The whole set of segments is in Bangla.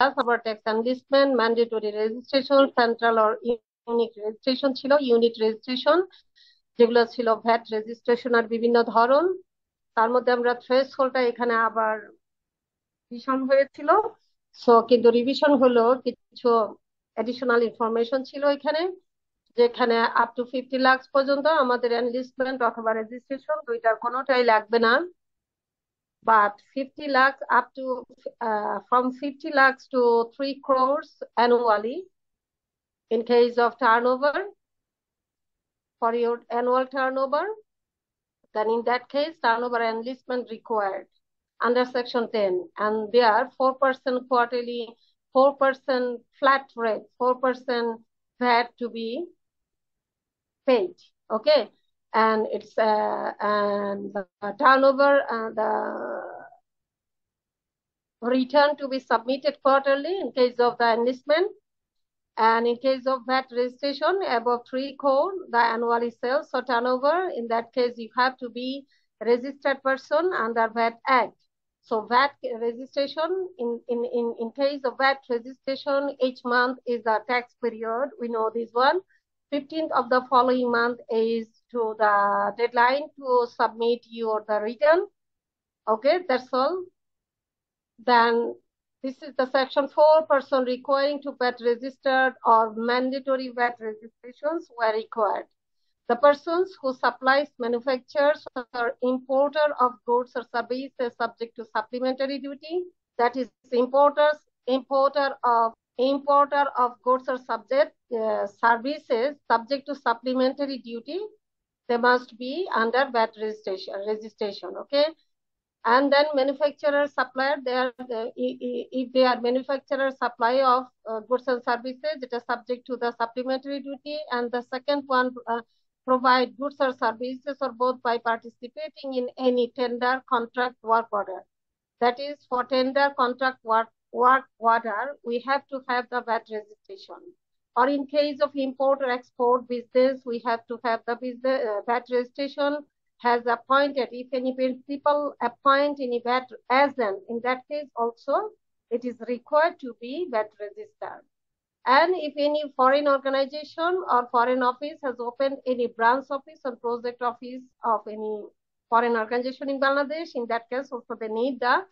আবার tax enlistment, mandatory registration, central or unit registration ছিল, ইউনিট রেজিস্ট্রেশন যেগুলো ছিল ভ্যাট রেজিস্ট্রেশনের বিভিন্ন ধরন। তার মধ্যে আমরা থ্রেশহোল্ডটা এখানে আবার রিভিশন হয়েছিল। সো কিন্তু রিভিশন হলো কিছু এডিশনাল ইনফরমেশন ছিল এখানে, যেখানে আপ টু 50 লাখ পর্যন্ত আমাদের এনলিস্টমেন্ট অথবা রেজিস্ট্রেশন দুইটার কোনোটাই লাগবে না। But 50 lakhs up to from 50 lakhs to 3 crores annually in case of turnover, for your annual turnover, then in that case turnover enlistment required under section 10, and there 4% quarterly, 4% flat rate, 4% VAT to be paid. Okay, and it's and the turnover and the return to be submitted quarterly in case of the enlistment, and in case of VAT registration above 3 crore the annually sales or turnover, in that case you have to be a registered person under VAT Act. So VAT registration, in case of VAT registration, each month is the tax period. We know this one. 15th of the following month is to the deadline to submit your the return. Okay, that's all. Then this is the section 4, person requiring to VAT registered or mandatory VAT registrations were required. The persons who supplies, manufactures or importer of goods or services subject to supplementary duty, that is importer of goods or services subject to supplementary duty, they must be under VAT registration. Okay. And then manufacturer supplier, if they are manufacturer supply of goods and services, it is subject to the supplementary duty. And the second one, provide goods or services or both by participating in any tender, contract, work order. That is, for tender, contract, work order, we have to have the VAT registration. Or in case of import or export business, we have to have the business VAT registration. Has appointed, if any principal appoint any VAT agent, in that case also it is required to be VAT registered. And if any foreign organization or foreign office has opened any branch office or project office of any foreign organization in Bangladesh, in that case also they need the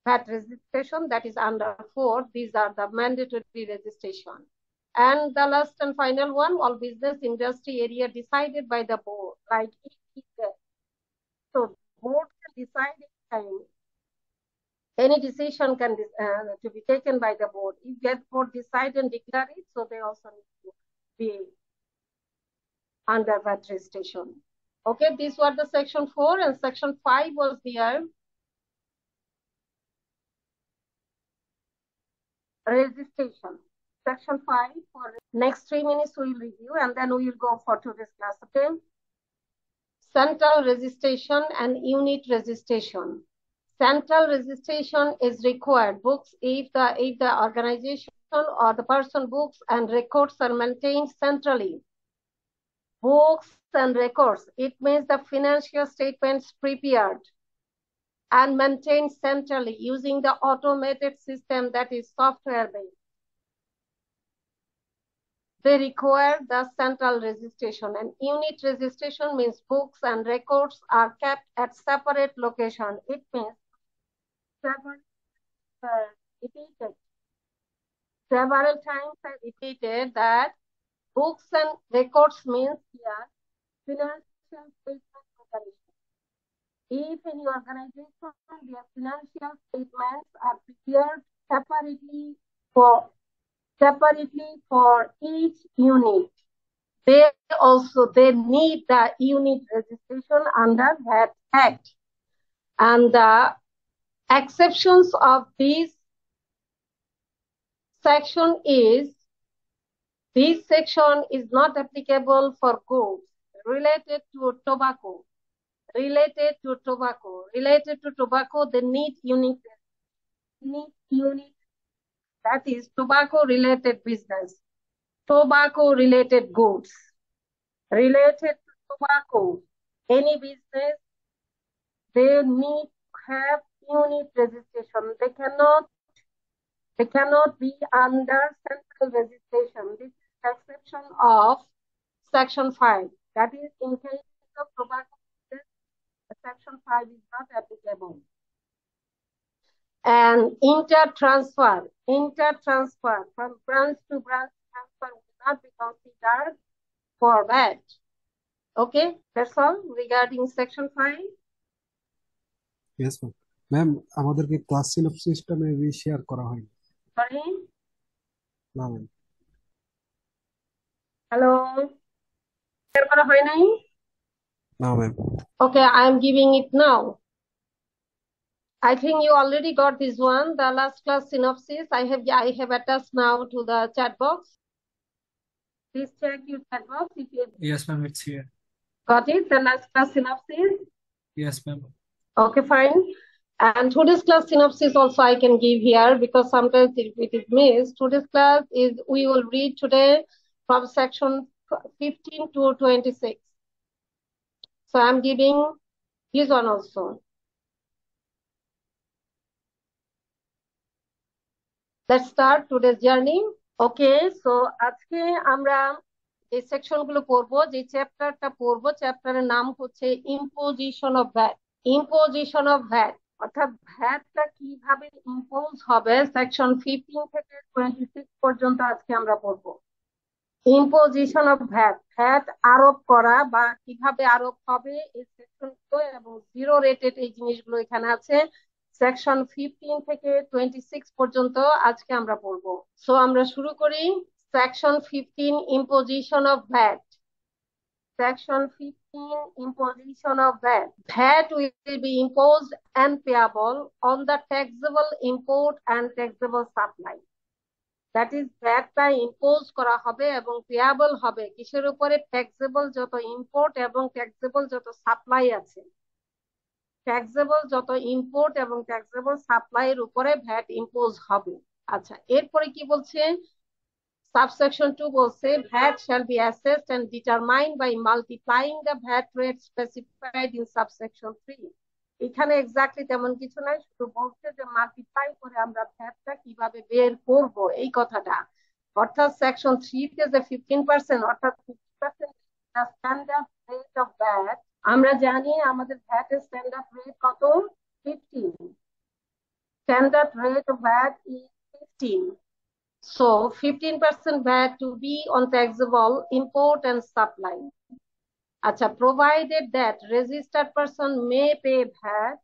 VAT registration, that is under 4. These are the mandatory registration. And the last and final one, all business industry area decided by the board, like so board can decide any decision can to be taken by the board. If the board decide and declare it, so they also need to be under that registration. Okay, these were the section 4, and section 5 was there. Registration. Section 5 for next 3 minutes we will review, and then we will go for today's class. Okay. Central registration and unit registration. Central registration is required. Books, if the organization or the person books and records are maintained centrally. Books and records, it means the financial statements prepared and maintained centrally using the automated system that is software based. They require the central registration, and unit registration means books and records are kept at separate location. It means several times I repeated that books and records means here financial statement preparation. If any organization, their financial statements are prepared separately for each unit, they need the unit registration under that Act. And the exceptions of this section is, this section is not applicable for goods related to tobacco. Related to tobacco, they need unit, that is tobacco related business, tobacco related goods. Related to tobacco, any business, they need to have unit registration. They cannot They cannot be under central registration. This is the exception of Section 5. That is, in case of tobacco, Section 5 is not applicable. And inter-transfer from branch to branch transfer will not be considered for VAT. Okay, that's all regarding Section 5. Yes, ma'am. Ma'am আমাদেরকে ক্লাস সিনপসিসটা মেবি শেয়ার করা হয়নি। Sorry. না ম্যাম। Hello. Share করা হয় নাই? না ma'am. Okay, I am giving it now. I think you already got this one, the last class synopsis. I have attached now to the chat box. Please check your chat box if you Yes, ma'am, it's here. got it, the last class synopsis. Yes, ma'am. Okay, fine. And today's class synopsis also I can give here because sometimes it is missed. Today's class is, we will read today from section 15 to 26. So I'm giving this one also. Let's start today's journey. Okay, so আজকে আমরা যে সেকশন গুলো পড়বো, যে চ্যাপ্টারটা পড়বো, চ্যাপ্টারের নাম হচ্ছে imposition of VAT. Imposition of VAT অর্থাৎ ভ্যাটটা কিভাবে ইম্পোজ হবে সেকশন 15 থেকে 26 পর্যন্ত আজকে আমরা পড়বো। ইম্পোজিশন অফ ভ্যাট, ভ্যাট আরোপ করা বা কিভাবে আরোপ হবে এই সেকশনগুলো এবং জিরো রেটেড এই জিনিসগুলো এখানে আছে। সেকশন 15 থেকে 26 পর্যন্ত আজকে আমরা পড়বো। সো আমরা শুরু করি। Section 15 imposition of VAT. Section 15 imposition of VAT. VAT will be imposed and payable on the taxable import and taxable supply. That is, ভ্যাটটা ইম্পোজ করা হবে এবং পেয়াবল হবে কিসের উপরে? ট্যাক্সেবল যত ইম্পোর্ট এবং ট্যাক্সেবল যত সাপ্লাই আছে, ট্যাক্সেবল যত ইম্পোর্ট এবং ট্যাক্সেবল সাপ্লাই এর উপরে ভ্যাট ইম্পোজ হবে। আচ্ছা, এরপরে কি বলছে? সাবসেকশন 2 বলছে VAT shall be assessed and determined by multiplying the VAT rate specified in subsection 3। এখানে এক্স্যাক্টলি তেমন কিছু নাই, শুধু বলছে যে মাল্টিপ্লাই করে আমরা ভ্যাটটা কিভাবে বের করব এই কথাটা। অর্থাৎ সেকশন 3 তে যে 15% অর্থাৎ 50% স্ট্যান্ডার্ড রেট অফ ভ্যাট, আমরা জানি আমাদের ভ্যাটের স্ট্যান্ডার্ড রেট কত? 15। Standard rate of VAT is 15. So 15% VAT to be on taxable import and supply. Acha, provided that registered person may pay VAT,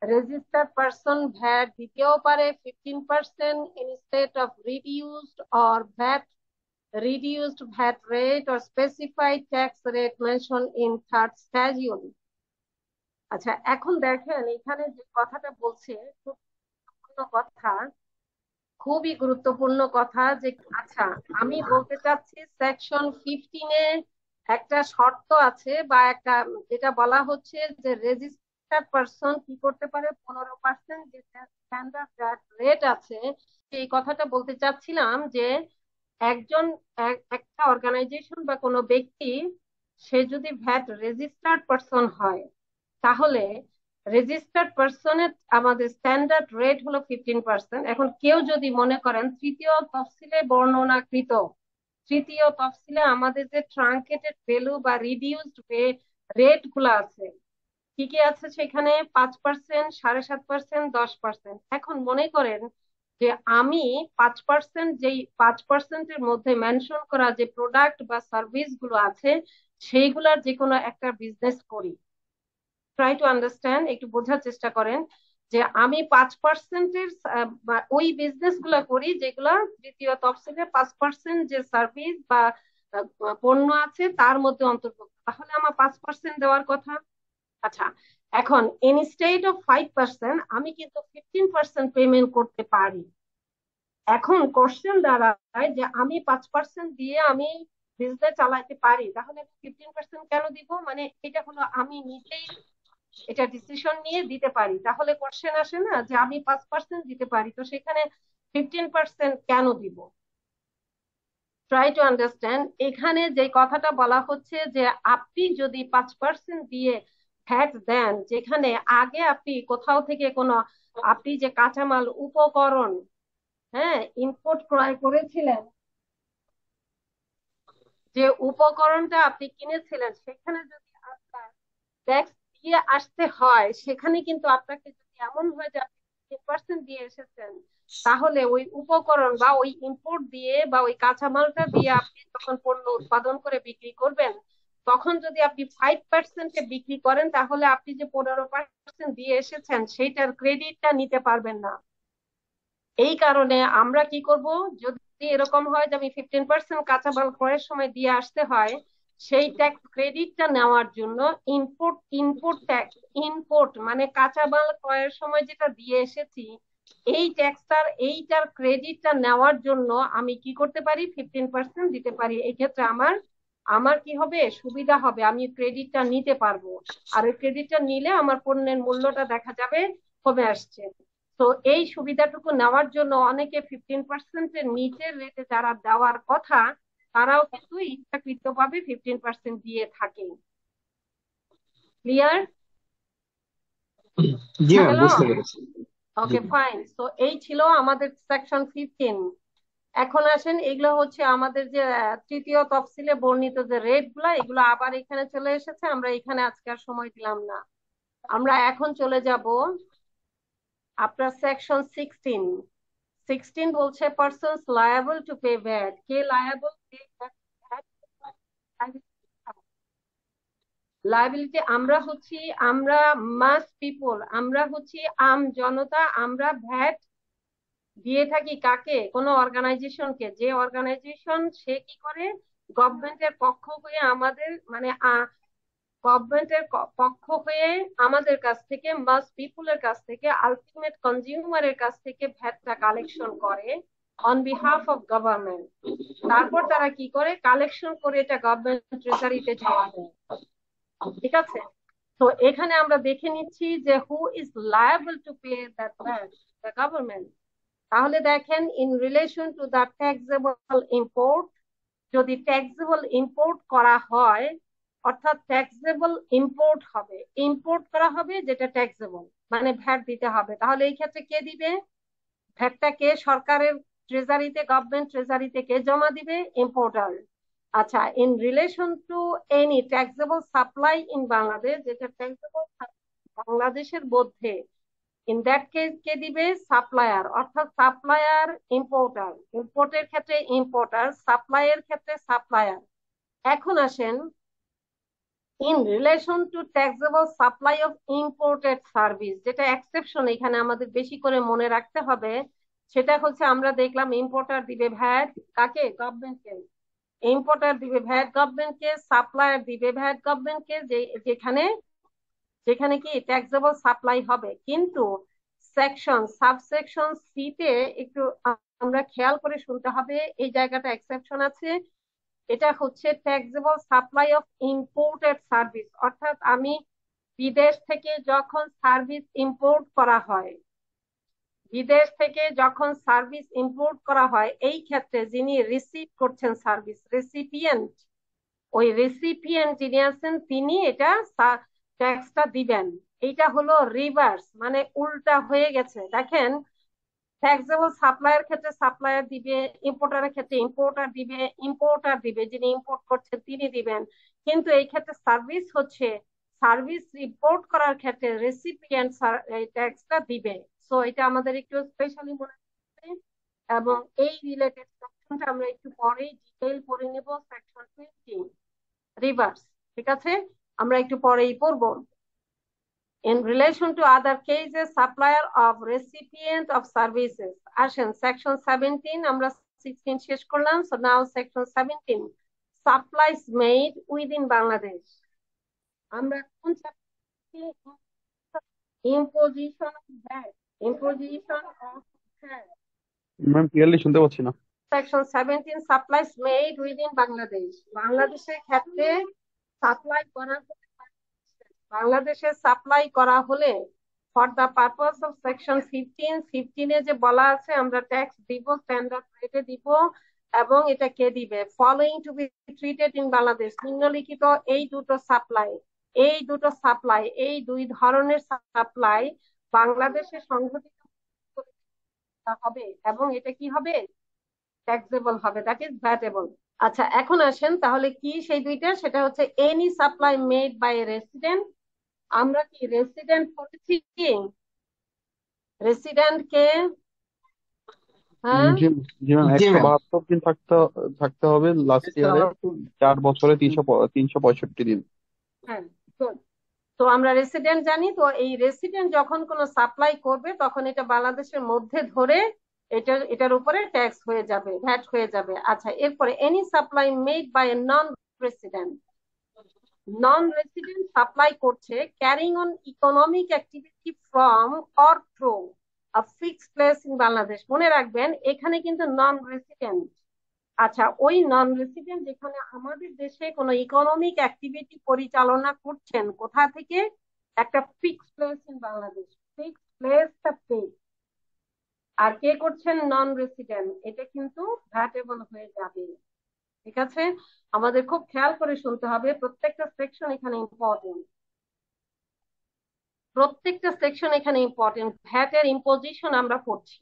registered person VAT diteও পারে 15% instead of reduced or VAT reduced VAT rate or specified tax rate mentioned in third schedule. আচ্ছা, এখন দেখেন এখানে যে কথাটা বলছে খুব গুরুত্বপূর্ণ কথা, খুবই গুরুত্বপূর্ণ কথা। যে আচ্ছা, আমি বলতে চাচ্ছি সেকশন 15 এ একটা শর্ত আছে বা একটা যেটা বলা হচ্ছে যে রেজিস্টার্ড পারসন কি করতে পারে? 15% যে স্ট্যান্ডার্ড রেট আছে সেই কথাটা বলতে চাচ্ছিলাম যে একজন একটা অর্গানাইজেশন বা কোনো ব্যক্তি সে যদি ভ্যাট রেজিস্টার্ড পারসন হয় তাহলে রেজিস্টার্ড পারসনের আমাদের স্ট্যান্ডার্ড রেট হলো 15%। এখন কেউ যদি মনে করেন তৃতীয় তফসিলে বর্ণনাকৃত, তৃতীয় তফসিলে আমাদের যে ট্রাঙ্কেটেড ভ্যালু বা রিডিউসড রেট গুলো আছে, কি কি আছে সেখানে? 5%, 7.5%, 10%। এখন মনে করেন যে আমি 5%, যেই 5%-এর মধ্যে মেনশন করা যে প্রোডাক্ট বা সার্ভিস গুলো আছে সেইগুলার যে কোনো একটা বিজনেস করি। ট্রাই টু আন্ডারস্ট্যান্ড, একটু বোঝার চেষ্টা করেন যে আমি 5%-এর ওই বিজনেস গুলা করি যেগুলা তৃতীয় তফসিলে 5% যে সার্ভিস বা পণ্য আছে তার মধ্যে অন্তর্ভুক্ত, তাহলে আমার 5% দেওয়ার কথা। আচ্ছা, এখন ইনস্টেড অফ 5% আমি কিন্তু 15% পেমেন্ট করতে পারি। এখন কোশ্চেন দাঁড়ায় যে আমি 5% দিয়ে আমি বিজনেস চালাইতে পারি, তাহলে 15% কেন দিব? মানে এটা হলো আমি নিজেই এটা ডিসিশন নিয়ে দিতে পারি। তাহলে কোশ্চেন আসে না যে আমি 5% দিতে পারি, তো সেখানে 15% কেন দিব? Try to understand. এখানে যে কথাটা বলা হচ্ছে যে আপনি যদি 5% দিয়ে ভ্যাট দেন, যেখানে আগে আপনি কোথাও থেকে কোনো আপনি যে কাঁচামাল উপকরণ হ্যাঁ, ইম্পোর্ট ক্রয় করেছিলেন, যে উপকরণটা আপনি কিনেছিলেন সেখানে যদি আপনার ট্যাক্স দিয়ে আসতে হয়, সেখানে কিন্তু আপনাকে যদি এমন হয় যে আপনি 10% দিয়ে এসেছেন, তাহলে ওই উপকরণ বা ওই ইম্পোর্ট দিয়ে বা ওই কাঁচামালটা দিয়ে আপনি যখন পণ্য উৎপাদন করে বিক্রি করবেন, তখন যদি আপনি 5%-এ বিক্রি করেন, তাহলে আপনি যে 15% দিয়ে এসেছেন সেইটার ক্রেডিটটা নিতে পারবেন না। এই কারণে আমরা কি করব, যদি এরকম হয় যে আমি 15% কাঁচামাল ক্রয়ের সময় দিয়ে আসতে হয়, সেই ট্যাক্স ক্রেডিটটা নেওয়ার জন্য ইম্পোর্ট ইনপুট ট্যাক্স, ইম্পোর্ট মানে কাঁচামাল ক্রয়ের সময় যেটা দিয়ে এসেছি, এইটার ক্রেডিটটা নেওয়ার জন্য আমি কি করতে পারি, 15% দিতে পারি। এই ক্ষেত্রে আমার আমার কি হবে, সুবিধা হবে, আমি ক্রেডিটটা নিতে পারবো। আর ওই ক্রেডিটটা নিলে আমার পণ্যের মূল্যটা দেখা যাবে কমে আসছে। তো এই সুবিধাটুকু নেওয়ার জন্য অনেকে 15%-এর নিচের রেটে যারা দেওয়ার কথা, তারাও কিন্তু ইচ্ছাকৃতভাবে 15% দিয়ে থাকে। ক্লিয়ার? জি ম্যাম, হ্যালো, বুঝতে পেরেছি। জি ওকে ম্যাম। ফাইন। তো এই ছিল আমাদের সেকশন 15। এখন আসেন, এগুলো হচ্ছে আমাদের যে তৃতীয় তফসিলে বর্ণিত যে রেট গুলা, এগুলো আবার এখানে চলে এসেছে, আমরা এখানে আজকে আর সময় দিলাম না। আমরা এখন চলে যাব আপনার সেকশন 16। 16 বলছে persons liable to pay VAT. K liable? Liability আমরা মাস পিপল, আমরা হচ্ছি আম জনতা, আমরা ভ্যাট দিয়ে থাকি কাকে? কোনো অর্গানাইজেশনকে। যে অর্গানাইজেশন সে কি করে, গভর্নমেন্টের পক্ষ হয়ে আমাদের মানে গভর্নমেন্টের পক্ষ হয়ে আমাদের কাছ থেকে, মাস পিপুলের কাছ থেকে, আলটিমেট কনজিউমারের কাছ থেকে ভ্যাটটা কালেকশন করে অন বিহাফ অফ গভর্নমেন্ট। তারপর তারা কি করে, কালেকশন করে এটা গভর্নমেন্ট ট্রেজারিতে জমা দেয়। ঠিক আছে? তো এখানে আমরা দেখে নিচ্ছি যে who is liable to pay that VAT, the government. তাহলে দেখেন, in relation to the taxable import, যদি ট্যাক্সেবল ইম্পোর্ট করা হয়, অর্থাৎ ট্যাক্সেবল ইম্পোর্ট হবে, ইম্পোর্ট করা হবে যেটা ট্যাক্সেবল, মানে ভ্যাট দিতে হবে, তাহলে এই ক্ষেত্রে কে দিবে ভ্যাটটা? কে সরকারের ট্রেজারিতে, গভর্নমেন্ট ট্রেজারিতে কে জমা দিবে? ইম্পোর্টার। আচ্ছা, in relation to any taxable supply in Bangladesh, যেটা ট্যাক্সেবল বাংলাদেশের মধ্যে, ইন দ্যাট কেস কে দিবে? সাপ্লায়ার। অর্থাৎ সাপ্লায়ার ইম্পোর্টার, ইম্পোর্টের ক্ষেত্রে ইম্পোর্টার, সাপ্লাইয়ের ক্ষেত্রে সাপ্লায়ার। এখন আসেন, in relation to taxable supply of imported service, যেটা এক্সেপশন এখানে আমাদের বেশি করে মনে রাখতে হবে, সেটা হচ্ছে আমরা দেখলাম ইম্পোর্টার দিবে ভ্যাট কাকে? গভর্নমেন্টকে। ইম্পোর্টার দিবে ভ্যাট গভর্নমেন্টকে, সাপ্লায়ার দিবে ভ্যাট গভর্নমেন্টকে, যেখানে যেখানে কি ট্যাক্সেবল সাপ্লাই হবে। কিন্তু সাবসেকশন সি তে একটু আমরা খেয়াল করে শুনতে হবে, এই জায়গাটা এক্সেপশন আছে। এটা হচ্ছে taxable supply of imported service, অর্থাৎ আমি বিদেশ থেকে যখন সার্ভিস ইম্পোর্ট করা হয়, বিদেশ থেকে যখন সার্ভিস ইম্পোর্ট করা হয়, এই ক্ষেত্রে যিনি রিসিভ করছেন সার্ভিস, রেসিপিয়েন্ট, ওই রেসিপিয়েন্ট যিনি আছেন তিনি এটা ট্যাক্সটা দিবেন। এইটা হলো রিভার্স, মানে উল্টা হয়ে গেছে। দেখেন, ট্যাক্সেবল সাপ্লাইয়ের ক্ষেত্রে সাপ্লায়ার দিবে, ইম্পোর্টারের ক্ষেত্রে ইম্পোর্টার দিবে, যিনি ইম্পোর্ট করছেন তিনি দিবেন। কিন্তু এই ক্ষেত্রে সার্ভিস রিপোর্ট করার ক্ষেত্রে রেসিপিয়েন্ট ট্যাক্সটা দিবে। সো এটা আমাদের একটু স্পেশালি মনে রাখতে হবে। এবং এই রিলেটেড সেকশনটা আমরা একটু পরেই ডিটেইল পড়ে নেব, সেকশন 20 রিভার্স। ঠিক আছে, আমরা একটু পরেই পড়বো। In relation to other cases, supplier of recipient of services. আসেন section 17, আমরা 16 শেষ করলাম, so now section 17, supplies made within Bangladesh. আমরা কোন imposition of VAT, imposition of VAT. Ma'am, clearly শুনতে পাচ্ছি না। Section 17, supplies made within Bangladesh. বাংলাদেশের ক্ষেত্রে সাপ্লাই করা বাংলাদেশে সাপ্লাই করা হলে, for the purpose of section 15 যে বলা আছে আমরা ট্যাক্স দিব, স্ট্যান্ডার্ড রেটে দিব, এবং এটা কে দিবে? Following to be treated in Bangladesh, নিম্নলিখিত এই দুই ধরনের সাপ্লাই বাংলাদেশে সংঘটিত হবে এবং এটা কি হবে, ট্যাক্সেবল হবে, দ্যাট ইজ ভ্যাটেবল। আচ্ছা, এখন আসেন তাহলে কি সেই দুইটা, সেটা হচ্ছে any supply made by resident. আমরা কি রেসিডেন্ট পড়েছি? রেসিডেন্ট কে? হ্যাঁ, জি জি ম্যাম, জি ম্যাম। 172 দিন থাকতে হবে লাস্ট ইয়ারে, 4 বছরে 365 দিন। হ্যাঁ, good. তো আমরা রেসিডেন্ট জানি, তো এই রেসিডেন্ট যখন কোনো সাপ্লাই করবে তখন এটা বাংলাদেশের মধ্যে ধরে এটার উপরে ট্যাক্স হয়ে যাবে, ভ্যাট হয়ে যাবে। আচ্ছা, এরপরে any supply made by a non resident. Non resident supply করছে carrying on economic activity from or through a fixed place in Bangladesh. মনে রাখবেন এখানে কিন্তু নন রেসিডেন্ট। আচ্ছা, ওই নন রেসিডেন্ট যেখানে আমাদের দেশে কোনো ইকোনমিক অ্যাক্টিভিটি পরিচালনা করছেন, কোথা থেকে? একটা fixed place in Bangladesh, fixed প্লেসটা ফিক্স। আর কে করছেন? Non resident. এটা কিন্তু ভ্যাটেবল হয়ে যাবে। ঠিক আছে, আমাদের খুব খেয়াল করে শুনতে হবে, প্রত্যেকটা সেকশন এখানে ইম্পর্টেন্ট, প্রত্যেকটা সেকশন এখানে ইম্পর্টেন্ট। ভ্যাটের ইম্পোজিশন আমরা পড়ছি,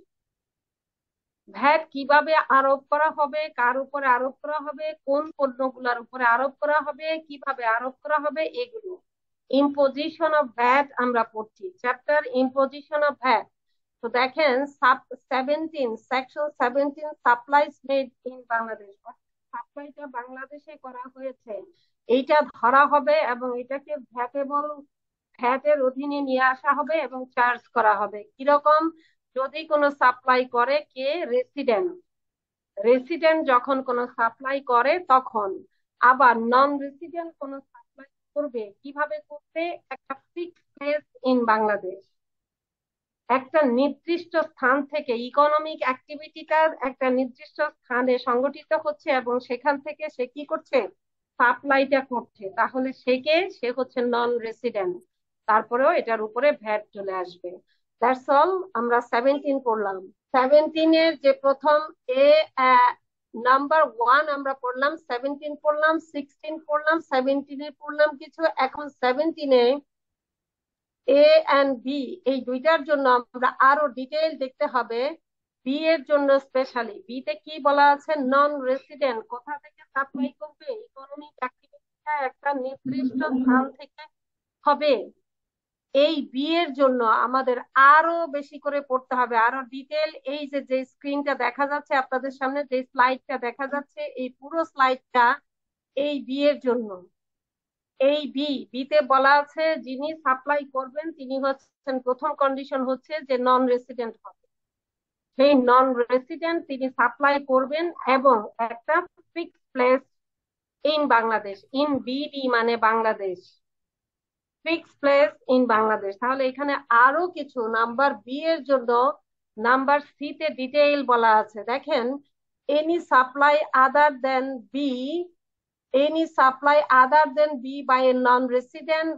ভ্যাট কিভাবে আরোপ করা হবে, কার উপরে আরোপ করা হবে, কোন পণ্যগুলোর উপরে আরোপ করা হবে, কিভাবে আরোপ করা হবে, এগুলো ইম্পোজিশন অফ ভ্যাট আমরা পড়ছি, চ্যাপ্টার ইম্পোজিশন অফ ভ্যাট। তো দেখেন section 17 supplies made in Bangladesh, সাপ্লাইটা বাংলাদেশে করা হয়েছে, এইটা ধরা হবে এবং এটাকে ভ্যাটের অধীনে নিয়ে আসা হবে এবং চার্জ করা হবে। কিরকম? যদি কোনো সাপ্লাই করে কে? রেসিডেন্ট। রেসিডেন্ট যখন কোনো সাপ্লাই করে তখন, আবার নন রেসিডেন্ট কোনো সাপ্লাই করবে, কিভাবে করবে? একটা ফিক্সড প্লেস ইন বাংলাদেশ, একটা নির্দিষ্ট স্থান থেকে ইকোনমিক অ্যাক্টিভিটিটা একটা নির্দিষ্ট স্থানে সংগঠিত হচ্ছে এবং সেখান থেকে সে কি করছে? সাপ্লাইটা করছে। তাহলে সে হচ্ছে নন রেসিডেন্ট, তারপরেও এটার উপরে ভ্যাট চলে আসবে। That's all. আমরা 17 পড়লাম। 17 এর যে প্রথম এ নাম্বার 1 আমরা পড়লাম, 17 পড়লাম, 16 পড়লাম, 17 এ পড়লাম কিছু। এখন 17 এ এ এন্ড বি এই দুইটার জন্য আমরা আরো ডিটেইল দেখতে হবে। বি এর জন্য স্পেশালি, বি তে কি বলা আছে? নন রেসিডেন্ট কোথা থেকে সাপ্লাই করবে? ইকোনমিক অ্যাক্টিভিটিটা একটা নির্দিষ্ট স্থান থেকে হবে। এই বি এর জন্য আমাদের আরো বেশি করে পড়তে হবে, আরো ডিটেল। এই যে যে স্ক্রিনটা দেখা যাচ্ছে আপনাদের সামনে, যে স্লাইডটা দেখা যাচ্ছে, এই পুরো স্লাইডটা এই বি এর জন্য। এই বিতে বলা আছে যিনি সাপ্লাই করবেন তিনি হচ্ছেন, প্রথম কন্ডিশন হচ্ছে যে নন রেসিডেন্ট হবে। সেই নন রেসিডেন্ট তিনি সাপ্লাই করবেন এবং একটা fixed place in Bangladesh, in BD মানে Bangladesh, fixed place in Bangladesh. তাহলে এখানে আরো কিছু নাম্বার বি এর জন্য নাম্বার সি তে ডিটেইল বলা আছে। দেখেন, any supply other then B, any supply other than B by a non-resident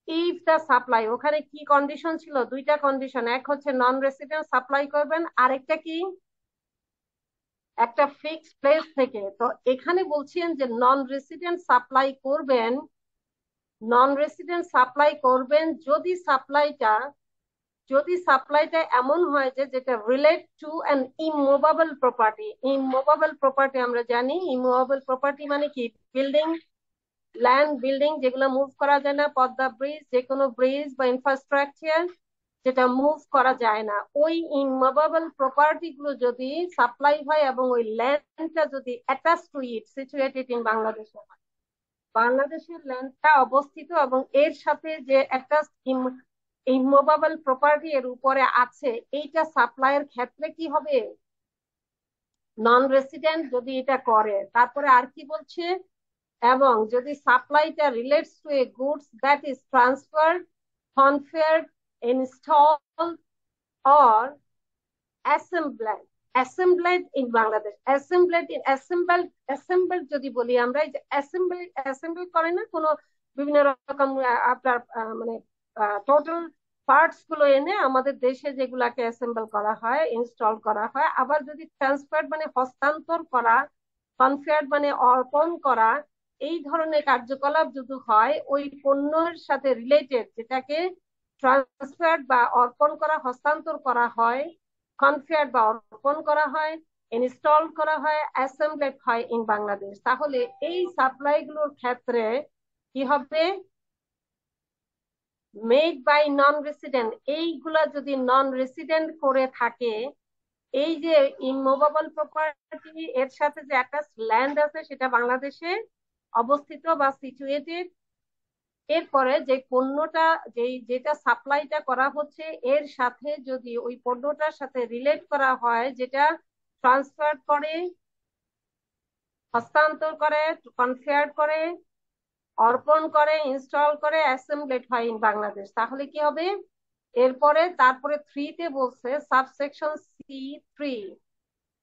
if the supply, ওখানে কি কন্ডিশন ছিল? দুইটা কন্ডিশন, এক হচ্ছে নন রেসিডেন্ট সাপ্লাই করবেন, আরেকটা কি? একটা ফিক্সড প্লেস থেকে। তো এখানে বলছেন যে নন রেসিডেন্ট সাপ্লাই করবেন, নন রেসিডেন্ট সাপ্লাই করবেন যদি সাপ্লাইটা এমন হয় যে যেটা relate to an immovable property. Immovable property আমরা জানি, ইমুভেবল প্রপার্টি মানে কি? বিল্ডিং, ল্যান্ড, বিল্ডিং যেগুলো মুভ করা যায় না, পদ্মা ব্রিজ, যে কোনো ব্রিজ বা ইনফ্রাস্ট্রাকচার যেটা মুভ করা যায় না, ওই ইমুভেবল প্রপার্টি গুলো যদি সাপ্লাই হয় এবং ওই ল্যান্ডটা যদি attach to it situated in বাংলাদেশে হয়, বাংলাদেশের ল্যান্ডটা অবস্থিত এবং এর সাথে যে একটা ইমুভেবল প্রপার্টি এর উপরে আছে, এইটা সাপ্লাইয়ের ক্ষেত্রে কি হবে? নন রেসিডেন্ট যদি এটা করে। তারপরে আর কি বলছে? এবং যদি সাপ্লাইটা relates to a goods that is transferred, conferred, installed or assembled in Bangladesh. Assembled যদি বলি আমরা, এই যে অ্যাসেম্বল করে না কোনো বিভিন্ন রকম আপনার মানে টোটাল পার্টস গুলো এনে আমাদের দেশে যেগুলাকে অ্যাসেম্বল করা হয়, ইনস্টল করা হয়। আবার যদি ট্রান্সফার্ড মানে হস্তান্তর করা, কনফার্ড মানে অর্পণ করা, এই ধরনের কার্যকলাপ যদি হয় ওই পণ্যের সাথে রিলেটেড, যেটাকে ট্রান্সফার্ড বা অর্পণ করা, হস্তান্তর করা হয়, কনফিয়ার্ড বা অর্পণ করা হয়, ইনস্টল করা হয়, অ্যাসেম্বলেড হয় ইন বাংলাদেশ। তাহলে এই সাপ্লাই গুলোর ক্ষেত্রে কি হবে? মেড বাই নন রেসিডেন্ট, এইগুলা যদি নন রেসিডেন্ট করে থাকে, এই যে ইমুভেবল প্রপার্টি এর সাথে যে অ্যাটাচ ল্যান্ড আছে সেটা বাংলাদেশে অবস্থিত বা সিচুয়েটেড, এরপরে যে পণ্যটা যেটা সাপ্লাইটা করা হচ্ছে এর সাথে যদি ওই পণ্যটার সাথে রিলেট করা হয়, যেটা ট্রান্সফার করে, হস্তান্তর করে, কনফিয়ার করে, অর্পণ করে, ইনস্টল করে, অ্যাসেম্বলেড হয় ইন বাংলাদেশ, তাহলে কি হবে? এরপরে তারপরে 3 তে বলছে সাবসেকশন C3,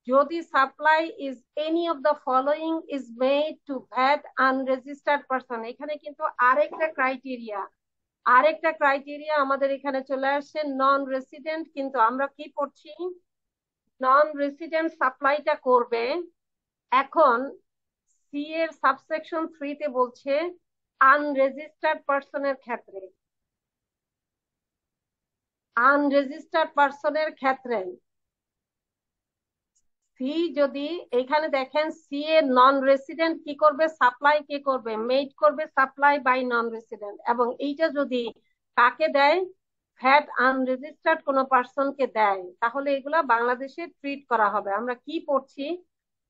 যদি supply is any of the following is made to VAT unregistered person. এখানে কিন্তু আরেকটা ক্রাইটেরিয়া আমাদের এখানে চলে আসছে, নন রেসিডেন্ট। কিন্তু আমরা কি পড়ছি? নন রেসিডেন্ট সাপ্লাইটা করবে। এখন সি এর সাবসেকশন 3 তে বলছে আনরেজিস্টার্ড পারসনের ক্ষেত্রে, সি যদি এখানে দেখেন, সি এর নন রেসিডেন্ট কি করবে? সাপ্লাই কে করবে? মেড করবে সাপ্লাই বাই নন রেসিডেন্ট। এবং এইটা যদি কাকে দেয়? ভ্যাট আনরেজিস্টার্ড কোন পার্সনকে দেয়, তাহলে এগুলা বাংলাদেশে ট্রিট করা হবে। আমরা কি পড়ছি?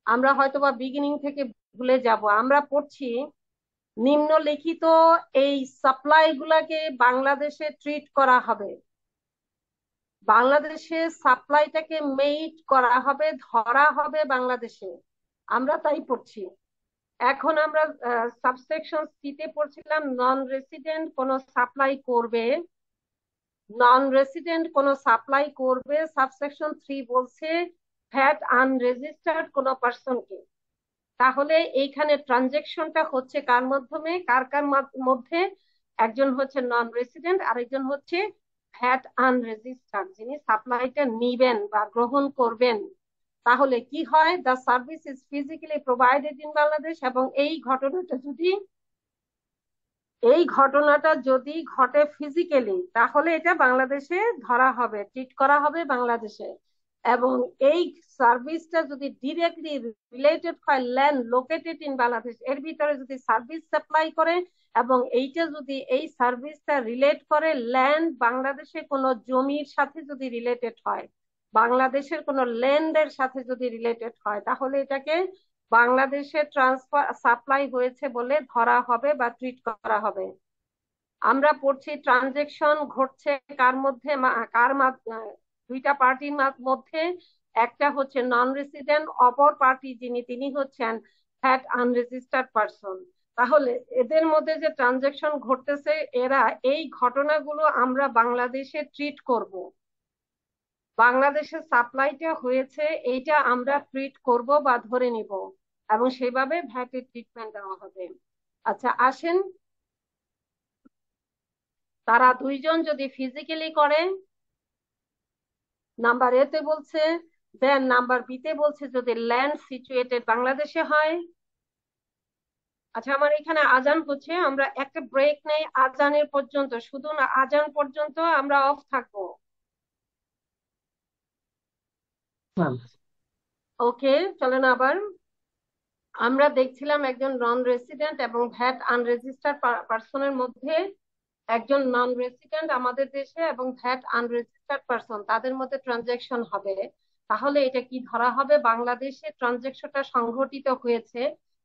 আমরা হয়তোবা বিগিনিং থেকে ভুলে যাব। আমরা পড়ছি নিম্নলিখিত এই সাপ্লাই গুলাকে বাংলাদেশে ট্রিট করা হবে, বাংলাদেশে সাপ্লাইটাকে মেইড করা হবে, ধরা হবে বাংলাদেশে। আমরা তাই পড়ছি। এখন আমরা সাবসেকশন সি-তে পড়ছিলাম নন রেসিডেন্ট কোন সাপ্লাই করবে, সাবসেকশন 3 বলছে ভ্যাট আনরেজিস্টার্ড কোন পার্সনকে। তাহলে এইখানে ট্রানজেকশনটা হচ্ছে কার মাধ্যমে, কার কার মধ্যে? একজন হচ্ছে নন রেসিডেন্ট, আরেকজন হচ্ছে ভ্যাট আনরেজিস্টার্ড, যিনি সাপ্লাইটা নিবেন বা গ্রহণ করবেন। তাহলে কি হয়? The service is physically provided in Bangladesh. এবং এই ঘটনাটা যদি ঘটে ফিজিক্যালি, তাহলে এটা বাংলাদেশে ধরা হবে, ট্রিট করা হবে বাংলাদেশে। এবং এই সার্ভিসটা যদি ডিরেক্টলি রিলেটেড হয় ল্যান্ড লোকেটেড ইন বাংলাদেশ, এর ভিতরে যদি সার্ভিস সাপ্লাই করে এবং এইটা যদি এই সার্ভিসটা রিলেট করে ল্যান্ড, বাংলাদেশে কোনো জমির সাথে যদি রিলেটেড হয়, বাংলাদেশের কোনো ল্যান্ডের সাথে যদি রিলেটেড হয়, তাহলে এটাকে বাংলাদেশে ট্রান্সফার সাপ্লাই হয়েছে বলে ধরা হবে বা ট্রিট করা হবে। আমরা পড়ছি ট্রানজেকশন ঘটছে কার মধ্যে? দুইটা পার্টির মধ্যে। একটা হচ্ছে নন রেসিডেন্ট, অপর পার্টি তিনি হচ্ছেন ভ্যাট আনরেজিস্টার্ড পারসন। তাহলে এদের মধ্যে যে ট্রানজেকশন ঘটতেছে, এই ঘটনাগুলো আমরা বাংলাদেশে ট্রিট করব। বাংলাদেশে সাপ্লাইটা হয়েছে এইটা আমরা ট্রিট করব বা ধরে নিব, এবং সেভাবে ভ্যাটের ট্রিটমেন্ট দেওয়া হবে। আচ্ছা আসেন, তারা দুইজন যদি ফিজিক্যালি করে, নাম্বার এ তে বলছে, দেন নাম্বার বি তে বলছে যদি ল্যান্ড সিচুয়েটেড বাংলাদেশে হয়। আচ্ছা আমার এখানে আজান হচ্ছে, আমরা একটা ব্রেক নেই আজানের পর্যন্ত, শুধু না আজান পর্যন্ত আমরা অফ থাকবো। ওকে, চলেন আবার। আমরা দেখছিলাম একজন নন রেসিডেন্ট এবং ভ্যাট আনরেজিস্টার্ড পার্সনের মধ্যে, একজন নন রেসিডেন্ট আমাদের দেশে এবং ভ্যাট আনরেজিস্টার্ড পার্সন, তাদের মধ্যে ট্রানজেকশন হবে। তাহলে এটা কি ধরা হবে? বাংলাদেশে ট্রানজেকশনটা সংঘটিত হয়েছে,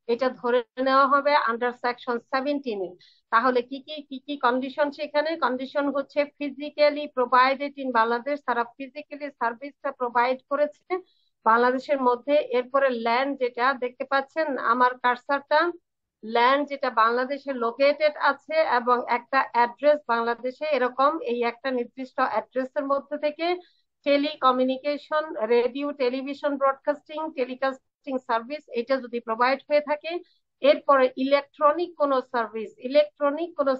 এটা ধরে নেওয়া হবে আন্ডার সেকশন 17-এ। তাহলে কি কি কন্ডিশন? সেখানে কন্ডিশন হচ্ছে ফিজিক্যালি প্রোভাইডেড ইন বাংলাদেশ, তারা ফিজিক্যালি সার্ভিসটা প্রোভাইড করেছে বাংলাদেশের মধ্যে। এরপরে ল্যান্ড, যেটা দেখতে পাচ্ছেন আমার কারসারটা, ল্যান্ড যেটা বাংলাদেশে লোকেটেড আছে এবং একটা অ্যাড্রেস বাংলাদেশে এরকম, এই একটা নির্দিষ্ট অ্যাড্রেসের মধ্যে থেকে telecommunication, radio, television broadcasting, telecasting service এটা যদি প্রোভাইড হয়ে থাকে। এরপরে ইলেকট্রনিক কোনো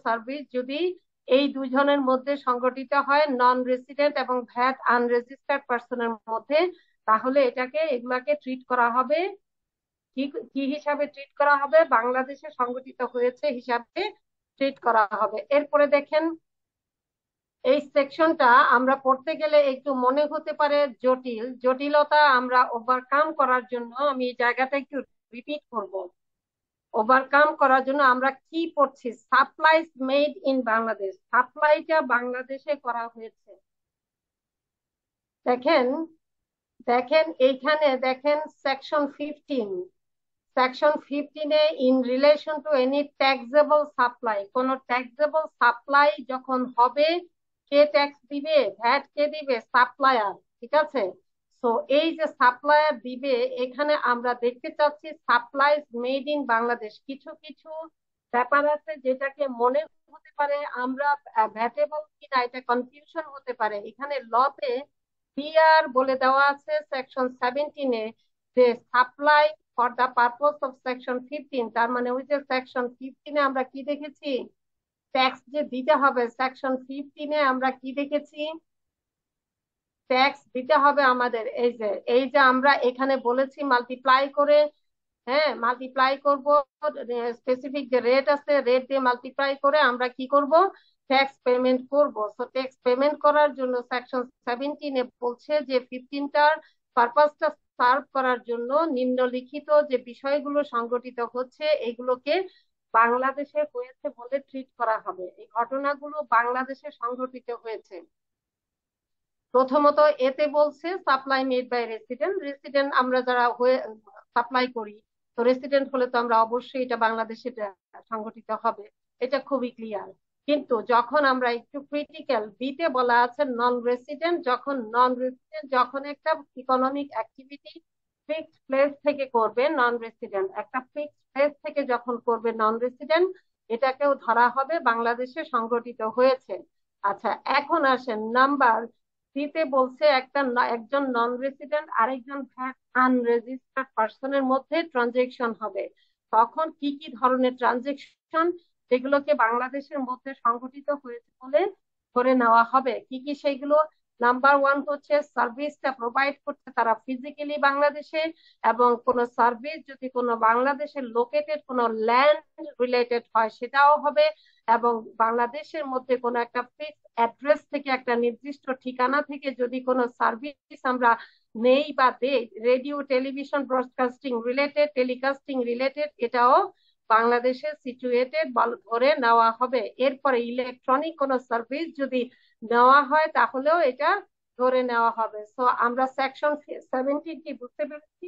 সার্ভিস যদি এই দুজনের মধ্যে সংগঠিত হয়, নন রেসিডেন্ট এবং ভ্যাট আনরেজিস্টার্ড পার্সনের মধ্যে, তাহলে এগুলাকে ট্রিট করা হবে কি হিসাবে ট্রিট করা হবে? বাংলাদেশে সংগঠিত হয়েছে হিসাবে ট্রিট করা হবে। এরপরে দেখেন এই সেকশনটা আমরা পড়তে গেলে একটু মনে হতে পারে জটিল, জটিলতা আমরা ওভারকাম করার জন্য আমি এই জায়গাটা একটু রিপিট করব। ওভারকাম করার জন্য আমরা কি পড়ছি? সাপ্লাইজ মেড ইন বাংলাদেশ, সাপ্লাইটা বাংলাদেশে করা হয়েছে। দেখেন, দেখেন এইখানে দেখেন section 15 in relation to any taxable supply, কোন ট্যাক্সেবল সাপ্লাই যখন হবে, কে ট্যাক্স দিবে? ভ্যাট কে দিবে? সাপ্লায়ার, ঠিক আছে। তো এই যে সাপ্লায়ার দিবে, এখানে আমরা দেখতে চাচ্ছি সাপ্লাইজ মেড ইন বাংলাদেশ। কিছু কিছু ব্যাপার আছে যেটাকে মনে হতে পারে আমরা ভ্যাটেবল কিনা, এটা কনফিউশন হতে পারে। এখানে লতে ক্লিয়ার বলে দেওয়া আছে সেকশন 17-এ যে supply for the purpose of section 15, তার মানে ওই যে সেকশন 15-এ আমরা কি দেখেছি? ট্যাক্স যে দিতে হবে। সেকশন 15-এ আমরা কি দেখেছি? ট্যাক্স দিতে হবে আমাদের। এই যে আমরা এখানে বলেছি মাল্টিপ্লাই করে, হ্যাঁ মাল্টিপ্লাই করব, স্পেসিফিক যে রেট আছে রেট দিয়ে মাল্টিপ্লাই করে আমরা কি করব? ট্যাক্স পেমেন্ট করব। সো ট্যাক্স পেমেন্ট করার জন্য সেকশন 17-এ বলছে যে 15টার পারপাসটা সার্ভ করার জন্য নিম্নলিখিত যে বিষয়গুলো সংগঠিত হচ্ছে এগুলোকে বাংলাদেশে হয়েছে বলে ট্রিট করা হবে। এই ঘটনাগুলো বাংলাদেশে সংঘটিত হয়েছে। প্রথমত এতে বলছে supply made by resident, resident আমরা যারা হয়ে সাপ্লাই করি, তো রেসিডেন্ট হলে তো আমরা অবশ্যই এটা বাংলাদেশে সংগঠিত হবে, এটা খুবই ক্লিয়ার। কিন্তু যখন আমরা একটু ক্রিটিক্যাল, বিতে বলা আছে নন রেসিডেন্ট, যখন একটা ইকোনমিক অ্যাক্টিভিটি ফিক্সড প্লেস থেকে করবে নন রেসিডেন্ট, একটা ফিক্সড প্লেস থেকে যখন করবে নন রেসিডেন্ট, এটাকেও ধরা হবে বাংলাদেশে সংগঠিত হয়েছে। আচ্ছা, এখন আসেন নাম্বার সিতে বলছে একজন নন রেসিডেন্ট আরেকজন ভ্যাট আনরেজিস্টার্ড পার্সনের মধ্যে ট্রানজেকশন হবে। তখন কি কি ধরনের ট্রানজেকশন যেগুলোকে বাংলাদেশের মধ্যে সংঘটিত হয়েছে বলে ধরে নেওয়া হবে? কি কি সেগুলো? নাম্বার 1 হচ্ছে সার্ভিসটা প্রোভাইড করছে তারা ফিজিক্যালি বাংলাদেশে, এবং কোন সার্ভিস যদি কোনো বাংলাদেশের লোকেটেড কোনো ল্যান্ড রিলেটেড হয় সেটাও হবে, এবং বাংলাদেশের মধ্যে কোনো একটা ফিক্সড অ্যাড্রেস থেকে একটা নির্দিষ্ট ঠিকানা থেকে যদি কোনো সার্ভিস আমরা নেই বা দেই, radio television broadcasting related, telecasting related, এটাও বাংলাদেশে সিচুয়েটেড ধরে নেওয়া হবে। এরপরে ইলেকট্রনিক কোনো সার্ভিস যদি নেওয়া হয় তাহলেও এটা ধরে নেওয়া হবে। সো আমরা সেকশন 17 কি বুঝতে পেরেছি?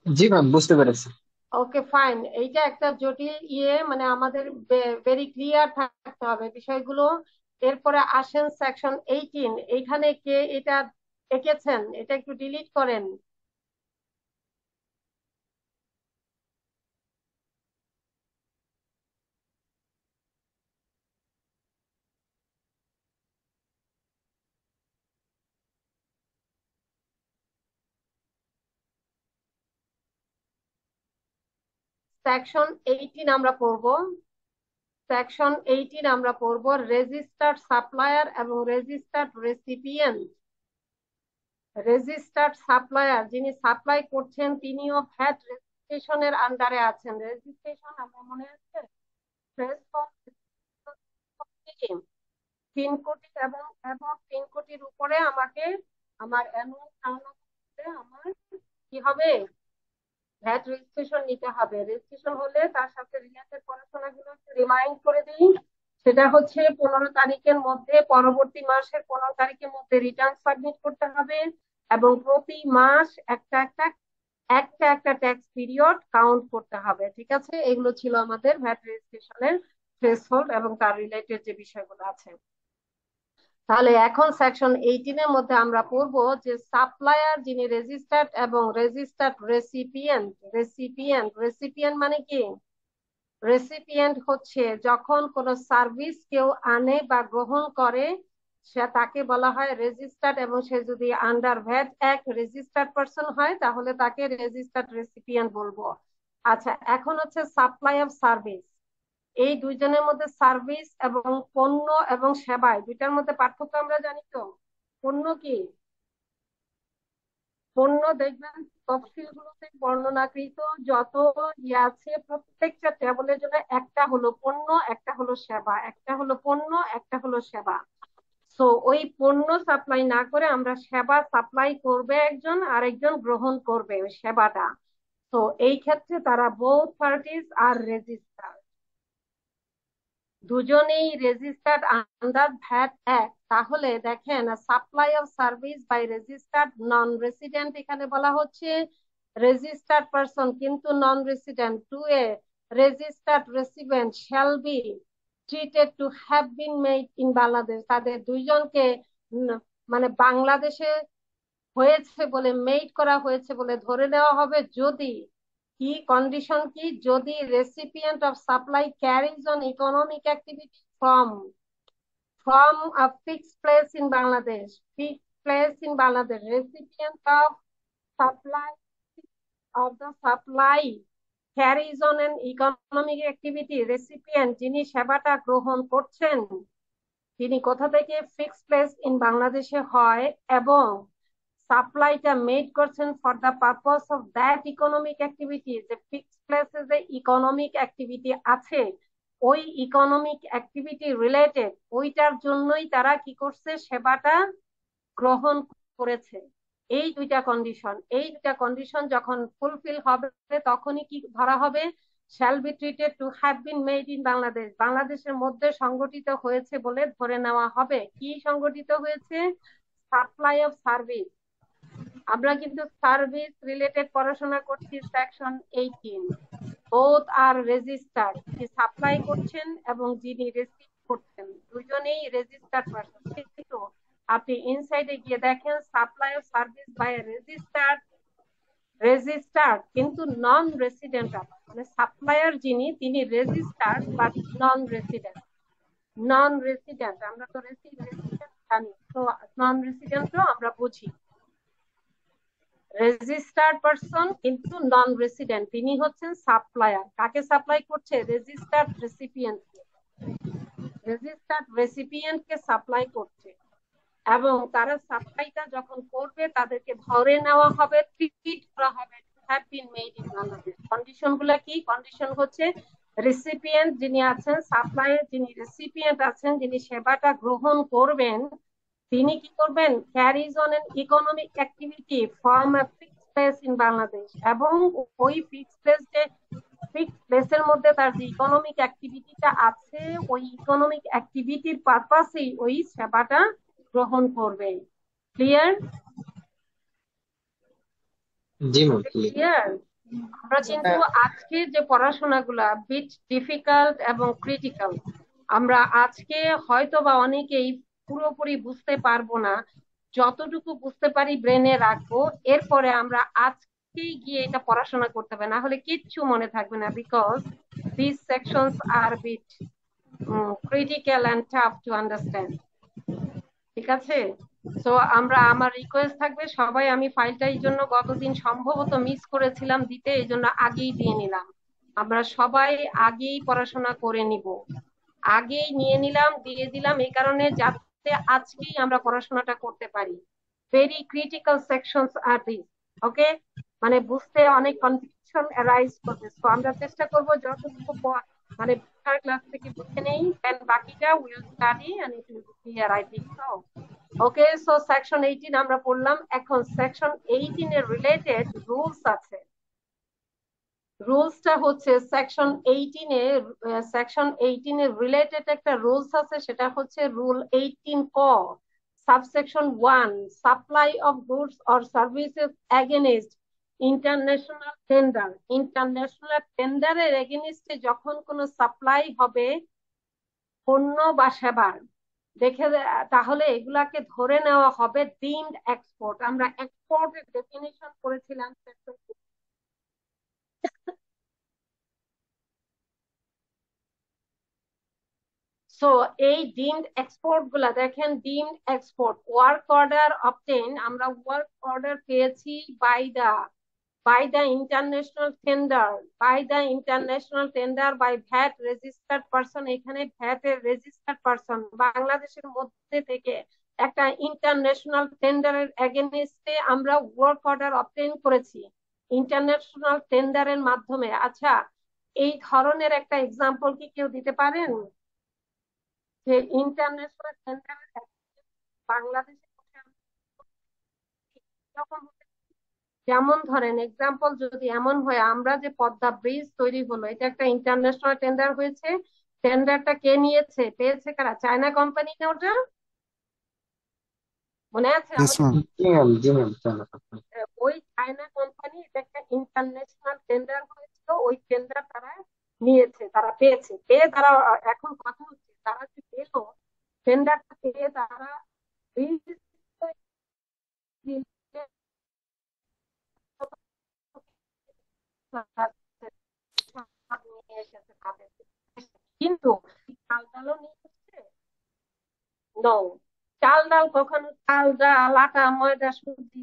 জি ম্যাম, বুঝতে পেরেছি। ওকে ফাইন, এইটা একটা জটিল মানে আমাদের ভেরি ক্লিয়ার থাকতে হবে বিষয়গুলো। এরপরে আসেন সেকশন 18, এইখানে কে এটা এঁকেছেন? এটা একটু ডিলিট করেন। সেকশন 18 আমরা পড়বো। রেজিস্টার্ড সাপ্লায়ার এবং রেজিস্টার্ড রেসিপিয়েন্ট। রেজিস্টার্ড সাপ্লায়ার যিনি সাপ্লাই করছেন তিনিও ভ্যাট রেজিস্ট্রেশনের আন্ডারে আছেন। রেজিস্ট্রেশন আমরা মনে আছে, থ্রেশহোল্ড 3 কোটি এবং 3 কোটির উপরে আমাকে আমার অ্যানুয়াল টার্নওভার আমার কি হবে? ভ্যাট রেজিস্ট্রেশন নিতে হবে। রেজিস্ট্রেশন হলে তার সাথে রিলেটেড পড়াশোনাগুলো রিমাইন্ড করে দিই। সেটা হচ্ছে 15 তারিখের মধ্যে, পরবর্তী মাসের 15 তারিখের মধ্যে রিটার্ন সাবমিট করতে হবে, এবং প্রতি মাস একটা একটা একটা একটা ট্যাক্স পিরিয়ড কাউন্ট করতে হবে। ঠিক আছে, এগুলো ছিল আমাদের ভ্যাট রেজিস্ট্রেশনের থ্রেশহোল্ড এবং তার রিলেটেড যে বিষয়গুলো আছে। তাহলে এখন সেকশন 18-এর মধ্যে আমরা পড়বো যে সাপ্লায়ার যিনি রেজিস্টার্ড এবং রেজিস্টার্ড রেসিপিয়েন্ট। রেসিপিয়েন্ট মানে কি? রেসিপিয়েন্ট হচ্ছে যখন কোনো সার্ভিস কেউ আনে বা গ্রহণ করে, সে তাকে বলা হয় রেজিস্টার্ড, এবং সে যদি under VAT act registered person হয় তাহলে তাকে রেজিস্টার্ড রেসিপিয়েন্ট বলবো। আচ্ছা, এখন হচ্ছে সাপ্লাই অফ সার্ভিস। এই দুইজনের মধ্যে সার্ভিস এবং পণ্য এবং সেবায় দুইটার মধ্যে পার্থক্য আমরা জানি তো। পণ্য কি? পণ্য দেখবেন তফসিলগুলোতে বর্ণনাকৃত যত ইয়ে আছে প্রত্যেকটা টেবলের জন্য একটা হলো পণ্য, একটা হলো সেবা, একটা হলো পণ্য, একটা হলো সেবা। সো ওই পণ্য সাপ্লাই না করে আমরা সেবা সাপ্লাই করবে একজন, আরেকজন গ্রহণ করবে ওই সেবাটা। তো এই ক্ষেত্রে তারা বোথ পার্টিজ আর রেজিস্টার, দুজনেই রেজিস্টার্ড আন্ডার ভ্যাট অ্যাক্ট। তাহলে দেখেন supply of service by registered non resident, এখানে বলা হচ্ছে রেজিস্টার্ড পারসন কিন্তু non resident, to a registered resident shall be treated to have been made in Bangladesh. তাদের দুইজনকে মানে বাংলাদেশে হয়েছে বলে, মেড করা হয়েছে বলে ধরে নেওয়া হবে যদি কি কন্ডিশন, কি যদি recipient of supply carries on economic activity from a fixed place in Bangladesh, recipient of supply carries on an economic activity, recipient যিনি সেবাটা গ্রহণ করছেন তিনি কোথা থেকে, ফিক্সড প্লেস ইন বাংলাদেশে হয় এবং সাপ্লাইটা মেড করছেন for the purpose of that economic activity, যে ফিক্সড প্লেসে যে ইকোনমিক অ্যাক্টিভিটি আছে ওই ইকোনমিক অ্যাক্টিভিটি রিলেটেড ওইটার জন্যই তারা কি করছে, সেবাটা গ্রহণ করেছে। এই দুইটা কন্ডিশন যখন ফুলফিল হবে তখনই কি ধরা হবে, shall be treated to have been made in Bangladesh, বাংলাদেশের মধ্যে সংগঠিত হয়েছে বলে ধরে নেওয়া হবে। কি সংগঠিত হয়েছে, সাপ্লাই অফ সার্ভিস। আমরা কিন্তু সার্ভিস রিলেটেড পড়াশোনা করছি সেকশন 18। বোথ আর রেজিস্টার্ড, যিনি সাপ্লাই করছেন এবং যিনি রিসিভ করছেন দুজনেই রেজিস্টার্ড পারসন। কিন্তু আপনি ইনসাইডে গিয়ে দেখেন supply of service by registered কিন্তু নন রেসিডেন্ট, মানে সাপ্লায়ার যিনি তিনি রেজিস্টার্ড বাট নন রেসিডেন্ট। আমরা তো রেসিডেন্ট জানি, তো নন রেসিডেন্টও আমরা বুঝি। রেজিস্টার্ড পারসন কিন্তু নন রেসিডেন্ট, তিনি হচ্ছেন সাপ্লায়ার। কাকে সাপ্লাই করছে, রেজিস্টার্ড রেসিপিয়েন্টকে সাপ্লাই করছে এবং তারা সাপ্লাইটা যখন করবে তাদেরকে ধরে নেওয়া হবে, ট্রিট করা হবে have been made in Bangladesh. Condition গুলা কি, কন্ডিশন হচ্ছে রেসিপিয়েন্ট যিনি আছেন, সাপ্লাইয়ের যিনি রেসিপিয়েন্ট আছেন, যিনি সেবাটা গ্রহণ করবেন তিনি কি করবেন, carries on an economic activity from a fixed place in Bangladesh, এবং ওই ফিক্সড প্লেসের মধ্যে তার যে ইকোনমিক অ্যাক্টিভিটিটা আছে ওই ইকোনমিক অ্যাক্টিভিটির পারপাসেই ওই সেবাটা গ্রহণ করবে। ক্লিয়ার? জি ম্যাম, ক্লিয়ার। ক্লিয়ার। আমরা কিন্তু আজকে যে পড়াশোনাগুলা বিট ডিফিকাল্ট এবং ক্রিটিক্যাল, আমরা আজকে হয়তো বা অনেকেই পুরোপুরি বুঝতে পারবো না, যতটুকু বুঝতে পারি ব্রেনে রাখবো, এরপরে আমরা আজকেই গিয়ে এটা পড়াশোনা করতে হবে, না হলে কিচ্ছু মনে থাকবে না, because this sections are bit critical and tough to understand. ঠিক আছে? সো আমার রিকোয়েস্ট থাকবে সবাই, আমি ফাইলটা এই জন্য গতদিন সম্ভবত মিস করেছিলাম দিতে, এই জন্য আগেই দিয়ে নিলাম। আমরা সবাই আগেই পড়াশোনা করে নিব, আগেই নিয়ে নিলাম, দিয়ে দিলাম এই কারণে যাতে আজকেই আমরা পড়াশোনাটা করতে পারি। Very critical sections are this, okay? মানে বুঝতে অনেক কনফিউশন অ্যারাইজ করবে, তো আমরা চেষ্টা করব যতটুকু মানে ক্লাস থেকে বুঝে নেই, দেন বাকিটা will study and it will be clear, I think so. Okay, so section 18 আমরা পড়লাম। এখন সেকশন 18 এর রিলেটেড রুলস আছে। রুলসটা হচ্ছে সেকশন 18 এর রিলেটেড একটা রুলস আছে, সেটা হচ্ছে রুল 18 ক, subsection 1, supply of goods or services against international tender. International টেন্ডারের এগেইনস্টে যখন কোনো সাপ্লাই হবে পণ্য বা সেবার, দেখে তাহলে এগুলাকে ধরে নেওয়া হবে ডিমড এক্সপোর্ট। আমরা এক্সপোর্টের ডেফিনিশন করেছিলাম। সো এই ডিমড এক্সপোর্ট গুলা দেখেন, deemed export work order obtain, আমরা ওয়ার্ক অর্ডার পেয়েছি by the international tender by VAT registered person. এখানে ভ্যাট এর রেজিস্টার্ড পারসন বাংলাদেশের মধ্যে থেকে একটা ইন্টারন্যাশনাল টেন্ডারের এগেনস্টে আমরা ওয়ার্ক অর্ডার অবটেন করেছি ইন্টারন্যাশনাল টেন্ডারের মাধ্যমে। আচ্ছা, এই ধরনের একটা এক্সাম্পল কি কেউ দিতে পারেন যে ইন্টারন্যাশনাল টেন্ডারের বাংলাদেশে এরকম হতে? যেমন ধরেন এক্সাম্পল যদি এমন হয়, আমরা যে পদ্মা ব্রিজ তৈরি হলো, এটা একটা ইন্টারন্যাশনাল টেন্ডার হয়েছে। টেন্ডারটা কে নিয়েছে, পেয়েছে কারা? চায়না কোম্পানি না ওটা? মনে আছে ইয়েস আমাদের? ম্যাম। জি ম্যাম চলো। ওই চায়না কোম্পানি, এটা একটা ইন্টারন্যাশনাল টেন্ডার হয়েছিল, ওই টেন্ডার তারা নিয়েছে, তারা পেয়েছে। পেয়ে তারা এখন কথা হচ্ছে তারা যে পেলো টেন্ডারটা পেয়ে তারা bridge তৈরি নিয়ে এসেছে তাদের। কিন্তু চাল ডালও নিয়ে এসেছে। নো, চাল ডাল কখনো, চাল ডাল আটা ময়দা সুজি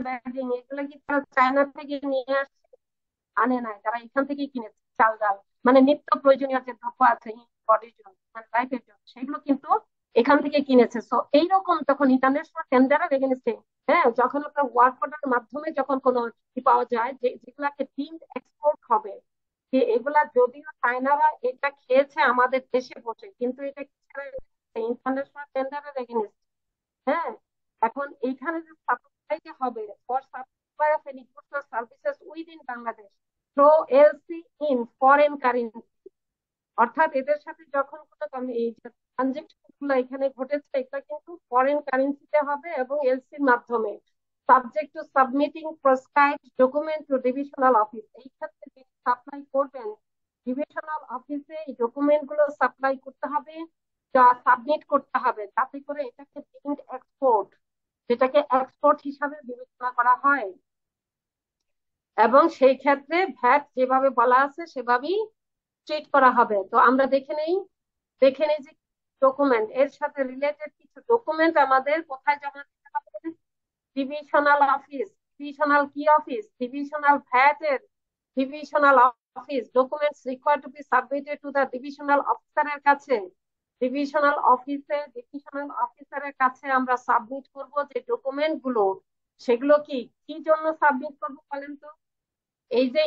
ব্যাগিং এগুলো কি তারা চায়না থেকে নিয়ে আসছে? আনে নাই, তারা এখান থেকেই কিনেছে চাল ডাল। মানে নিত্য প্রয়োজনীয় যে দ্রব্য আছে বডির জন্য, মানে লাইফের জন্য, সেগুলো কিন্তু এখান থেকে কিনেছে। সো এইরকম তখন ইন্টারন্যাশনাল টেন্ডারের এগেনস্টে, হ্যাঁ, যখন আপনার ওয়ার্ক অর্ডারের মাধ্যমে যখন কোনো পাওয়া যায় যে যেগুলাকে ডিমড এক্সপোর্ট হবে, যে এগুলা যদিও চায়নারা এটা খেয়েছে আমাদের দেশে বসে, কিন্তু এটা ইন্টারন্যাশনাল টেন্ডারের এগেনস্ট। হ্যাঁ, এখন এইখানে যে সাপ্লাই যে হবে for supply of any goods or services within Bangladesh through LC in foreign currency, অর্থাৎ এদের সাথে যখন কোনো এই যে ট্রানজেকশন গুলো এখানে ঘটেছে, এটা কিন্তু ফরেন কারেন্সিতে হবে এবং এলসির মাধ্যমে, subject to submitting prescribed document to divisional office. এই ক্ষেত্রে যিনি সাপ্লাই করবেন ডিভিশনাল অফিসে এই ডকুমেন্ট গুলো সাপ্লাই করতে হবে, যা সাবমিট করতে হবে, যাতে করে এটাকে ডিমড এক্সপোর্ট, যেটাকে এক্সপোর্ট হিসাবে বিবেচনা করা হয়। এবং সেই ক্ষেত্রে ভ্যাট যেভাবে বলা আছে সেভাবেই ট্রিট করা হবে। তো আমরা দেখে নেই যে ডকুমেন্ট এর সাথে রিলেটেড কিছু ডকুমেন্ট আমাদের কোথায় জমা দিতে হবে। ডিভিশনাল অফিস, ডিভিশনাল কি অফিস, ডিভিশনাল ভ্যাট এর divisional office. Documents required to be submitted to the divisional অফিসারের কাছে। ডিভিশনাল অফিসারের কাছে আমরা সাবমিট করব যে ডকুমেন্ট গুলো, সেগুলো কি কি জন্য সাবমিট করব বলেন তো? এই যে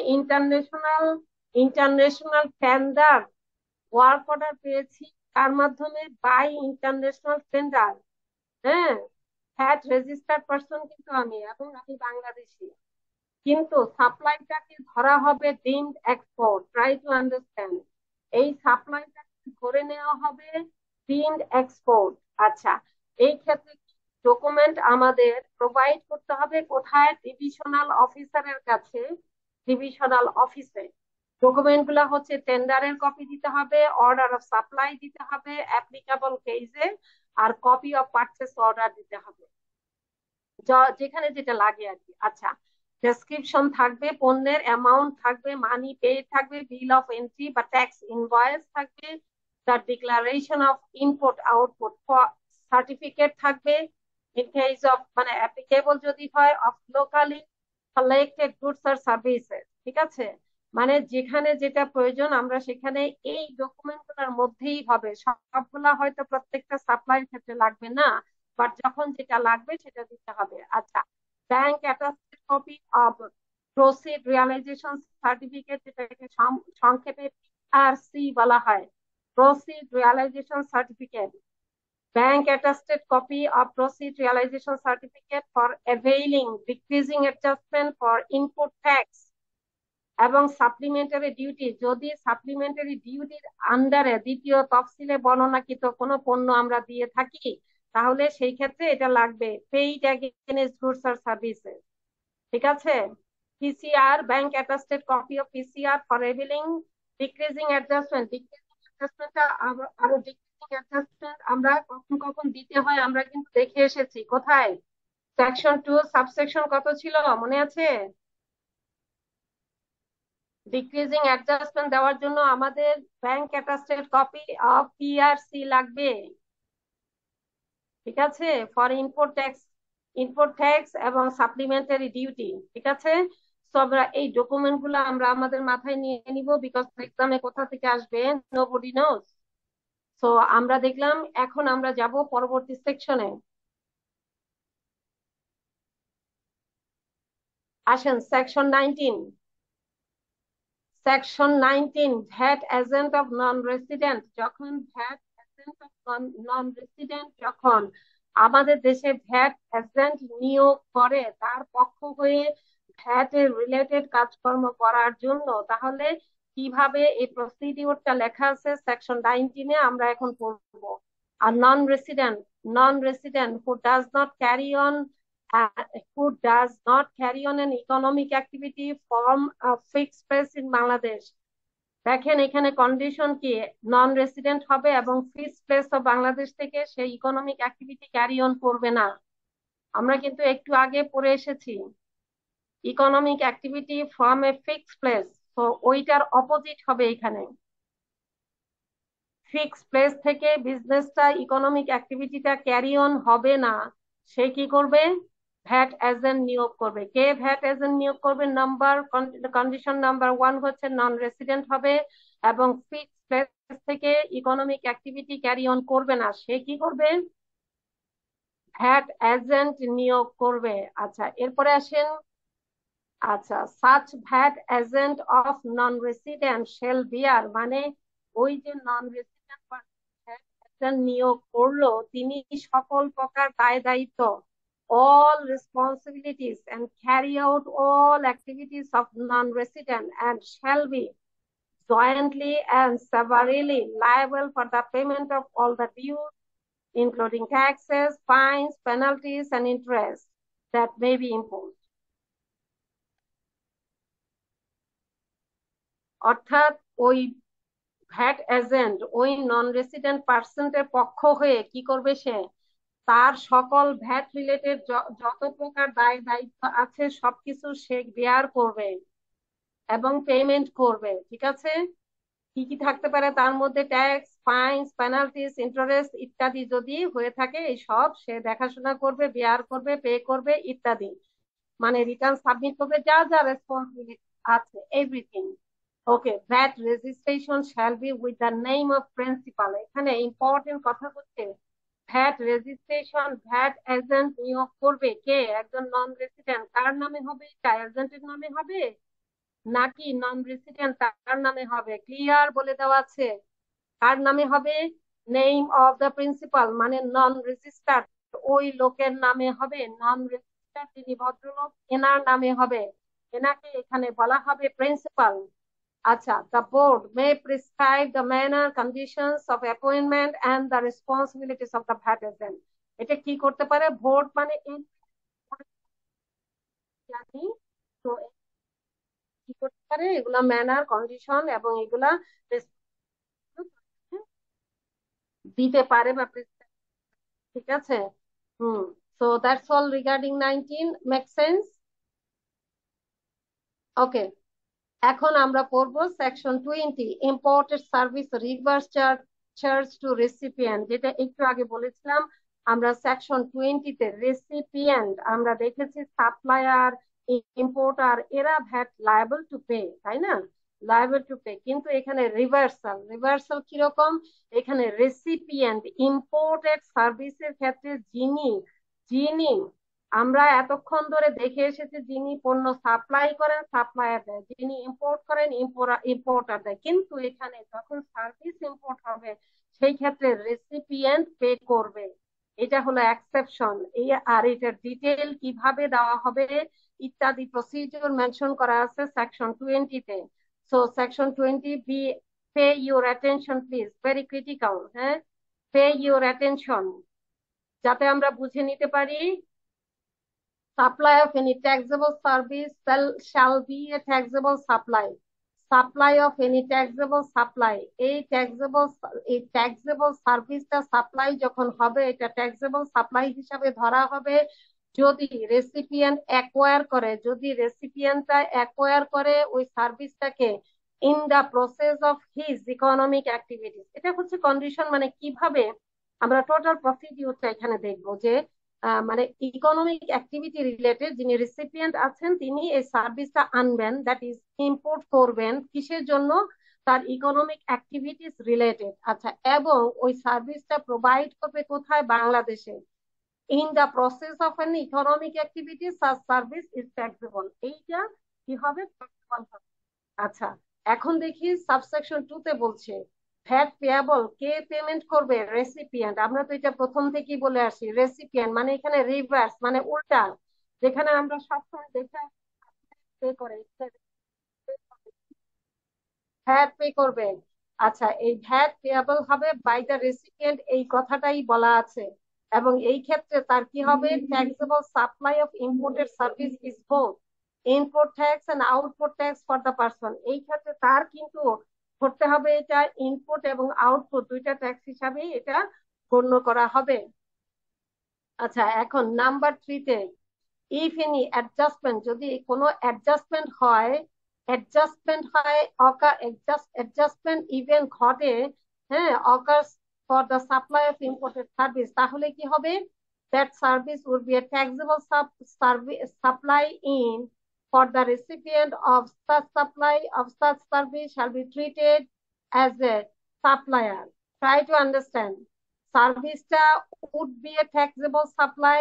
ইন্টারন্যাশনাল টেন্ডার ওয়ার্ক অর্ডার পেয়েছি, তার মাধ্যমে বাই ইন্টারন্যাশনাল টেন্ডার, হ্যাঁ, হ্যাট রেজিস্টার্ড পারসন কিন্তু আমি, এবং আমি বাংলাদেশি, কিন্তু সাপ্লাইটাকে ধরা হবে deemed export. Try to understand, এই সাপ্লাইটাকে ধরে নেওয়া হবে ডিমড এক্সপোর্ট। আচ্ছা, এই ক্ষেত্রে ডকুমেন্ট আমাদের প্রোভাইড করতে হবে কোথায়? ডিভিশনাল অফিসারের কাছে। ডিভিশনাল অফিসে ডকুমেন্ট গুলা হচ্ছে টেন্ডারের কপি দিতে হবে, অর্ডার অফ সাপ্লাই দিতে হবে অ্যাপ্লিকেবল কেসে, আর কপি অফ পারচেস অর্ডার দিতে হবে, যেখানে যেটা লাগে আর কি। আচ্ছা, ডেসক্রিপশন থাকবে, পণ্যের অ্যামাউন্ট থাকবে, মানি পে থাকবে, বিল অফ এন্ট্রি বা ট্যাক্স ইনভয়েস থাকবে, তার declaration of input output certificate থাকবে, ইন কেস অফ মানে অ্যাপ্লিকেবল যদি হয় অফ লোকালি কালেক্টেড গুডস আর সার্ভিসেস। ঠিক আছে, মানে যেখানে যেটা প্রয়োজন আমরা সেখানে এই ডকুমেন্ট গুলোর মধ্যেই হবে। সবগুলা হয়তো প্রত্যেকটা সাপ্লাইয়ের ক্ষেত্রে লাগবে না, বাট যখন যেটা লাগবে সেটা দিতে হবে। আচ্ছা, bank attested copy of proceed realisation certificate, যেটাকে সংক্ষেপে পিআরসি বলা হয়, proceed realisation certificate. Bank attested copy of proceed realization certificate for availing decreasing adjustment for input tax এবং সাপ্লিমেন্টারি ডিউটি, যদি সাপ্লিমেন্টারি ডিউটির আন্ডারে দ্বিতীয় তফসিলে বর্ণনাকৃত কোনো পণ্য আমরা দিয়ে থাকি, তাহলে সেই ক্ষেত্রে এটা লাগবে পেইড এগেইনস্ট গুডস আর সার্ভিসেস। ঠিক আছে, PCR, bank attested copy of PCR for availing decreasing adjustment. Decreasing অ্যাডজাস্টমেন্টটা আরো ডিক্রিজিং অ্যাডজাস্টমেন্ট আমরা কখন কখন দিতে হয় আমরা কিন্তু দেখে এসেছি। কোথায়? সেকশন 2 সাবসেকশন কত ছিল মনে আছে? ডিক্রিজিং অ্যাডজাস্টমেন্ট দেওয়ার জন্য আমাদের bank attested copy of PRC লাগবে। ঠিক আছে, ফর ইম্পোর্ট ট্যাক্স এবং সাপ্লিমেন্টারি ডিউটি। ঠিক আছে, তো আমরা এই ডকুমেন্ট গুলো আমরা আমাদের মাথায় নিয়ে নিব, বিকজ এক্সামে কোথা থেকে আসবে নোবডি নোজ। সো তো আমরা দেখলাম, এখন আমরা যাব পরবর্তী সেকশনে। আসেন section 19। Section 19, VAT agent of non resident. যখন VAT agent of non resident যখন আমাদের দেশে ভ্যাট এজেন্ট নিয়োগ করে তার পক্ষ হয়ে ভ্যাট এর রিলেটেড কাজকর্ম করার জন্য, তাহলে কিভাবে এই প্রসিডিউরটা লেখা আছে সেকশন 19-এ আমরা এখন পড়বো। আর non-resident who does not carry on an economic activity from a fixed place in Bangladesh. দেখেন এখানে কন্ডিশন কি, নন রেসিডেন্ট হবে এবং ফিক্সড প্লেস অফ বাংলাদেশ থেকে সে ইকোনমিক অ্যাক্টিভিটি ক্যারি অন করবে না। আমরা কিন্তু একটু আগে পড়ে এসেছি economic activity from a fixed place, তো ওইটার অপোজিট হবে এখানে। ফিক্সড প্লেস থেকে বিজনেসটা ইকোনমিক অ্যাক্টিভিটিটা ক্যারি অন হবে না, সে কি করবে? ভ্যাট এজেন্ট নিয়োগ করবে। কে ভ্যাট এজেন্ট নিয়োগ করবে? কন্ডিশন নাম্বার 1 হচ্ছে নন রেসিডেন্ট হবে এবং ফিক্সড প্লেস থেকে ইকোনমিক অ্যাক্টিভিটি ক্যারি অন করবে না, সে কি করবে? ভ্যাট এজেন্ট নিয়োগ করবে। আচ্ছা, এরপরে আসেন। আচ্ছা, such VAT agent of non resident shall bear, মানে ওই যে নন রেসিডেন্ট নিয়োগ করলো তিনি সকল প্রকার দায় দায়িত্ব, all responsibilities and carry out all activities of non-resident and shall be jointly and severally liable for the payment of all the dues, including taxes, fines, penalties, and interest that may be imposed. অর্থাৎ ওই ভ্যাট এজেন্ট ওই নন রেসিডেন্ট পার্সনের পক্ষ হয়ে কি করবে? সে তার সকল ভ্যাট রিলেটেড যত প্রকার দায় দায়িত্ব আছে সবকিছু সে বেয়ার করবে এবং পেমেন্ট করবে। ঠিক আছে? কি কি থাকতে পারে তার মধ্যে? ট্যাক্স, ফাইন্স, পেনাল্টিস, ইন্টারেস্ট ইত্যাদি যদি হয়ে থাকে এই সব সে দেখাশোনা করবে, বেয়ার করবে, পে করবে ইত্যাদি। মানে রিটার্ন সাবমিট করবে, যা যা রেসপন্সিবিলিটি আছে everything. Okay, VAT registration shall be with the name of principal. এখানে ইম্পর্টেন্ট কথা হচ্ছে ভ্যাট রেজিস্ট্রেশন ভ্যাট এজেন্ট নিয়োগ করবে কে? একজন নন রেসিডেন্ট। কার নামে হবে? এটা এজেন্টের নামে হবে নাকি নন রেসিডেন্ট তার নামে হবে? ক্লিয়ার বলে দেওয়া আছে কার নামে হবে? নেম অফ দ্য প্রিন্সিপাল, মানে নন রেজিস্টার্ড ওই লোকের নামে হবে। নন রেজিস্টার্ড যিনি ভদ্রলোক এনার নামে হবে, এনাকে এখানে বলা হবে প্রিন্সিপাল। আচ্ছা, the board may prescribe the manner, conditions of appointment and the responsibilities of the VAT agent. এটা কি করতে পারে? বোর্ড মানে জানি তো কি করতে পারে? এগুলা ম্যানার, কন্ডিশন এবং এগুলা দিতে পারে বা ঠিক আছে। So that's all regarding 19। Make sense? Okay, এখন আমরা পড়বো section 20, imported service reverse charge to recipient. যেটা একটু আগে বলেছিলাম আমরা সেকশন 20-তে রেসিপিয়েন্ট আমরা দেখেছি সাপ্লায়ার, ইম্পোর্টার এরা ভ্যাট লায়াবল টু পে, তাই না? Liable to pay. কিন্তু এখানে রিভার্সাল কিরকম? এখানে রেসিপিয়েন্ট ইম্পোর্টেড সার্ভিসের ক্ষেত্রে যিনি যিনি আমরা এতক্ষণ ধরে দেখে এসেছি যিনি পণ্য সাপ্লাই করেন সাপ্লায়ার দেয়, যিনি ইম্পোর্ট করেন ইম্পোর্টার দেয়, কিন্তু এখানে যখন সার্ভিস ইম্পোর্ট হবে সেই ক্ষেত্রে রেসিপিয়েন্ট পে করবে। এটা হলো এক্সেপশন। এই আর এটার ডিটেল কিভাবে দেওয়া হবে ইত্যাদি প্রসিডিউর মেনশন করা আছে সেকশন 20-তে। So section 20 B, pay your attention please, very critical. হ্যাঁ, পে ইউর অ্যাটেনশন যাতে আমরা বুঝে নিতে পারি। Supply of any taxable service shall be a taxable supply. Supply of any taxable supply, এই taxable সার্ভিসটা সাপ্লাই যখন হবে এটা taxable সাপ্লাই হিসাবে ধরা হবে যদি রেসিপিয়েন্ট অ্যাকোয়ার করে, যদি রেসিপিয়েন্টটা অ্যাকোয়ার করে ওই সার্ভিসটাকে in the process of his economic activities. এটা হচ্ছে কন্ডিশন। মানে কিভাবে আমরা টোটাল প্রসিডিউরটা এখানে দেখবো যে মানে ইকোনমিক অ্যাক্টিভিটি রিলেটেড যিনি রেসিপিয়েন্ট আছেন তিনি এই সার্ভিসটা আনবেন, দ্যাট ইজ ইম্পোর্ট করবেন। কিসের জন্য? তার ইকোনমিক অ্যাক্টিভিটিস রিলেটেড। আচ্ছা, এবং ওই সার্ভিসটা প্রোভাইড করবে কোথায়? বাংলাদেশে। In the process of an economic activity such service is taxable. এইটা কি হবে? ট্যাক্সেবল হবে। আচ্ছা, এখন দেখি সাবসেকশন 2 তে বলছে ভ্যাট পেয়াবল, কে পেমেন্ট করবে? রেসিপিয়েন্ট। আমরা তো এটা প্রথম থেকেই বলে আসি, রেসিপিয়েন্ট মানে এখানে রিভার্স, মানে উল্টা। যেখানে আমরা সবসময় দেখে পে করে, ভ্যাট পে করবে। আচ্ছা, এই ভ্যাট পেয়াবল হবে বাই দ্য রেসিপিয়েন্ট, এই কথাটাই বলা আছে। এবং এই ক্ষেত্রে তার কি হবে? Taxable supply of imported service is both input tax and output tax for the person. এই ক্ষেত্রে তার কিন্তু করতে হবে এটা ইনপুট এবং আউটপুট দুইটা ট্যাক্স হিসাবে এটা গণ্য করা হবে। আচ্ছা, এখন নাম্বার 3 তে ইফ এনি অ্যাডজাস্টমেন্ট, যদি কোনো অ্যাডজাস্টমেন্ট ইভেন্ট ঘটে, হ্যাঁ, occurs for the supply of imported service, তাহলে কি হবে? That service would be a taxable supply in for the recipient of such service shall be treated as a supplier. Try to understand. সার্ভিসটা would be a taxable supply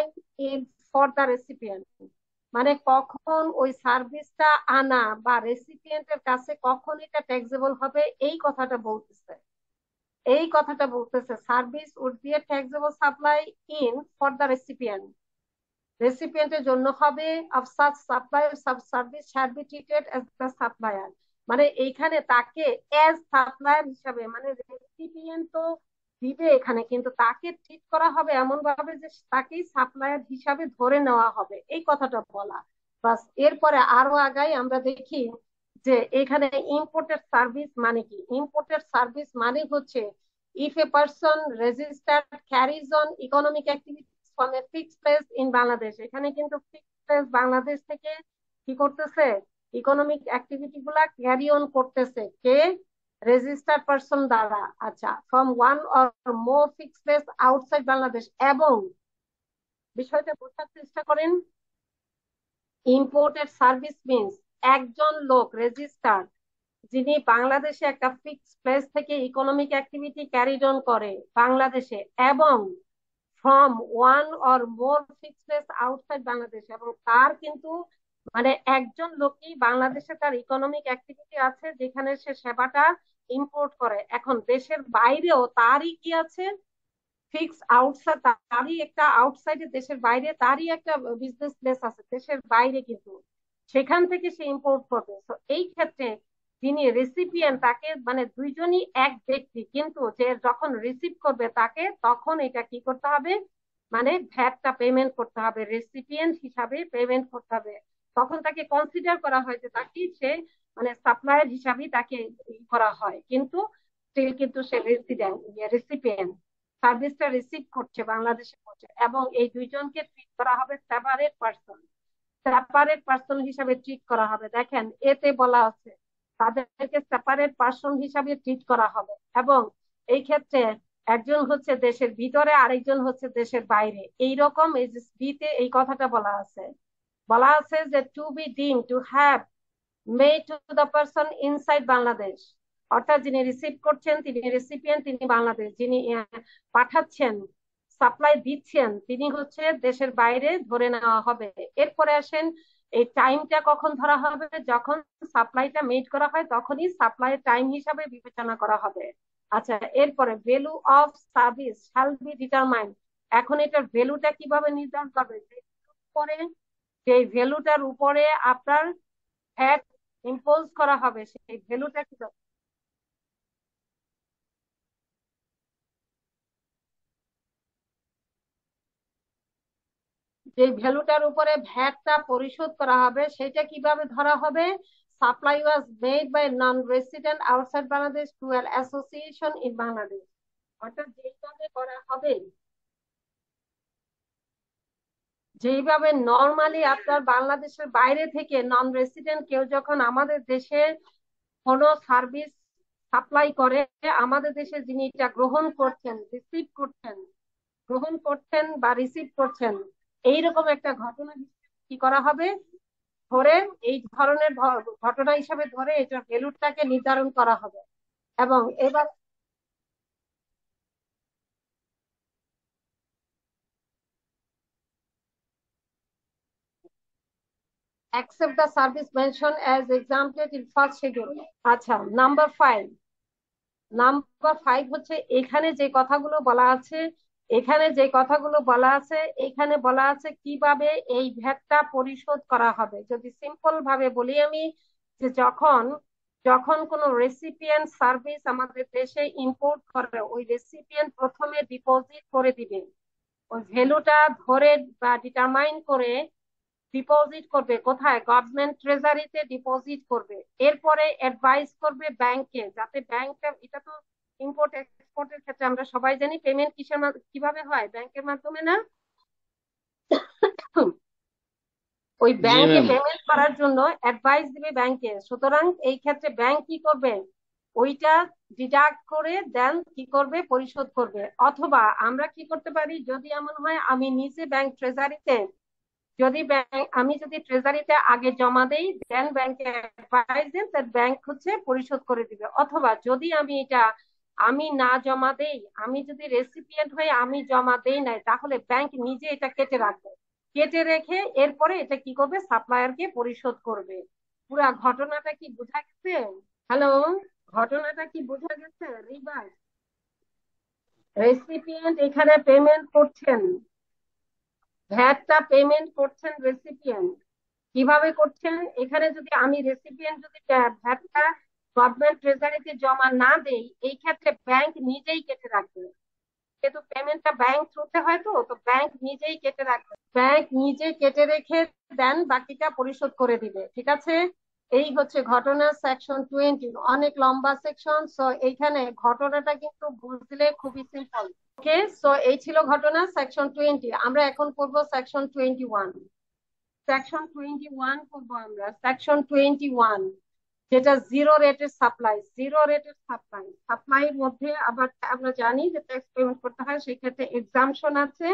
in for the recipient, মানে কখন ওই সার্ভিসটা আনা বা রেসিপিয়েন্টের কাছে কখন এটা ট্যাক্সেবল হবে, এই কথাটা বলতেছে। Service would be a taxable supply in for the recipient, রেসিপিয়েন্টের জন্য হবে of such supply sub service shall be treated as the supplier, মানে এইখানে তাকে অ্যাজ সাপ্লায়ার হিসাবে, মানে রেসিপিয়েন্ট তো দিবে এখানে, কিন্তু তাকে ট্রিট করা হবে এমন ভাবে যে তাকেই সাপ্লায়ার হিসাবে ধরে নেওয়া হবে, এই কথাটা বলা। বাস, এরপরে আরো আগাই আমরা দেখি যে এখানে ইম্পোর্টেড সার্ভিস মানে কি। ইম্পোর্টেড সার্ভিস মানে হচ্ছে if a person registered carries on economic activity from a fixed place in Bangladesh, এখানে কিন্তু ফিক্সড প্লেস বাংলাদেশ থেকে কি করতেছে? ইকোনমিক অ্যাক্টিভিটি গুলা ক্যারি অন করতেছে কে? রেজিস্টার্ড পারসন দ্বারা। আচ্ছা, from one or more fixed place outside Bangladesh. এবং বিষয়টা বোঝার চেষ্টা করেন, ইম্পোর্টেড সার্ভিস মিনস একজন লোক রেজিস্টার্ড যিনি বাংলাদেশে একটা ফিক্সড প্লেস থেকে ইকোনমিক অ্যাক্টিভিটি ক্যারিড অন করে বাংলাদেশে, এবং from one or more fixed place outside Bangladesh, এবং তার কিন্তু মানে একজন লোকই বাংলাদেশে তার ইকোনমিক অ্যাক্টিভিটি আছে যেখানে সে সেবাটা ইম্পোর্ট করে। এখন দেশের বাইরেও তারই কি আছে? ফিক্স আউটসাইড, তারই একটা আউটসাইডে, দেশের বাইরে তারই একটা বিজনেস প্লেস আছে দেশের বাইরে, কিন্তু সেখান থেকে সে ইম্পোর্ট করবে। তো এই ক্ষেত্রে যিনি রেসিপিয়েন্ট তাকে, মানে দুইজনই এক ব্যক্তি, কিন্তু যে যখন রিসিভ করবে তাকে তখন এটা কি করতে হবে? মানে ভ্যাটটা পেমেন্ট করতে হবে, রেসিপিয়েন্ট হিসাবে পেমেন্ট করতে হবে। তখন তাকে কনসিডার করা হয় যে তাকে সে মানে সাপ্লায়ার হিসাবে তাকে করা হয়, কিন্তু স্টিল কিন্তু সে রেসিপিয়েন্ট, সার্ভিসটা রিসিভ করছে, বাংলাদেশে করছে। এবং এই দুইজনকে ট্রিট করা হবে সেপারেট পার্সন হিসাবে ট্রিট করা হবে। দেখেন এতে বলা আছে তাদেরকে সেপারেট পার্সন হিসাবে ট্রিট করা হবে, এবং এই ক্ষেত্রে একজন হচ্ছে দেশের ভিতরে, আরেকজন হচ্ছে দেশের বাইরে। এইরকম এই যে বিতে এই কথাটা বলা আছে যে টু বি ডিম to have made to the person inside Bangladesh, অর্থাৎ যিনি রিসিভ করছেন তিনি রেসিপিয়েন্ট, তিনি বাংলাদেশ, যিনি পাঠাচ্ছেন সাপ্লাই দিচ্ছেন তিনি হচ্ছে দেশের বাইরে ধরে নেওয়া হবে। এরপরে আসেন এই টাইমটা কখন ধরা হবে? যখন সাপ্লাইটা মেড করা হয় তখনই সাপ্লাই টাইম হিসাবে বিবেচনা করা হবে। আচ্ছা, এরপরে value of service shall be determined. এখন এটার ভ্যালুটা কিভাবে নির্ধারণ করবে? যে ভ্যালুটার উপরে আপনার ভ্যাট ইম্পোজ করা হবে, সেই ভ্যালুটা কি? যে ভ্যালুটার উপরে ভ্যাটটা পরিশোধ করা হবে সেটা কিভাবে ধরা হবে? Supply was made by non resident outside Bangladesh to an association in Bangladesh. অর্থাৎ যেইভাবে নর্মালি আপনার বাংলাদেশের বাইরে থেকে নন রেসিডেন্ট কেউ যখন আমাদের দেশে কোনো সার্ভিস সাপ্লাই করে, আমাদের দেশে যিনি এটা গ্রহণ করছেন বা রিসিভ করছেন, এইরকম একটা ঘটনা কি করা হবে? ধরে এই ধরনের ঘটনা হিসাবে ধরে এটা ভ্যালুটাকে নির্ধারণ করা হবে। এবং এবার accept the service mentioned as exempted in first schedule. আচ্ছা, নাম্বার 5 হচ্ছে এখানে যে কথাগুলো বলা আছে, এখানে বলা আছে কিভাবে এই ভ্যাটটা পরিশোধ করা হবে। যদি সিম্পল ভাবে বলি আমি, যে যখন যখন কোনো রেসিপিয়েন্ট সার্ভিস আমাদের দেশে ইম্পোর্ট করে, ওই রেসিপিয়েন্ট প্রথমে ডিপোজিট করে দিবে, ওই ভ্যালুটা ধরে বা ডিটারমাইন করে ডিপোজিট করবে কোথায়, গভর্নমেন্ট ট্রেজারিতে ডিপোজিট করবে। এরপরে অ্যাডভাইস করবে ব্যাংকে, যাতে ব্যাংকটা, এটা তো ইম্পোর্ট এক্সপোর্টের ক্ষেত্রে আমরা সবাই জানি পেমেন্ট কিভাবে হয়, ব্যাংকের মাধ্যমে না? ওই জি ব্যাংকে ম্যাম। পেমেন্ট করার জন্য অ্যাডভাইস দিবে ব্যাংকে। সুতরাং এই ক্ষেত্রে ব্যাংক কি করবে, ওইটা ডিডাক্ট করে দেন কি করবে, পরিশোধ করবে। অথবা আমরা কি করতে পারি, যদি এমন হয় আমি নিজে ব্যাংক ট্রেজারিতে, আমি যদি ট্রেজারিতে আগে জমা দেই, দেন ব্যাংকে অ্যাডভাইস দেন, তার ব্যাংক হচ্ছে পরিশোধ করে দিবে। অথবা যদি আমি না জমা দেই, আমি যদি রেসিপিয়েন্ট হয়ে আমি জমা দেই নাই, তাহলে ব্যাংক নিজে এটা কেটে রাখবে, কেটে রেখে এরপরে এটা কি করবে, সাপ্লায়ারকে পরিশোধ করবে। পুরা ঘটনাটা কি বোঝা গেছে? হ্যালো, ঘটনাটা কি বোঝা গেছে? রিভার রেসিপিয়েন্ট এখানে পেমেন্ট করছেন, ভ্যাটটা পেমেন্ট করছেন রেসিপিয়েন্ট। কিভাবে করছেন, এখানে যদি আমি রেসিপিয়েন্ট যদি ভ্যাটটা গভর্নমেন্ট ট্রেজারিতে জমা না দেই, এই ক্ষেত্রে ব্যাংক নিজেই কেটে রাখবে। যেহেতু পেমেন্টটা ব্যাংক থ্রুতে হয়, তো ব্যাংক নিজেই কেটে রাখবে, ব্যাংক নিজে কেটে রেখে দেন বাকিটা পরিশোধ করে দিবে। ঠিক আছে, এই হচ্ছে ঘটনা সেকশন 20, অনেক লম্বা সেকশন। সো এইখানে ঘটনাটা কিন্তু বুঝলে খুবই সিম্পল। ওকে, সো এই ছিল ঘটনা সেকশন 20। আমরা এখন করবো সেকশন 21। করবো আমরা সেকশন 21, যেটা সাপ্লাইয়ের মধ্যে আবার আমরা জানি যে ট্যাক্স পেমেন্ট করতে হয়, সেই ক্ষেত্রে এক্সাম্পশন আছে,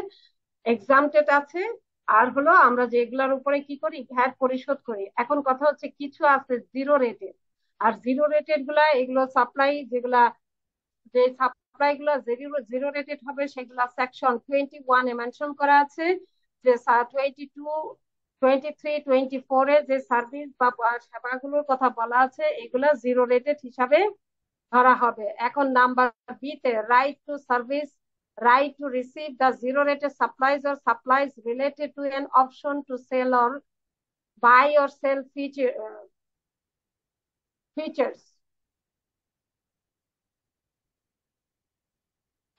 এক্সামটেড আছে, আর হলো আমরা যেগুলোর উপরে কি করি, ভ্যাট পরিশোধ করি। এখন কথা হচ্ছে কিছু আছে জিরো রেটেড, আর জিরো রেটেড গুলা, এগুলো সাপ্লাই যে সাপ্লাই গুলো জিরো জিরো রেটেড হবে, সেগুলো সেকশন 21-এ মেনশন করা আছে। যে 22, 23, 24-এ যে সার্ভিস বা সেবাগুলোর কথা বলা আছে, এগুলো জিরো রেটেড হিসাবে ধরা হবে। এখন নাম্বার বি-তে, right to service, right to receive the zero rated supplies or supplies related to an option to sell or buy or sell features.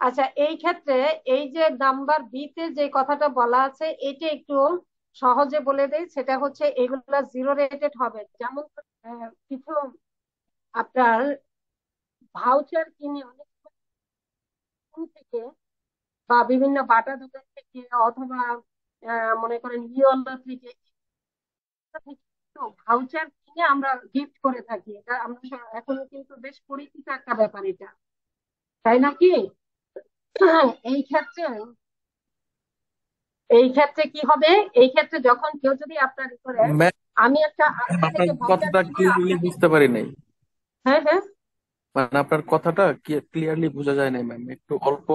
আচ্ছা, এই ক্ষেত্রে এই যে নাম্বার বি-তে যে কথাটা বলা আছে, এটা একটু সহজে বলে দেই। সেটা হচ্ছে এগুলা জিরো রেটেড হবে। যেমন কিছু আপনার ভাউচার কিনে অনেক থেকে বা বিভিন্ন বাটা দোকান থেকে, অথবা মনে করেন ইওলা থেকে ভাউচার কিনে আমরা গিফট করে থাকি। এটা আমরা এখনো কিন্তু বেশ পরিচিত একটা ব্যাপার এটা, তাই নাকি? এই ক্ষেত্রে এই ক্ষেত্রে কি হবে, এই ক্ষেত্রে যখন কেউ যদি আপনার করে, ম্যাম, আমি আপনার আপনার থেকে ভাউচার কথাটা কিনে ক্লিয়ারলি আপনাকে, বুঝতে পারি নাই। হ্যাঁ হ্যাঁ, মানে আপনার কথাটা ক্লিয়ারলি বোঝা যায় নাই ম্যাম, একটু অল্প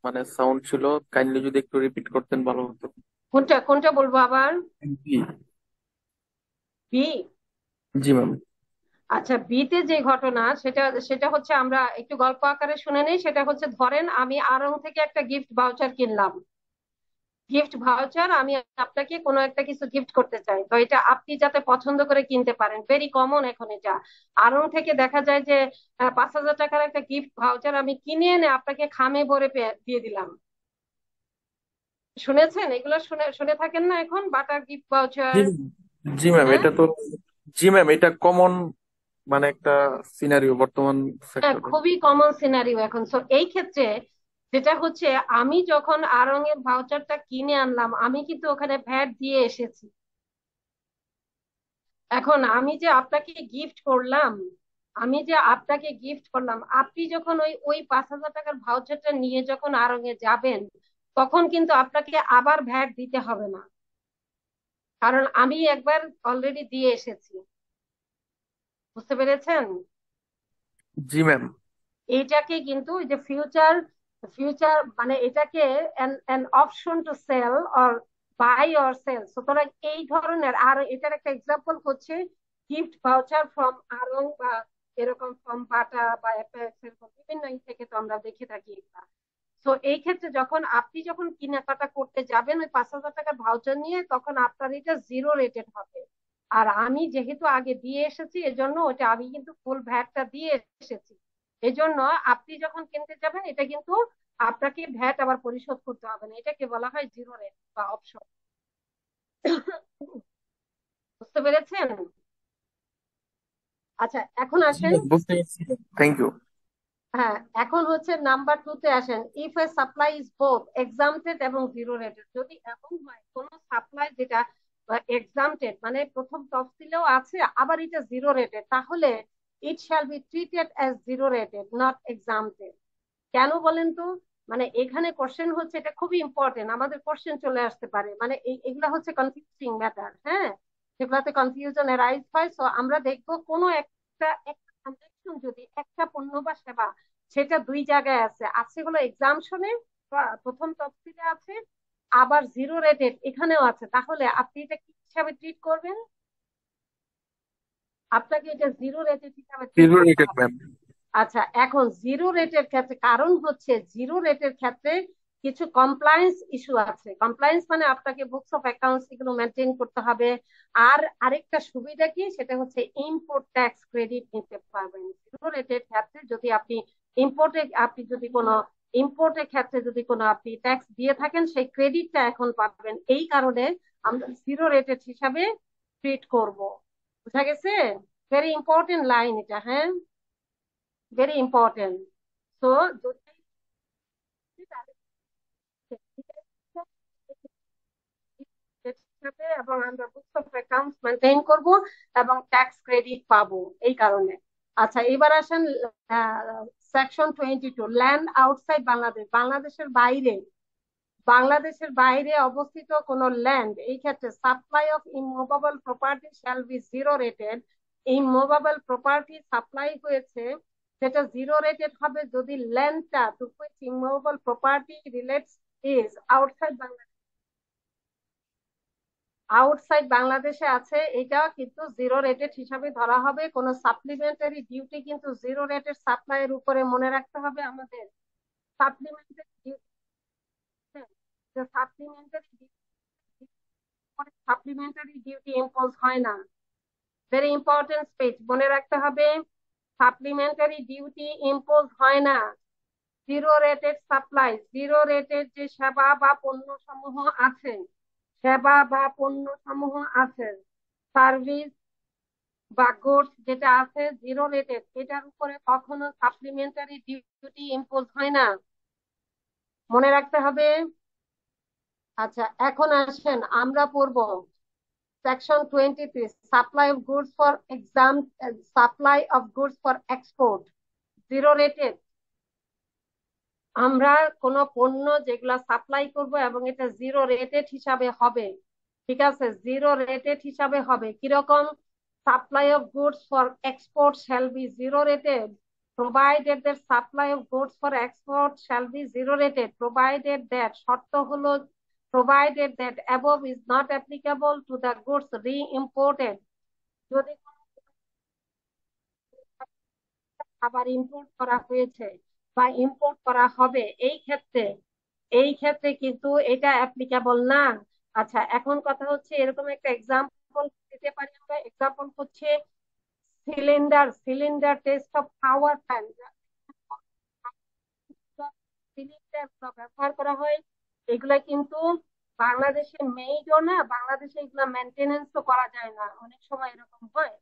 মানে সাউন্ড ছিল, কাইন্ডলি যদি একটু রিপিট করতেন ভালো হতো। কোনটা কোনটা বলবো আবার? জি। বি? জি ম্যাম। আচ্ছা, বিতে যে ঘটনা, সেটা সেটা হচ্ছে আমরা একটু গল্প আকারে শুনে নেই। সেটা হচ্ছে, ধরেন আমি আড়ং থেকে একটা গিফট ভাউচার কিনলাম, আমি আপনাকে কোনো একটা কিছু গিফট করতে চাই। তো এটা আপনি যাতে পছন্দ করে কিনতে পারেন, ভেরি কমন এখন এটা। আড়ং থেকে দেখা যায় যে 5,000 টাকার একটা গিফট ভাউচার আমি কিনে এনে আপনাকে খামে ভরে দিয়ে দিলাম। শুনেছেন এগুলো? শুনে শুনে থাকেন না এখন, বাটার গিফট ভাউচার? জি জি ম্যাম, হ্যাঁ এটা তো, জি ম্যাম, এটা কমন মানে একটা সিনারিও বর্তমান হ্যাঁ, সেক্টরে। খুবই কমন সিনারিও এখন। সো এই ক্ষেত্রে যেটা হচ্ছে, আমি যখন আড়ং এর ভাউচারটা কিনে আনলাম, আমি কিন্তু ওখানে ভ্যাট দিয়ে এসেছি। এখন আমি যে আপনাকে গিফট করলাম, আপনি যখন ওই ওই 5,000 টাকার ভাউচারটা নিয়ে যখন আড়ং এ যাবেন, তখন কিন্তু আপনাকে আবার ভ্যাট দিতে হবে না, কারণ আমি একবার অলরেডি দিয়ে এসেছি। বুঝতে পেরেছেন? জি ম্যাম। এইটাকে কিন্তু এই যে ফিউচার ফিউচার মানে এটাকে an option to sell or buy or sell, সুতরাং এই ধরনের। আর এটার একটা এক্সাম্পল হচ্ছে গিফট ভাউচার ফ্রম আড়ং বা এরকম ফ্রম বাটা বা অ্যাপেক্স, এরকম বিভিন্ন ই থেকে তো আমরা দেখে থাকি এগুলা। তো এই ক্ষেত্রে আপনি যখন কেনাকাটা করতে যাবেন ওই 5,000 টাকার ভাউচার নিয়ে, তখন আপনার এটা জিরো রেটেড হবে। আর আমি যেহেতু আগে দিয়ে এসেছি এজন্য ওটা আমি কিন্তু ফুল ভ্যাটটা দিয়ে এসেছি। এজন্য আপনি যখন কিনতে যাবেন এটা কিন্তু আপনাকে ভ্যাট আবার পরিশোধ করতে হবে না, এটাকে বলা হয় জিরো রেট বা অপশন। বুঝতে পেরেছেন? আচ্ছা, এখন জি আসেন। ম্যাম, বুঝতে পারছি। Thank you. হ্যাঁ, এখন হচ্ছে নাম্বার 2 তে আসেন। If a supply is both exempted এবং জিরো রেটেড, যদি এমন হয় কোন সাপ্লাই যেটা এক্সামটেড মানে প্রথম তফসিলেও আছে আবার এটা জিরো রেটেড, তাহলে ইট shall be treated as zero rated not exempted. কেন বলেন তো? মানে এখানে কোশ্চেন হচ্ছে, এটা খুবই ইম্পর্টেন্ট, আমাদের কোশ্চেন চলে আসতে পারে, মানে এগুলা হচ্ছে কনফিউজিং ম্যাটার। হ্যাঁ, যেগুলাতে কনফিউশন রাইজ হয়। সো আমরা দেখবো কোনো একটা একটা ট্রানজাকশন যদি একটা পণ্য বা সেবা সেটা দুই জায়গায় আছে, আছে হলো এক্সামশনে প্রথম তফসিলে আছে, আবার জিরো রেটেড এখানেও আছে, তাহলে আপনি এটা কি হিসাবে ট্রিট করবেন? আপনাকে এটা জিরো রেটেড হিসাবে ট্রিট জিরো করতে রেটেড হবে। ম্যাম। আচ্ছা, এখন জিরো রেটের ক্ষেত্রে কারণ হচ্ছে জিরো রেটের ক্ষেত্রে কিছু কমপ্লায়েন্স ইস্যু আছে। কমপ্লায়েন্স মানে আপনাকে বুকস অফ অ্যাকাউন্টস এগুলো মেনটেন করতে হবে। আর আরেকটা সুবিধা কি, সেটা হচ্ছে ইম্পোর্ট ট্যাক্স ক্রেডিট নিতে পারবেন জিরো রেটের ক্ষেত্রে। যদি আপনি আপনি যদি কোনো ইম্পোর্টের ক্ষেত্রে যদি কোনো আপনি ট্যাক্স দিয়ে থাকেন সেই ক্রেডিটটা এখন পাবেন। এই কারণে আমরা জিরো রেটেড হিসাবে ট্রিট করব। বুঝা গেছে? ভেরি ইম্পর্টেন্ট লাইন এটা। হ্যাঁ, ভেরি ইম্পর্টেন্ট। তো যদি এবং আমরা বুকস অফ অ্যাকাউন্টস মেনটেন করব এবং ট্যাক্স ক্রেডিট পাবো এই কারণে। আচ্ছা, এবার আসেন সেকশন 22, ল্যান্ড আউটসাইড বাংলাদেশ। বাংলাদেশের বাইরে অবস্থিত কোন ল্যান্ড, এই ক্ষেত্রে supply of immovable property shall be zero rated. Immovable property supply হয়েছে সেটা জিরো রেটেড হবে যদি ল্যান্ডটা to which immovable property relates is outside Bangladesh. Outside বাংলাদেশে আছে, এটা কিন্তু জিরো রেটেড হিসাবে ধরা হবে। কোনো সাপ্লিমেন্টারি ডিউটি কিন্তু জিরো রেটেড সাপ্লাইয়ের উপরে মনে রাখতে হবে আমাদের। Supplementary duty, supplementary supplementary duty impose হয় না। ভেরি ইম্পর্টেন্ট স্পেস মনে রাখতে হবে, সাপ্লিমেন্টারি ডিউটি ইম্পোজ হয় না। Zero rated supply, zero rated যে সেবা বা পণ্য সমূহ আছে, সেবা বা পণ্য সমূহ আছে, সার্ভিস বা গুডস যেটা আছে জিরো রেটেড, এটার উপরে কখনো সাপ্লিমেন্টারি ডিউটি ইম্পোজ হয় না, মনে রাখতে হবে। আচ্ছা, এখন আসেন আমরা পড়বো section 23, supply of goods for supply of goods for export zero rated. আমরা কোন পণ্য যেগুলা সাপ্লাই করব এবং এটা জিরো রেটেড হিসাবে হবে। ঠিক আছে, জিরো রেটেড হিসাবে হবে কিরকম? Supply of goods for export shall be zero rated provided that supply of goods for export shall be zero rated provided that, শর্ত হলো provided that above is not applicable to the goods re-imported। যদি আবার ইম্পোর্ট করা হয়েছে বা ইম্পোর্ট করা হবে এই ক্ষেত্রে কিন্তু এটা অ্যাপ্লিকেবল না। আচ্ছা, এখন কথা হচ্ছে এরকম একটা এক্সাম্পল দিতে পারি আমরা। এক্সাম্পল হচ্ছে cylinder test of power plant. Cylinder ব্যবহার করা হয়, এগুলা কিন্তু বাংলাদেশে মেইডও না, বাংলাদেশে এগুলা মেনটেনেন্সও করা যায় না, অনেক সময় এরকম হয়।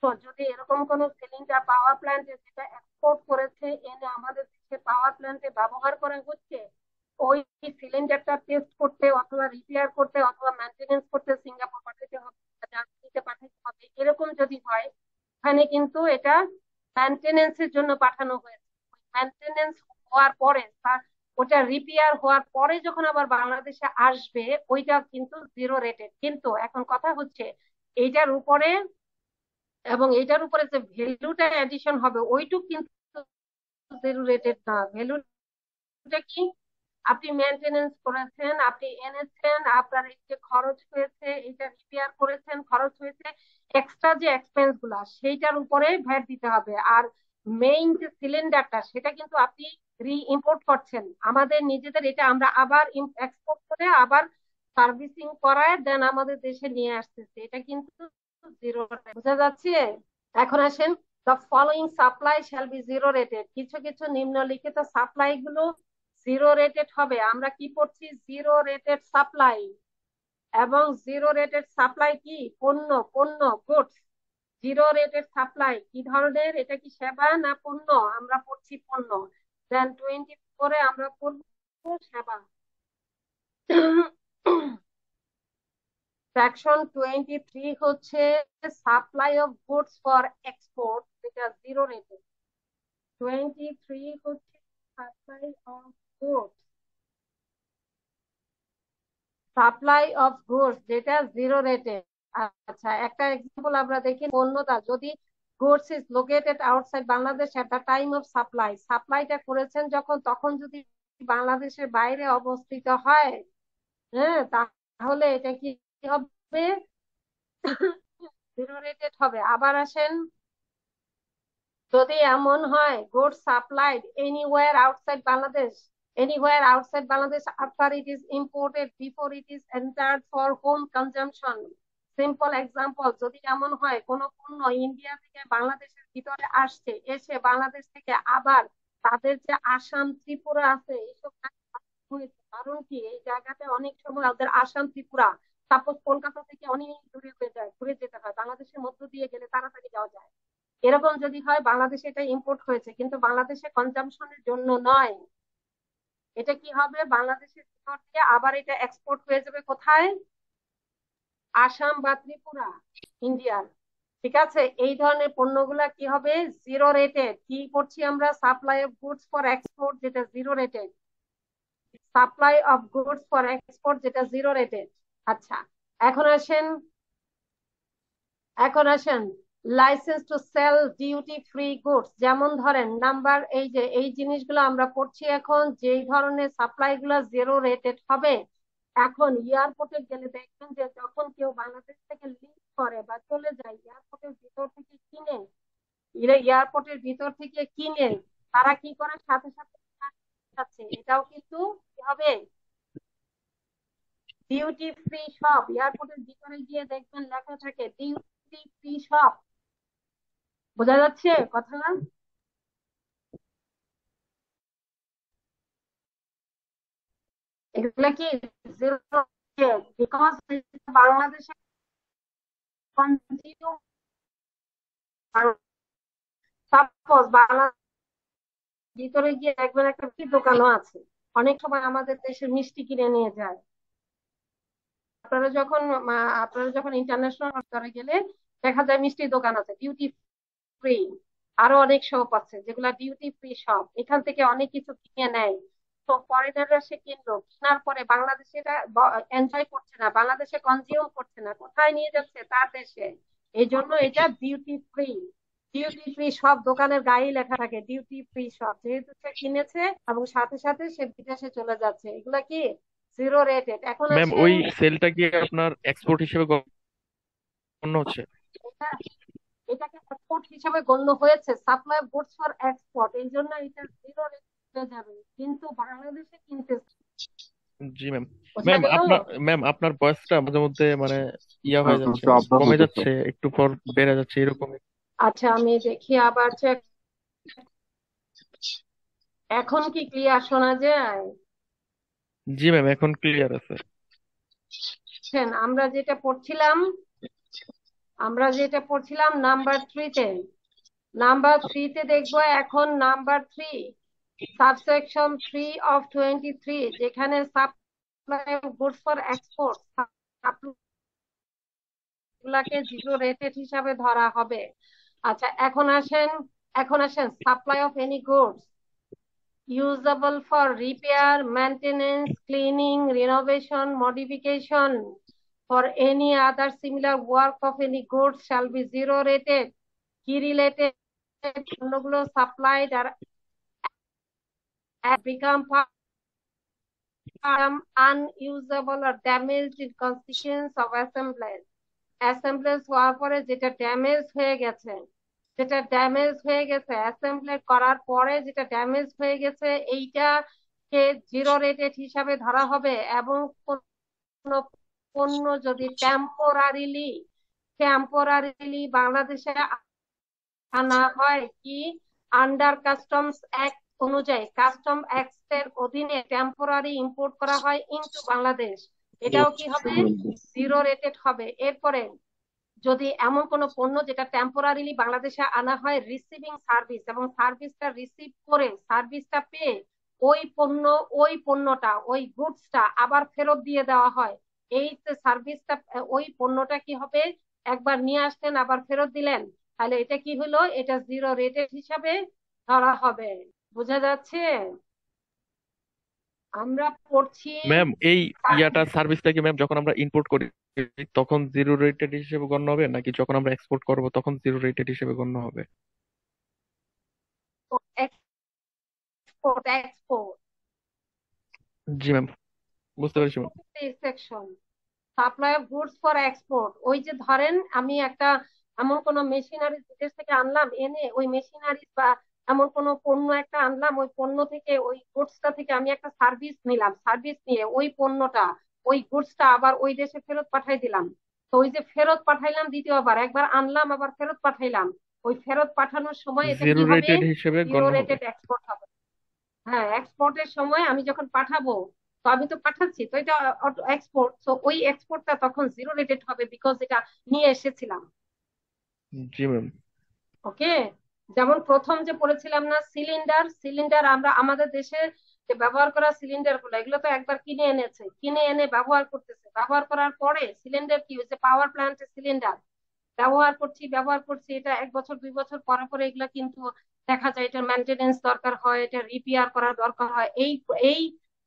তো যদি এরকম কোন সিলিন্ডার পাওয়ার প্ল্যান্টে যেটা এক্সপোর্ট করেছে এনে আমাদের দেশে পাওয়ার প্ল্যান্টে ব্যবহার করা হচ্ছে, ওই সিলিন্ডারটা টেস্ট করতে অথবা রিপেয়ার করতে অথবা মেনটেনেন্স করতে সিঙ্গাপুর পাঠাতে হবে, জার্মানিতে পাঠাতে হবে, এরকম যদি হয় ওখানে কিন্তু এটা মেনটেনেন্সের জন্য পাঠানো হয়েছে। মেনটেনেন্স হওয়ার পরে ওটা রিপেয়ার হওয়ার পরে যখন আবার বাংলাদেশে আসবে ওইটা কিন্তু জিরো রেটেড। কিন্তু এখন কথা হচ্ছে এইটার উপরে এবং এটার উপরে যে ভ্যালুটা এডিশন হবে ওইটুক কিন্তু জিরো রেটেড না। ভ্যালুটা কি? আপনি মেনটেনেন্স করেছেন, আপনি এনেছেন, আপনার এই যে খরচ হয়েছে, এটা রিপেয়ার করেছেন, খরচ হয়েছে, এক্সট্রা যে এক্সপেন্স গুলা সেইটার উপরে ভ্যাট দিতে হবে। আর মেইন যে সিলিন্ডারটা সেটা কিন্তু আপনি রি ইম্পোর্ট করছেন আমাদের নিজেদের, এটা আমরা আবার এক্সপোর্ট করে আবার সার্ভিসিং করায় দেন আমাদের দেশে নিয়ে আসতেছে, এটা কিন্তু জিরো। বোঝা যাচ্ছে? এখন আসেন, the following supply shall be zero rated. কিছু কিছু নিম্নলিখিত সাপ্লাই গুলো জিরো রেটেড হবে। আমরা কি পড়ছি? Zero rated supply. এবং জিরো রেটেড সাপ্লাই কি? পণ্য, পণ্য, গুডস। জিরো রেটেড সাপ্লাই কি ধরনের? এটা কি সেবা না পণ্য? আমরা পড়ছি পণ্য। দেন 24 আমরা পড়বো সেবা। সেকশন 23 হচ্ছে supply of goods for export, যেটা জিরো রেটেড। 23 হচ্ছে supply of goods, supply of goods যেটা জিরো রেটেড। আচ্ছা, একটা এক্সাম্পল আমরা দেখি। পণ্যটা যদি goods is located outside Bangladesh at the time of supply, সাপ্লাইটা করেছেন যখন, তখন যদি বাংলাদেশের বাইরে অবস্থিত হয়, হ্যাঁ, তাহলে এটা কি হবে? জিরো রেটেড হবে। আবার আসেন, যদি এমন হয় goods supplied anywhere outside Bangladesh, anywhere outside Bangladesh after it is imported before it is entered for home consumption. Simple example, যদি এমন হয় কোন পণ্য ইন্ডিয়া থেকে বাংলাদেশের ভিতরে আসছে, এসে বাংলাদেশ থেকে আবার তাদের যে আসাম ত্রিপুরা আছে এইসব হয়েছে, কারণ কি এই জায়গাতে অনেক সময় ওদের আসাম ত্রিপুরা সাপোজ কলকাতা থেকে অনেক দূরে হয়ে যায়, ঘুরে যেতে হয়, বাংলাদেশের মধ্য দিয়ে গেলে তাড়াতাড়ি যাওয়া যায়। এরকম যদি হয়, বাংলাদেশে এটা ইম্পোর্ট হয়েছে কিন্তু বাংলাদেশে কনজাম্পশনের জন্য নয়, এটা কি হবে? বাংলাদেশের ভিতর থেকে আবার এটা এক্সপোর্ট হয়ে যাবে কোথায়? আসাম বা ত্রিপুরা, ইন্ডিয়ার। ঠিক আছে, এই ধরনের পণ্যগুলা কি হবে? Zero rated. কি করছি আমরা? Supply of goods for export, যেটা zero rated. Supply of goods for export, যেটা জিরো রেটেড। আচ্ছা, এখন আসেন, licence to sell duty free goods. যেমন ধরেন নাম্বার, এই যে এই জিনিসগুলো আমরা পড়ছি এখন, যেই ধরনের সাপ্লাই গুলো জিরো রেটেড হবে। এখন এয়ারপোর্টে গেলে দেখবেন যে যখন কেউ বাংলাদেশ থেকে লিভ করে বা চলে যায়, এয়ারপোর্টের ভিতর থেকে কিনে, এয়ারপোর্টের ভিতর থেকে কিনে তারা কি করে? সাথে সাথে যাচ্ছে। এটাও কিন্তু কি হবে? Duty free shop. এয়ারপোর্টের ভিতরে গিয়ে দেখবেন লেখা থাকে ডিউটি ফ্রি শপ। বোঝা যাচ্ছে কথা? এগুলা কি জিরো? বিকজ বাংলাদেশে কনজিউম, সাপোজ বাংলাদেশ ভিতরে গিয়ে দেখবেন একটা মিষ্টির দোকানও আছে, অনেক সময় আমাদের দেশের মিষ্টি কিনে নিয়ে যায়। আপনারা যখন ইন্টারন্যাশনাল স্তরে গেলে দেখা যায় মিষ্টির দোকান আছে ডিউটি ফ্রি, আরো অনেক শপ আছে যেগুলা ডিউটি ফ্রি শপ, এখান থেকে অনেক কিছু কিনে নেয়। তো ফরেনাররা সে কিনলো, কেনার পরে বাংলাদেশে এটা এনজয় করছে না, বাংলাদেশে কনজিউম করছে না, কোথায় নিয়ে যাচ্ছে? তার দেশে। এই জন্য এটা ডিউটি ফ্রি। ডিউটি ফ্রি সব দোকানের গায়ে লেখা থাকে ডিউটি ফ্রি শপ, যেহেতু সে কিনেছে এবং সাথে সাথে সে বিদেশে চলে যাচ্ছে। এগুলা কি জিরো রেটেড। এখন ম্যাম আসেন, ওই সেলটা কি আপনার এক্সপোর্ট হিসেবে গণ্য হচ্ছে? এটা এটাকে এক্সপোর্ট হিসেবে গণ্য হয়েছে, সাপ্লাই গুডস ফর এক্সপোর্ট, এই জন্য এটা জিরো রেট হয়ে যাবে, কিন্তু বাংলাদেশে কিনতে। জি ম্যাম। বোঝা গেল? ম্যাম আপনার ভয়েসটা মাঝে মধ্যে মানে ইয়া হয়ে যাচ্ছে, প্রবলেম কমে হতেছে। যাচ্ছে, একটু পর বেড়ে যাচ্ছে, এরকম। আচ্ছা, আমি দেখি আবার চেক। এখন কি ক্লিয়ার শোনা যায়? জি ম্যাম, এখন ক্লিয়ার আছে। আমরা যেটা পড়ছিলাম নাম্বার থ্রিতে দেখবো এখন। নাম্বার 3, সাবসেকশন 3 অফ 23, যেখানে সাপ্লাই গুডস ফর এক্সপোর্ট গুলাকে জিরো রেটেড হিসাবে ধরা হবে। আচ্ছা, এখন আসেন supply of any goods usable for repair, maintenance, cleaning, renovation, modification for any other similar work of any goods shall be zero rated. কি রিলেটেড? পণ্যগুলো supplied are and become unusable or damaged in consequence of assemblage. Assemblage হওয়ার পরে যেটা ড্যামেজ হয়ে গেছে, অ্যাসেম্বলেজ করার পরে যেটা ড্যামেজ হয়ে গেছে, এইটাকে জিরো রেটেড হিসাবে ধরা হবে। এবং কোনো পণ্য যদি টেম্পোরারিলি বাংলাদেশে আনা হয়, কি আন্ডার কাস্টমস অ্যাক্ট অনুযায়ী, কাস্টম অ্যাক্ট এর অধীনে টেম্পোরারি ইম্পোর্ট করা হয় ইনটু বাংলাদেশ, এটাও কি হবে? জিরো রেটেড হবে। এরপরে যদি এমন কোন পণ্য যেটা টেম্পোরারিলি বাংলাদেশে আনা হয় রিসিভিং সার্ভিস, এবং সার্ভিসটা রিসিভ করে সার্ভিসটা পেয়ে ওই পণ্যটা ওই গুডসটা আবার ফেরত দিয়ে দেওয়া হয়, এই যে সার্ভিসটা, ওই পণ্যটা কি হবে? একবার নিয়ে আসলেন আবার ফেরত দিলেন, তাহলে এটা কি হলো? এটা জিরো রেটেড হিসাবে ধরা হবে। বোঝা যাচ্ছে? আমরা পড়ছি ম্যাম এই সার্ভিসটা কি ম্যাম যখন আমরা ইম্পোর্ট করি তখন জিরো রেটেড হিসেবে গণ্য হবে, নাকি যখন আমরা এক্সপোর্ট করব তখন জিরো রেটেড হিসেবে গণ্য হবে? এক্সপোর্ট জি ম্যাম, বুঝতে পেরেছি ma'am. Section supply of goods for export, ওই যে ধরেন আমি একটা এমন কোন মেশিনারি বিদেশ থেকে আনলাম, এনে ওই মেশিনারি বা এমন কোন পণ্য একটা আনলাম, ওই পণ্য থেকে ওই গুডসটা থেকে আমি একটা সার্ভিস নিলাম, সার্ভিস নিয়ে ওই পণ্যটা ওই গুডসটা আবার ওই দেশে ফেরত পাঠাই দিলাম। তো ওই যে ফেরত পাঠাইলাম দ্বিতীয়বার, একবার আনলাম আবার ফেরত পাঠাইলাম, ওই ফেরত পাঠানোর সময় এটা কি জিরো হবে? রেটেড হিসেবে জিরো গণ্য হবে। রেটেড এক্সপোর্ট হবে। হ্যাঁ, এক্সপোর্টের সময় আমি যখন পাঠাবো, তো আমি তো পাঠাচ্ছি, তো এটা এক্সপোর্ট, তো ওই এক্সপোর্টটা তখন জিরো রেটেড হবে, বিকজ এটা নিয়ে এসেছিলাম। জি ম্যাম। ওকে, যেমন প্রথম যে পড়েছিলাম না, সিলিন্ডার আমরা আমাদের দেশে যে ব্যবহার করা সিলিন্ডার গুলো, এগুলো তো একবার কিনে এনে ব্যবহার করতেছে, ব্যবহার করার পরে সিলিন্ডার কি হয়েছে? পাওয়ার প্ল্যান্টের সিলিন্ডার ব্যবহার করছি, এটা 1 বছর 2 বছর পরে পরে এগুলা কিন্তু দেখা যায় এটা মেনটেনেন্স দরকার হয়, এটা রিপেয়ার করার দরকার হয়। এই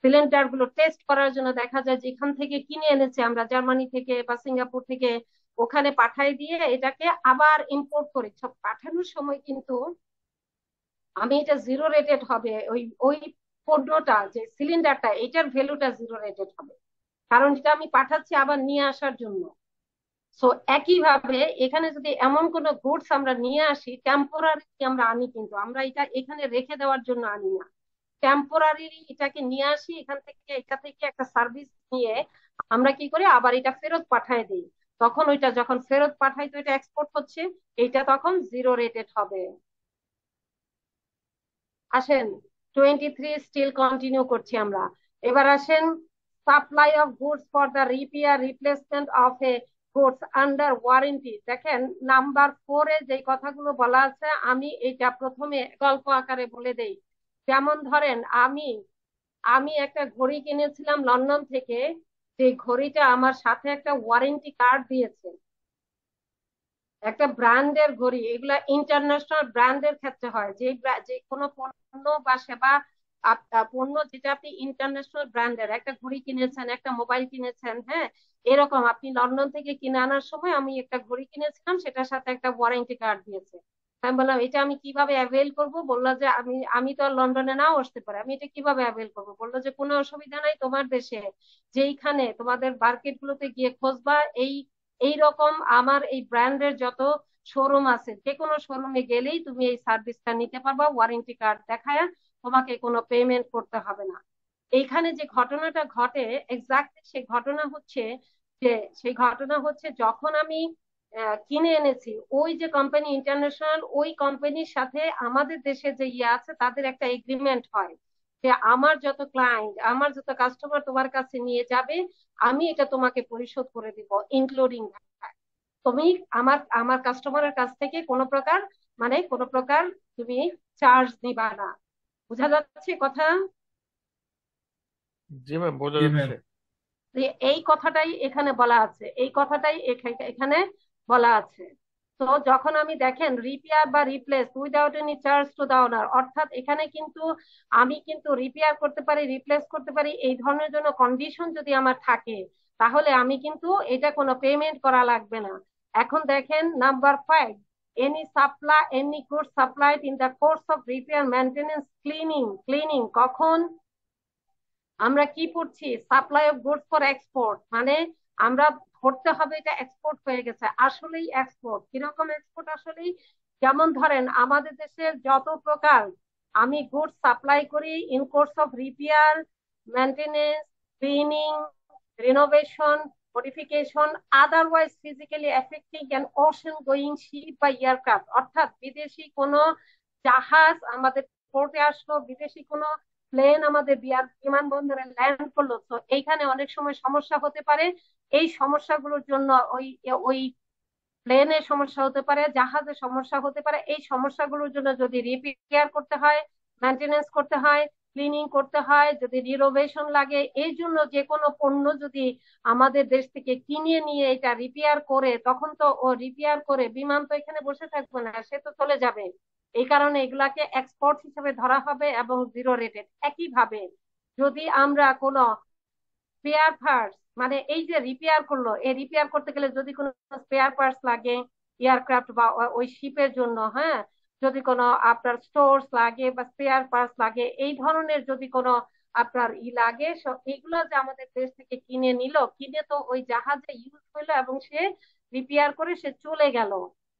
সিলিন্ডার গুলো টেস্ট করার জন্য দেখা যায় যেখান থেকে কিনে এনেছে আমরা, জার্মানি থেকে বা সিঙ্গাপুর থেকে, ওখানে পাঠাই দিয়ে এটাকে আবার ইম্পোর্ট করি। সব পাঠানোর সময় কিন্তু আমি এটা জিরো রেটেড হবে, ওই ওই পণ্যটা যে সিলিন্ডারটা, এটার ভ্যালুটা জিরো রেটেড হবে, কারণ এটা আমি পাঠাচ্ছি আবার নিয়ে আসার জন্য। সো একইভাবে এখানে যদি এমন কোন গুডস আমরা নিয়ে আসি, টেম্পোরারি আমরা আনি, কিন্তু আমরা এটা এখানে রেখে দেওয়ার জন্য আনি না, টেম্পোরারি এটাকে নিয়ে আসি, এটা থেকে একটা সার্ভিস নিয়ে আমরা কি করি? আবার এটা ফেরত পাঠায় দিই। তখন ওইটা যখন ফেরত পাঠাই, তো এটা এক্সপোর্ট হচ্ছে, এটা তখন জিরো রেটেড হবে। আসেন 23 স্টিল কন্টিনিউ করছি আমরা। এবার আসেন supply of goods for the repair replacement of A goods under warranty. দেখেন নাম্বার 4-এ যে কথাগুলো বলা আছে, আমি এটা প্রথমে গল্প আকারে বলে দেই। যেমন ধরেন আমি আমি একটা ঘড়ি কিনেছিলাম লন্ডন থেকে, যে ঘড়িটা আমার সাথে একটা ওয়ারেন্টি কার্ড দিয়েছে, একটা ব্র্যান্ডের ঘড়ি, এগুলা ইন্টারন্যাশনাল ব্র্যান্ডের ক্ষেত্রে হয়, যে কোনো পণ্য বা সেবা, পণ্য যেটা আপনি ইন্টারন্যাশনাল ব্র্যান্ডের, একটা ঘড়ি কিনেছেন, একটা মোবাইল কিনেছেন, হ্যাঁ, এরকম আপনি লন্ডন থেকে কিনে আনার সময় আমি একটা ঘড়ি কিনেছিলাম, সেটার সাথে একটা ওয়ারেন্টি কার্ড দিয়েছে। আমি বললাম এটা আমি কিভাবে অ্যাভেল করব? বললো যে আমি তো আর লন্ডনে নাও আসতে পারি, আমি এটা কিভাবে অ্যাভেল করবো? বললো যে কোনো অসুবিধা নাই, তোমার দেশে যেইখানে তোমাদের মার্কেট গুলোতে গিয়ে খুঁজবা, এই রকম আমার এই ব্র্যান্ডের যত শোরুম আছে, যে কোনো শোরুমে গেলেই তুমি এই সার্ভিসটা নিতে পারবা, ওয়ারেন্টি কার্ড দেখায়, তোমাকে কোনো পেমেন্ট করতে হবে না। এইখানে যে ঘটনাটা ঘটে এক্স্যাক্টলি সেই ঘটনা হচ্ছে যখন আমি কিনে এনেছি, ওই যে কোম্পানি ইন্টারন্যাশনাল, ওই কোম্পানির সাথে আমাদের দেশে যে আছে তাদের একটা এগ্রিমেন্ট হয় যে আমার যত ক্লায়েন্ট, আমার যত কাস্টমার তোমার কাছে নিয়ে যাবে, আমি এটা তোমাকে পরিশোধ করে দিব, ইনক্লুডিং তুমি আমার আমার কাস্টমারের কাছ থেকে কোনো প্রকার তুমি চার্জ নিবা না। বোঝা যাচ্ছে কথা? জি ম্যাম, বোঝা জি ম্যাম। যাচ্ছে। এই কথাটাই এখানে বলা আছে, এখানে বলা আছে। তো যখন আমি দেখেন রিপেয়ার বা replace without any charge to the owner, অর্থাৎ এখানে কিন্তু আমি কিন্তু রিপেয়ার করতে পারি, রিপ্লেস করতে পারি, এই ধরনের জন্য কন্ডিশন যদি আমার থাকে, তাহলে আমি কিন্তু এটা কোনো পেমেন্ট করা লাগবে না। এখন দেখেন number 5, any goods supplied in the course of repair, maintenance, cleaning কখন আমরা কি পড়ছি, supply of goods for export, মানে আমরা ধরতে হবে এটা এক্সপোর্ট হয়ে গেছে, আসলেই এক্সপোর্ট। কিরকম এক্সপোর্ট আসলেই, যেমন ধরেন আমাদের দেশের যত প্রকার আমি গুডস সাপ্লাই করি in course of repair, maintenance, cleaning, renovation, modification, otherwise physically affecting an ocean going ship বা এয়ারক্রাফট, অর্থাৎ বিদেশি কোনো জাহাজ আমাদের পোর্টে আসলো, বিদেশি কোনো প্লেন আমাদের বিমানবন্দরে ল্যান্ড করলো, তো এইখানে অনেক সময় সমস্যা হতে পারে। এই সমস্যাগুলোর জন্য ওই ওই প্লেনের সমস্যা হতে পারে, জাহাজের সমস্যা হতে পারে, এই সমস্যাগুলোর জন্য যদি রিপেয়ার করতে হয়, মেনটেনেন্স করতে হয়, ক্লিনিং করতে হয়, যদি রিনোভেশন লাগে, এই জন্য যে কোনো পণ্য যদি আমাদের দেশ থেকে কিনে নিয়ে এটা রিপেয়ার করে, তখন তো ও রিপেয়ার করে বিমান তো এখানে বসে থাকবে না, সে তো চলে যাবে। এই কারণে এগুলাকে এক্সপোর্ট হিসেবে ধরা হবে এবং জিরো রেটেড। একইভাবে যদি আমরা কোনো স্পেয়ার পার্টস, মানে এই যে রিপেয়ার করলো, এই রিপেয়ার করতে গেলে যদি কোনো স্পেয়ার পার্টস লাগে এয়ারক্রাফট বা ওই শিপের জন্য, হ্যাঁ, যদি কোনো আপনার স্টোরস লাগে বা স্পেয়ার পার্টস লাগে, এই ধরনের যদি কোনো আপনার লাগে, এইগুলো যে আমাদের দেশ থেকে কিনে নিল, কিনে তো ওই জাহাজে ইউজ হইলো এবং সে রিপেয়ার করে সে চলে গেল,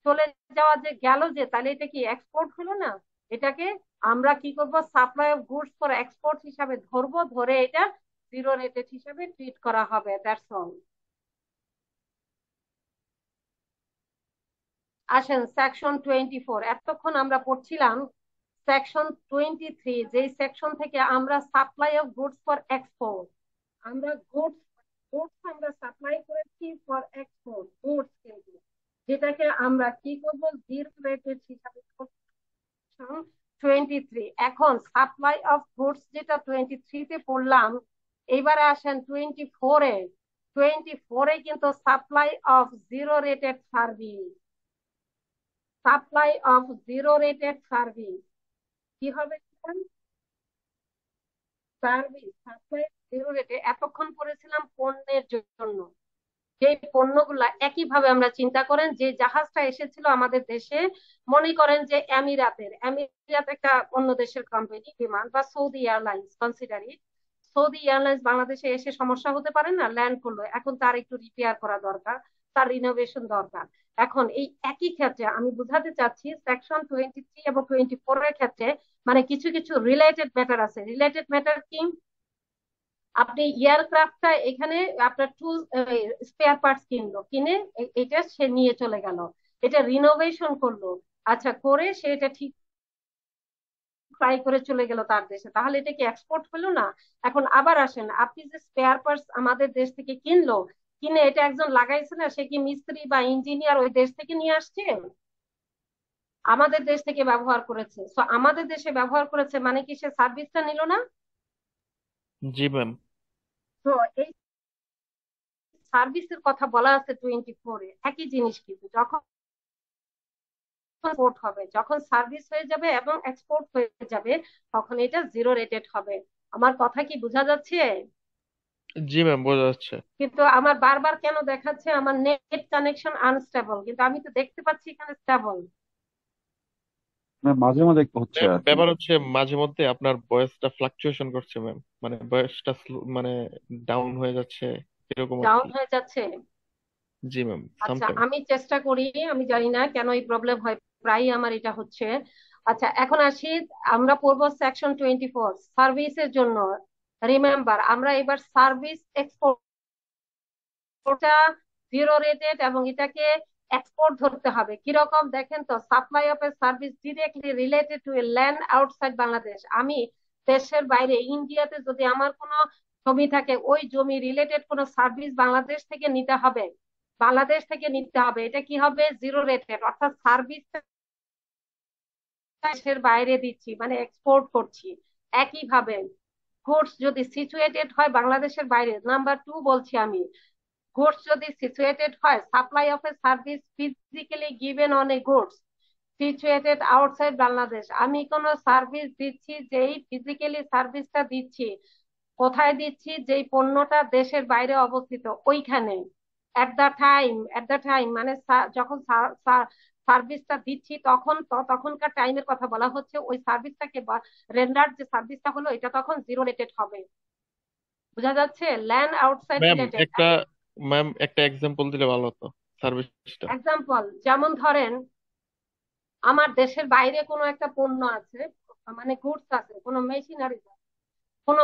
চলে যাওয়া যে গেল, যে তাহলে এটা কি এক্সপোর্ট হলো না? এটাকে আমরা কি করব, supply of goods for export হিসাবে ধরবো, ধরে এটা জিরো রেটেড হিসেবে ট্রিট করা হবে, দ্যাটস অল। আসেন সেকশন 24, এতক্ষণ আমরা পড়ছিলাম সেকশন 23, যে সেকশন থেকে আমরা supply of goods for export, আমরা গুডস গুডস আমরা সাপ্লাই করেছি ফর এক্সপোর্ট গুডস, কিন্তু যেটাকে আমরা কি করব, জিরো রেটেড হিসাবে 23। এখন সাপ্লাই অফ গুডস যেটা 23 তে পড়লাম, এবারে আসেন 24-এ। 24-এ কিন্তু supply of zero rated service, supply of zero rated service কি হবে, সার্ভিস সাপ্লাই জিরো রেটে। এতক্ষণ পড়েছিলাম পণ্যের জন্য, যে পণ্যগুলা একইভাবে আমরা চিন্তা করেন যে জাহাজটা এসেছিল আমাদের দেশে, মনে করেন যে আমিরাত একটা অন্য দেশের কোম্পানি বিমান, বা Saudi airlines consider it, Saudi airlines বাংলাদেশে এসে সমস্যা হতে পারে না, ল্যান্ড করলো, এখন তার একটু রিপেয়ার করা দরকার, তার রিনোভেশন দরকার। এখন এই একই ক্ষেত্রে আমি বুঝাতে চাচ্ছি সেকশন 23 এবং 24 এর ক্ষেত্রে মানে কিছু কিছু রিলেটেড ম্যাটার আছে। রিলেটেড ম্যাটার কি, আপনি এয়ারক্রাফটটা এখানে আপনার স্পেয়ার পার্টস কিনলো, কিনে এটা সে নিয়ে চলে গেল, এটা রিনোভেশন করলো, আচ্ছা করে সে এটা ঠিক ট্রাই করে চলে গেল তার দেশে, তাহলে এটা কি এক্সপোর্ট হলো না? এখন আবার আসেন, আপনি যে স্পেয়ার পার্টস আমাদের দেশ থেকে কিনলো, কিনে এটা একজন লাগাইছে না, সে কি মিস্ত্রি বা ইঞ্জিনিয়ার ওই দেশ থেকে নিয়ে আসছে? আমাদের দেশ থেকে ব্যবহার করেছে, তো আমাদের দেশে ব্যবহার করেছে মানে কি সে সার্ভিসটা নিল না? জি ম্যাম। তো এই সার্ভিসের কথা বলা আছে 24-এ, একই জিনিস কিন্তু যখন এক্সপোর্ট হবে, যখন সার্ভিস হয়ে যাবে এবং এক্সপোর্ট হয়ে যাবে, তখন এটা জিরো রেটেড হবে। আমার কথা কি বোঝা যাচ্ছে? জি ম্যাম, বোঝা যাচ্ছে। কিন্তু আমার বারবার কেন দেখাচ্ছে আমার নেট কানেকশন আনস্টেবল, কিন্তু আমি তো দেখতে পাচ্ছি এখানে স্টেবল। না, মাঝে মাঝে একটু হচ্ছে ম্যাম আর কি। ব্যাপার হচ্ছে মাঝে মধ্যে আপনার ভয়েসটা ফ্লাকচুয়েশন করছে ম্যাম, মানে ভয়েসটা মানে ডাউন হয়ে যাচ্ছে এরকম আর ডাউন কি। হয়ে যাচ্ছে? জি ম্যাম, আচ্ছা সামটাইম। আমি চেষ্টা করি, আমি জানি না কেন এই প্রবলেম হয়, প্রায়ই আমার এটা হচ্ছে। আচ্ছা এখন আসি, আমরা পড়বো সেকশন 24 সার্ভিসের জন্য। রিমেম্বার, আমরা এবার সার্ভিস এক্সপোর্ট জিরো রেটেড এবং এটাকে এক্সপোর্ট ধরতে হবে। কিরকম দেখেন তো, supply of a service directly related to A land outside Bangladesh, আমি দেশের বাইরে ইন্ডিয়াতে যদি আমার কোনো জমি থাকে, ওই জমি রিলেটেড কোনো সার্ভিস বাংলাদেশ থেকে নিতে হবে, বাংলাদেশ থেকে নিতে হবে, এটা কি হবে, জিরো রেটেড, অর্থাৎ সার্ভিস দেশের বাইরে দিচ্ছি মানে এক্সপোর্ট করছি। একইভাবে গুডস যদি সিচুয়েটেড হয় বাংলাদেশের বাইরে, নাম্বার 2 বলছি আমি, গুডস যদি সিচুয়েটেড হয়, supply of a service physically given on a goods situated outside Bangladesh, আমি কোন সার্ভিস দিচ্ছি, যেই ফিজিক্যালি সার্ভিসটা দিচ্ছি কোথায় দিচ্ছি, যেই পণ্যটা দেশের বাইরে অবস্থিত ওইখানে, এট দ্য টাইম মানে যখন সার্ভিসটা দিচ্ছি তখনকার টাইমের কথা বলা হচ্ছে। ওই সার্ভিসটাকে রেন্ডার যে সার্ভিসটা হলো এটা তখন জিরো রেটেড হবে। বোঝা যাচ্ছে? Land outside ma'am related. একটা এক্সাম্পল দিলে ভালো হতো সার্ভিসটা। এক্সাম্পল যেমন ধরেন আমার দেশের বাইরে কোনো একটা পণ্য আছে, মানে গুডস আছে, কোনো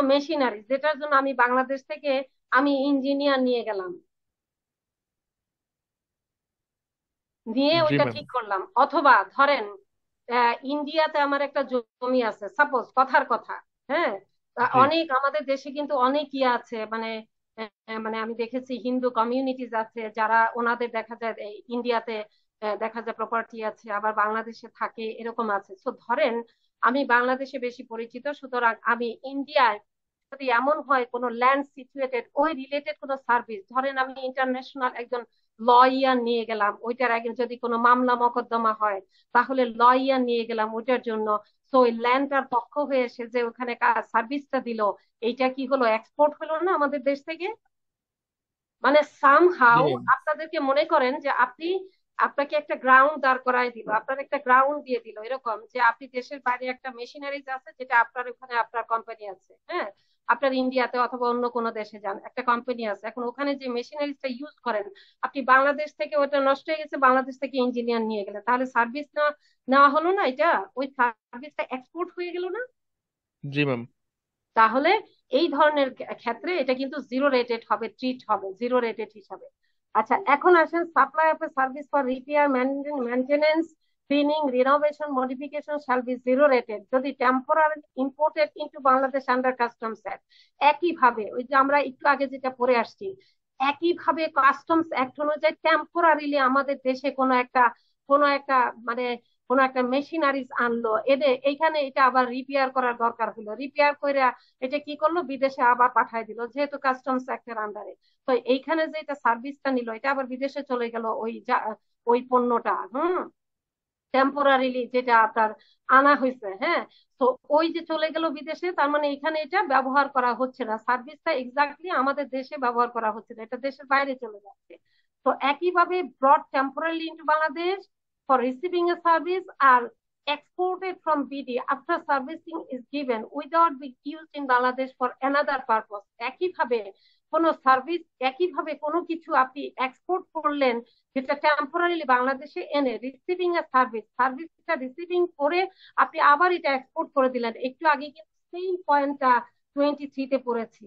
মেশিনারি যেটার জন্য আমি বাংলাদেশ থেকে আমি ইঞ্জিনিয়ার নিয়ে গেলাম, নিয়ে জি ওইটা ম্যাম। ঠিক করলাম। অথবা ধরেন ইন্ডিয়াতে আমার একটা জমি আছে, সাপোজ কথার কথা। হ্যাঁ, জি অনেক আমাদের দেশে কিন্তু অনেক ইয়ে আছে, মানে মানে আমি দেখেছি হিন্দু কমিউনিটিজ আছে যারা ওনাদের দেখা যায় এই ইন্ডিয়াতে দেখা যায় প্রপার্টি আছে, আবার বাংলাদেশে থাকে, এরকম আছে। সো ধরেন আমি বাংলাদেশে বেশি পরিচিত, সুতরাং আমি ইন্ডিয়ায় যদি এমন হয় কোনো ল্যান্ড সিচুয়েটেড ওই রিলেটেড কোনো সার্ভিস, ধরেন আমি ইন্টারন্যাশনাল একজন লয়ার নিয়ে গেলাম, ওইটার আগে যদি কোনো মামলা মকদ্দমা হয় তাহলে লয়ার নিয়ে গেলাম ওইটার জন্য। তো ওই ল্যান্ডটার পক্ষ হয়ে সে যে ওখানে সার্ভিসটা দিল, এইটা কি হলো, এক্সপোর্ট হলো না আমাদের দেশ থেকে? মানে জি সামহাউ ম্যাম। আপনাদেরকে মনে করেন যে আপনাকে একটা গ্রাউন্ড দাঁড় করায় দিল, আপনার একটা গ্রাউন্ড দিয়ে দিল, এরকম যে আপনি দেশের বাইরে একটা মেশিনারিজ আছে যেটা আপনার ওখানে আপনার কোম্পানি আছে। হ্যাঁ, আপনার ইন্ডিয়াতে অথবা অন্য কোনো দেশে যান, একটা কোম্পানি আছে, এখন ওখানে যে মেশিনারিজটা ইউজ করেন আপনি বাংলাদেশ থেকে, ওটা নষ্ট হয়ে গেছে, বাংলাদেশ থেকে ইঞ্জিনিয়ার নিয়ে গেলে তাহলে সার্ভিস নেওয়া হলো না? এটা ওই সার্ভিসটা এক্সপোর্ট হয়ে গেল না? জি ম্যাম। তাহলে এই ধরনের ক্ষেত্রে এটা কিন্তু জিরো রেটেড হবে, ট্রিট হবে জিরো রেটেড হিসাবে। আচ্ছা, এখন আসেন supply of a service for repair, maintenance, cleaning, renovation, modification shall be zero rated যদি temporary imported into Bangladesh under customs act. একইভাবে ওই যে আমরা একটু আগে যেটা পড়ে আসছি, একইভাবে কাস্টমস অ্যাক্ট অনুযায়ী টেম্পোরারিলি আমাদের দেশে কোনো একটা মানে কোনো একটা মেশিনারিজ আনলো, এদের এইখানে এটা আবার রিপেয়ার করার দরকার হলো, রিপেয়ার করে এটা কি করলো, বিদেশে আবার পাঠায় দিল যেহেতু কাস্টমস অ্যাক্টের আন্ডারে। তো এইখানে যে এটা সার্ভিসটা নিল এটা আবার বিদেশে চলে গেল, ওই পণ্যটা টেম্পোরারিলি যেটা আপনার আনা হয়েছে। হ্যাঁ, তো ওই যে চলে গেল বিদেশে, তার মানে এখানে এটা ব্যবহার করা হচ্ছে না, সার্ভিসটা এক্স্যাক্টলি আমাদের দেশে ব্যবহার করা হচ্ছে না, এটা দেশের বাইরে চলে যাচ্ছে। তো একইভাবে brought temporary into Bangladesh for receiving a service are exported from BD after servicing is given without being used in Bangladesh for another purpose। একইভাবে কোনো সার্ভিস, একইভাবে কোনো কিছু আপনি এক্সপোর্ট করলেন যেটা টেম্পোরারিলি বাংলাদেশে এনে রিসিভিং এ সার্ভিসটা রিসিভিং করে আপনি আবার এটা এক্সপোর্ট করে দিলেন। একটু আগে কিন্তু সেম পয়েন্টটা 23-তে পড়েছি।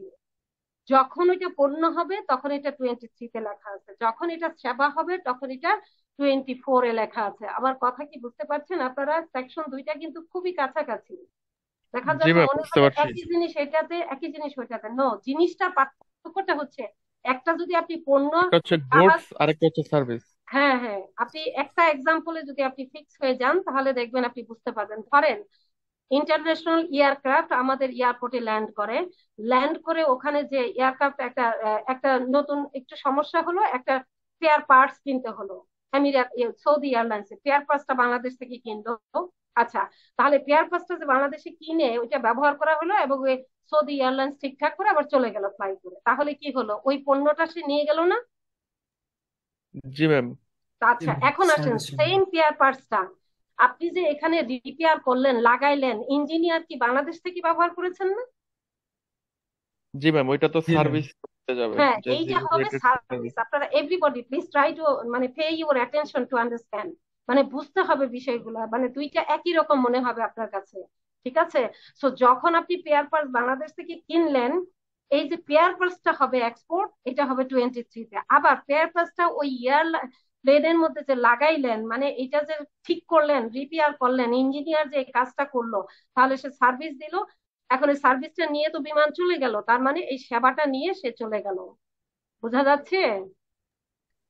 যখন ওইটা পণ্য হবে তখন এটা 23-তে লেখা আছে, যখন এটা সেবা হবে তখন এটা 24-এ লেখা আছে। আমার কথা কি বুঝতে পারছেন আপনারা? সেকশন 2টা কিন্তু খুবই কাছাকাছি, দেখা জি যাবে ম্যাম, মনে বুঝতে হবে পারছি। একই জিনিস এটাতে একই জিনিস ওইটাতে। নো, জিনিসটা পার্থক্যটা হচ্ছে একটা যদি আপনি পণ্য একটা হচ্ছে আবার, গুডস আর একটা হচ্ছে সার্ভিস। হ্যাঁ হ্যাঁ, আপনি একটা এক্সাম্পলে যদি আপনি ফিক্স হয়ে যান তাহলে দেখবেন আপনি বুঝতে পারবেন। ধরেন ইন্টারন্যাশনাল এয়ারক্রাফট আমাদের এয়ারপোর্টে ল্যান্ড করে ওখানে যে এয়ারক্রাফট একটা নতুন একটু সমস্যা হলো, একটা স্পেয়ার পার্টস কিনতে হলো। সৌদি এয়ারলাইন্সের স্পেয়ার পার্টসটা বাংলাদেশ থেকে কিনলো। আচ্ছা, তাহলে স্পেয়ার পার্টসটা যে বাংলাদেশে কিনে ওইটা ব্যবহার করা হলো এবং ওই সৌদি এয়ারলাইন্স ঠিকঠাক করে আবার চলে গেল ফ্লাই করে, তাহলে কি হলো, ওই পণ্যটা সে নিয়ে গেল না? জি ম্যাম। আচ্ছা, এখন আসেন সার্ভিস। সেম পেয়ার পার্টসটা আপনি যে এখানে রিপেয়ার করলেন, লাগাইলেন, ইঞ্জিনিয়ার কি বাংলাদেশ থেকে ব্যবহার করেছেন না? জি ম্যাম, ওইটা তো জি ম্যাম। সার্ভিস করতে যাবে, হ্যাঁ, যে এইটা জিরো হবে রেটেড সার্ভিস। সার্ভিস। আপনারা এভরিবডি প্লিজ ট্রাই টু মানে pay your attention to understand, মানে বুঝতে হবে বিষয়গুলা, মানে দুইটা একই রকম মনে হবে আপনার কাছে। ঠিক আছে? সো যখন আপনি পেয়ার পার্টস বাংলাদেশ থেকে কিনলেন, এই যে পেয়ার পার্টসটা হবে এক্সপোর্ট, এটা হবে 23-তে। আবার পেয়ার পার্টসটা ওই প্লেনের মধ্যে যে লাগাইলেন, মানে এটা যে ঠিক করলেন, রিপেয়ার করলেন, ইঞ্জিনিয়ার যে কাজটা করলো, তাহলে সে সার্ভিস দিল। এখন এই সার্ভিসটা নিয়ে তো বিমান চলে গেল, তার মানে এই সেবাটা নিয়ে সে চলে গেল। বোঝা যাচ্ছে?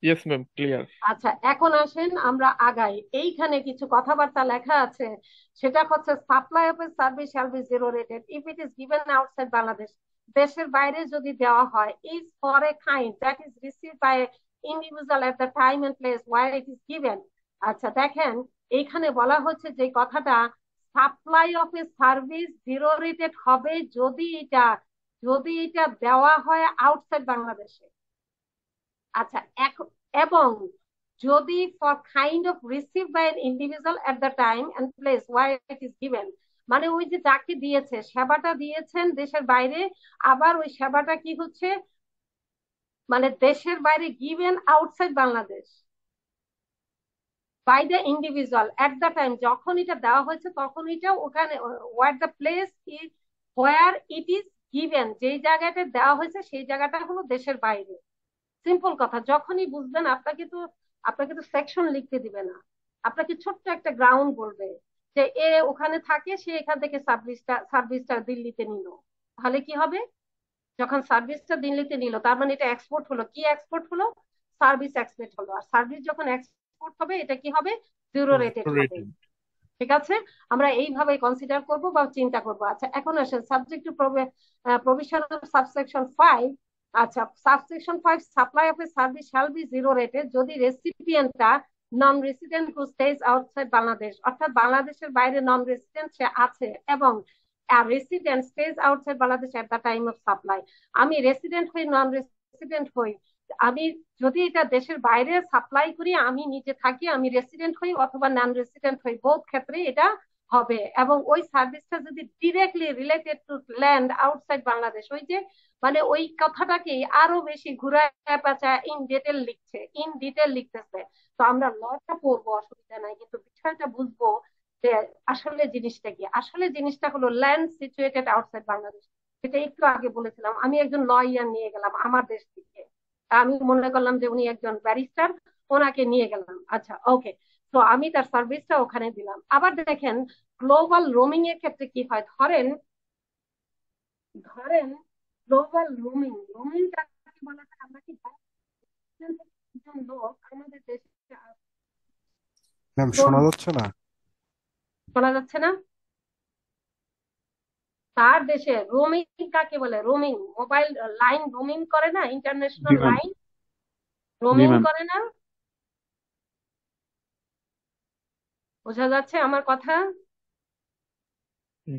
Yes ma'am, clear. আচ্ছা, এখন আসেন আমরা আগাই। এইখানে কিছু কথাবার্তা লেখা আছে, সেটা হচ্ছে supply of a service shall be zero rated if it is given outside Bangladesh. দেশের বাইরে যদি দেওয়া হয়, is for a kind that is received by individual at the time and place where it is given. আচ্ছা দেখেন, এইখানে বলা হচ্ছে যে কথাটা, supply of a service zero rated হবে যদি এটা দেওয়া হয় আউটসাইড বাংলাদেশে। আচ্ছা, এবং যদি for kind of receive by an individual at the time and place where it is given, মানে ওই যে যাকে দিয়েছে সেবাটা দিয়েছেন দেশের বাইরে, আবার ওই সেবাটা কি হচ্ছে মানে দেশের বাইরে given outside Bangladesh by the individual at the time, যখন এটা দেওয়া হয়েছে তখন এটা ওখানে where the place is where it is given, যেই জায়গাটা দেওয়া হয়েছে সেই জায়গাটা হলো দেশের বাইরে। সিম্পল কথা, যখনই বুঝবেন আপনাকে তো সেকশন লিখতে দিবে না, আপনাকে ছোট্ট একটা গ্রাউন্ড বলবে যে এ ওখানে থাকে, সে এখান থেকে সার্ভিসটা দিল্লিতে নিল, তাহলে কি হবে? যখন সার্ভিসটা দিল্লিতে নিল তার মানে এটা এক্সপোর্ট হলো, কি এক্সপোর্ট হলো? সার্ভিস এক্সপোর্ট হলো। আর সার্ভিস যখন এক্সপোর্ট হবে এটা কি হবে? জিরো রেটেড হবে। Rated. ঠিক আছে, আমরা এইভাবে কনসিডার করব বা চিন্তা করব। আচ্ছা, এখন আসেন subject to provision of subsection 5। আচ্ছা, subsection 5, supply of a service shall be zero rated যদি রেসিপিয়েন্টটা নন রেসিডেন্ট হু স্টেজ আউটসাইড বাংলাদেশ, অর্থাৎ বাংলাদেশের বাইরে নন রেসিডেন্ট সে আছে, এবং resident stage outside Bangladesh at the time of supply. আমি রেসিডেন্ট হই নন রেসিডেন্ট হই, আমি যদি এটা দেশের বাইরে সাপ্লাই করি, আমি নিজে থাকি, আমি রেসিডেন্ট হই অথবা নন রেসিডেন্ট হই, বোথ ক্ষেত্রে এটা হবে। এবং ওই সার্ভিসটা যদি directly related to land outside Bangladesh, ওই যে মানে ওই কথাটাকে আরো বেশি ঘুরায় পেঁচা ইন ডিটেল লিখতেছে। তো আমরা লটা পড়বো, অসুবিধা নাই, কিন্তু বিষয়টা বুঝবো যে আসলে জিনিসটা কি। আসলে জিনিসটা হলো ল্যান্ড সিচুয়েটেড আউটসাইড বাংলাদেশ, যেটা একটু আগে বলেছিলাম। আমি একজন লয়ার নিয়ে গেলাম আমার দেশ থেকে, আমি মনে করলাম যে উনি একজন ব্যারিস্টার, ওনাকে নিয়ে গেলাম। আচ্ছা, ওকে, তো আমি তার সার্ভিসটা ওখানে দিলাম। আবার দেখেন গ্লোবাল রোমিং এর ক্ষেত্রে কি হয়, ধরেন ধরেন গ্লোবাল রোমিংটা কি বলা হয়? আমরা কি একজন লোক আমাদের দেশে ম্যাম শোনা যাচ্ছে না? শোনা যাচ্ছে না? তার দেশে রোমিং কাকে বলে? রোমিং, মোবাইল লাইন রোমিং করে না, জি ইন্টারন্যাশনাল ম্যাম। লাইন জি রোমিং ম্যাম। করে না? বোঝা যাচ্ছে আমার কথা?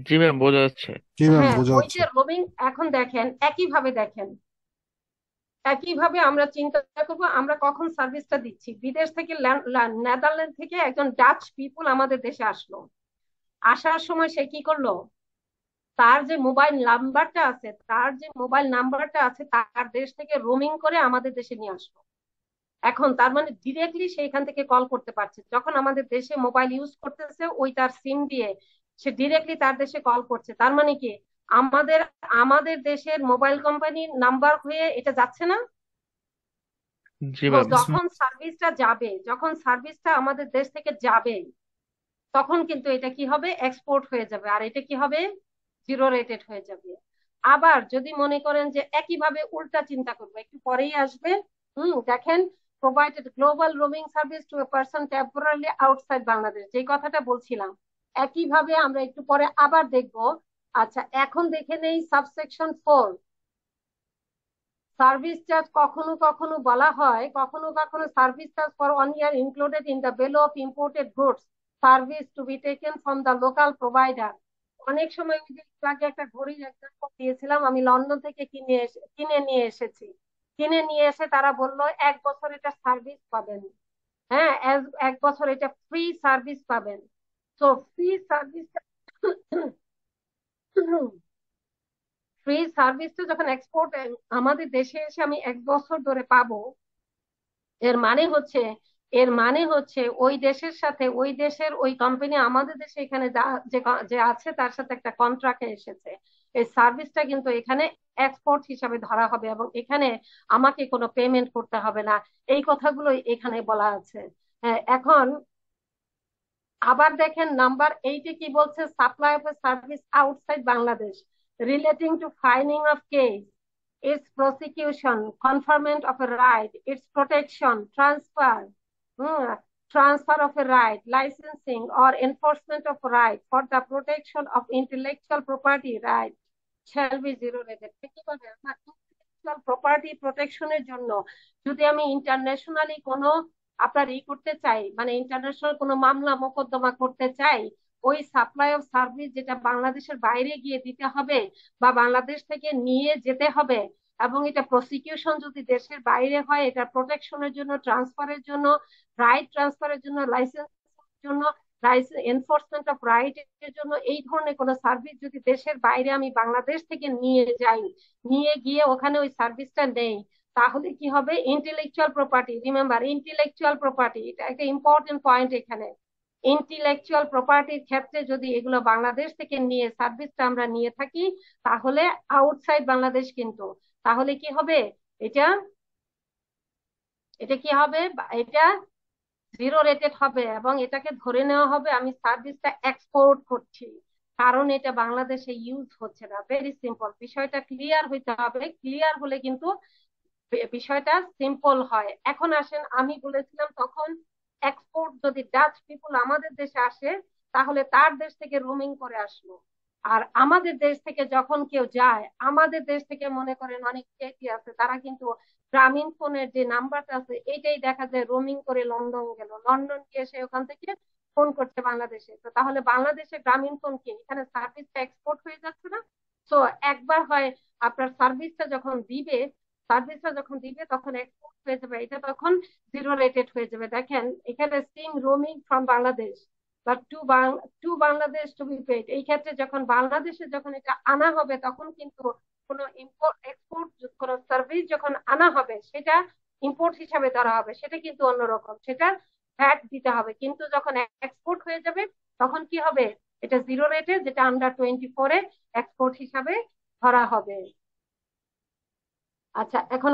জি ম্যাম, বোঝা যাচ্ছে। জি ম্যাম, হ্যাঁ, বোঝা ওই যাচ্ছে। যে রোমিং। এখন দেখেন একইভাবে আমরা চিন্তা করবো আমরা কখন সার্ভিসটা দিচ্ছি। বিদেশ থেকে নেদারল্যান্ড থেকে একজন ডাচ পিপল আমাদের দেশে আসলো, আসার সময় সে কি করলো? তার যে মোবাইল নাম্বারটা আছে তার দেশ থেকে রোমিং করে আমাদের দেশে নিয়ে আসলো। এখন তার মানে ডিরেক্টলি সেইখান থেকে কল করতে পারছে, যখন আমাদের দেশে মোবাইল ইউজ করতেছে ওই তার সিম দিয়ে সে ডিরেক্টলি তার দেশে কল করছে। তার মানে কি আমাদের আমাদের দেশের মোবাইল কোম্পানির নাম্বার হয়ে এটা যাচ্ছে না? জি তো ম্যাম। Yes, ma'am. যখন সার্ভিসটা আমাদের দেশ থেকে যাবে তখন কিন্তু এটা কি হবে? এক্সপোর্ট হয়ে যাবে, আর এটা কি হবে? জিরো রেটেড হয়ে যাবে। আবার যদি মনে করেন যে একইভাবে উল্টা চিন্তা করবো, একটু পরেই আসবে। দেখেন, provided global roaming service to a person temporary outside Bangladesh, যে কথাটা বলছিলাম একইভাবে আমরা একটু পরে আবার দেখব। আচ্ছা, এখন দেখে নেই সাবসেকশন 4। সার্ভিস চার্জ কখনো কখনো বলা হয়, কখনো কখনো service charge for 1 year included in the bill of imported goods service to be taken from the local provider. অনেক সময় ওই যে একটু আগে একটা ঘড়ির এক্সাম্পল দিয়েছিলাম, আমি লন্ডন থেকে কিনে নিয়ে এসেছি। কিনে নিয়ে এসে তারা বললো 1 বছর এটা সার্ভিস পাবেন। হ্যাঁ, 1 বছর এটা ফ্রি সার্ভিস পাবেন। তো ফ্রি সার্ভিসটা যখন এক্সপোর্ট আমাদের দেশে এসে আমি 1 বছর ধরে পাবো, এর মানে হচ্ছে ওই দেশের সাথে ওই দেশের ওই কোম্পানি আমাদের দেশে এখানে যে আছে তার সাথে একটা কন্ট্রাক্টে এসেছে। এই সার্ভিসটা কিন্তু এখানে এক্সপোর্ট হিসাবে ধরা হবে এবং এখানে আমাকে কোনো পেমেন্ট করতে হবে না। এই কথাগুলো এখানে বলা আছে। হ্যাঁ, এখন আবার দেখেন নাম্বার 8 কি বলছে? Supply of service outside Bangladesh relating to filing of case, its prosecution, conferment of a right, its protection, transfer of a right, licensing or enforcement of right for the protection of intellectual property right shall be zero rated। একেবারে আমার intellectual property প্রোটেকশনের জন্য যদি আমি ইন্টারন্যাশনালি কোনো আপনার করতে চাই, মানে ইন্টারন্যাশনাল কোনো মামলা মোকদ্দমা করতে চাই, ওই সাপ্লাই অফ সার্ভিস যেটা বাংলাদেশের বাইরে গিয়ে দিতে হবে বা বাংলাদেশ থেকে নিয়ে যেতে হবে, এবং এটা প্রসিকিউশন যদি দেশের বাইরে হয়, এটা প্রোটেকশনের জন্য, ট্রান্সফারের জন্য, রাইট ট্রান্সফারের জন্য, লাইসেন্সের জন্য, এনফোর্সমেন্ট অফ রাইট এর জন্য, এই ধরনের কোন সার্ভিস যদি দেশের বাইরে আমি বাংলাদেশ থেকে নিয়ে যাই, নিয়ে গিয়ে ওখানে ওই সার্ভিসটা নেই, তাহলে কি হবে? Intellectual property, remember intellectual property, এটা একটা ইম্পর্টেন্ট পয়েন্ট এখানে। ইন্টেলেকচুয়াল প্রপার্টির ক্ষেত্রে যদি এগুলো বাংলাদেশ থেকে নিয়ে সার্ভিসটা আমরা নিয়ে থাকি, তাহলে আউটসাইড বাংলাদেশ কিন্তু, তাহলে কি হবে? এটা এটা কি হবে? এটা জিরো রেটেড হবে এবং এটাকে ধরে নেওয়া হবে আমি সার্ভিসটা এক্সপোর্ট করছি, কারণ এটা বাংলাদেশে ইউজ হচ্ছে না। ভেরি সিম্পল, বিষয়টা ক্লিয়ার হইতে হবে। ক্লিয়ার হলে কিন্তু বিষয়টা সিম্পল হয়। এখন আসেন, আমি বলেছিলাম তখন এক্সপোর্ট যদি ডাচ পিপল আমাদের দেশে আসে, তাহলে তার দেশ থেকে রোমিং করে আসলো, আর আমাদের দেশ থেকে যখন কেউ যায়, আমাদের দেশ থেকে মনে করেন অনেক কি আছে, তারা কিন্তু গ্রামীণ ফোনের যে নাম্বারটা আছে এটাই দেখা যায় রোমিং করে লন্ডন গেল, লন্ডন গিয়ে সে ওখান থেকে ফোন করছে বাংলাদেশে, তো তাহলে বাংলাদেশে গ্রামীণ ফোন কি এখানে সার্ভিসটা এক্সপোর্ট হয়ে যাচ্ছে না? তো একবার হয় আপনার সার্ভিসটা যখন দিবে তখন এক্সপোর্ট হয়ে যাবে, এটা তখন জিরো রেটেড হয়ে যাবে। দেখেন এখানে সিং রোমিং ফ্রম বাংলাদেশ বা to Bangladesh to be paid, এই ক্ষেত্রে যখন বাংলাদেশে যখন এটা আনা হবে, তখন কিন্তু কোনো ইম্পোর্ট এক্সপোর্ট কোনো সার্ভিস যখন আনা হবে সেটা ইম্পোর্ট হিসাবে ধরা হবে, সেটা কিন্তু অন্যরকম, সেটা ভ্যাট দিতে হবে। কিন্তু যখন এক্সপোর্ট হয়ে যাবে তখন কি হবে? এটা জিরো রেটে, যেটা আন্ডার 24 এক্সপোর্ট হিসাবে ধরা হবে। আচ্ছা, এখন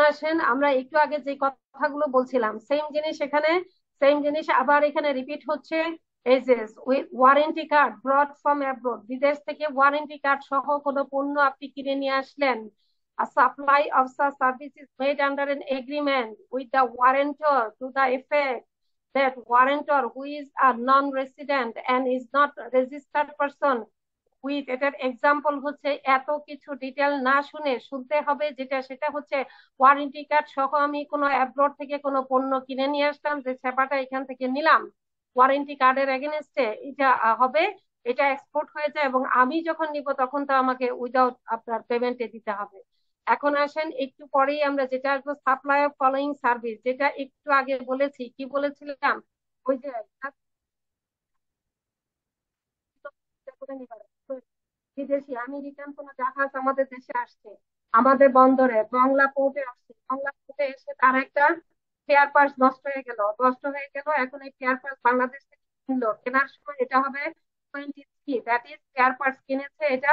আসেন আমরা একটু আগে যে কথাগুলো বলছিলাম, সেম জিনিস আবার এখানে রিপিট হচ্ছে। এই যে ওয়ারেন্টি কার্ড ব্রট ফ্রম অ্যাব্রোড, বিদেশ থেকে ওয়ারেন্টি কার্ড সহ কোনো পণ্য আপনি কিনে নিয়ে আসলেন, a supply of such service is made under an agreement with the warrantor to the effect that warrantor who is a non-resident and is not a registered person with, এটার এক্সাম্পল হচ্ছে এত কিছু ডিটেল না শুনে শুনতে হবে, যেটা সেটা হচ্ছে ওয়ারেন্টি কার্ড সহ আমি কোনো অ্যাব্রড থেকে কোনো পণ্য কিনে নিয়ে আসলাম, যে সেবাটা এখান থেকে নিলাম ওয়ারেন্টি কার্ডের এগেনস্টে, এটা হবে, এটা এক্সপোর্ট হয়ে যায় এবং আমি যখন নিব তখন তো আমাকে উইদাউট আপনার পেমেন্টে দিতে হবে। এখন আসেন একটু পরেই আমরা যেটা আসবো, সাপ্লাই অফ ফলোইং সার্ভিস, যেটা একটু আগে বলেছি। কি বলেছিলাম? ওই যে বিদেশি আমেরিকান কোন জাহাজ আমাদের দেশে আসছে, আমাদের বন্দরে বাংলা পোর্টে আসছে, বাংলা পোর্টে এসে তার একটা ফেয়ার পার্স নষ্ট হয়ে গেল। এখন এই ফেয়ার পার্স বাংলাদেশ থেকে কিনলো, কেনার সময় এটা হবে 23, দ্যাট ইজ ফেয়ার পার্স কিনেছে, এটা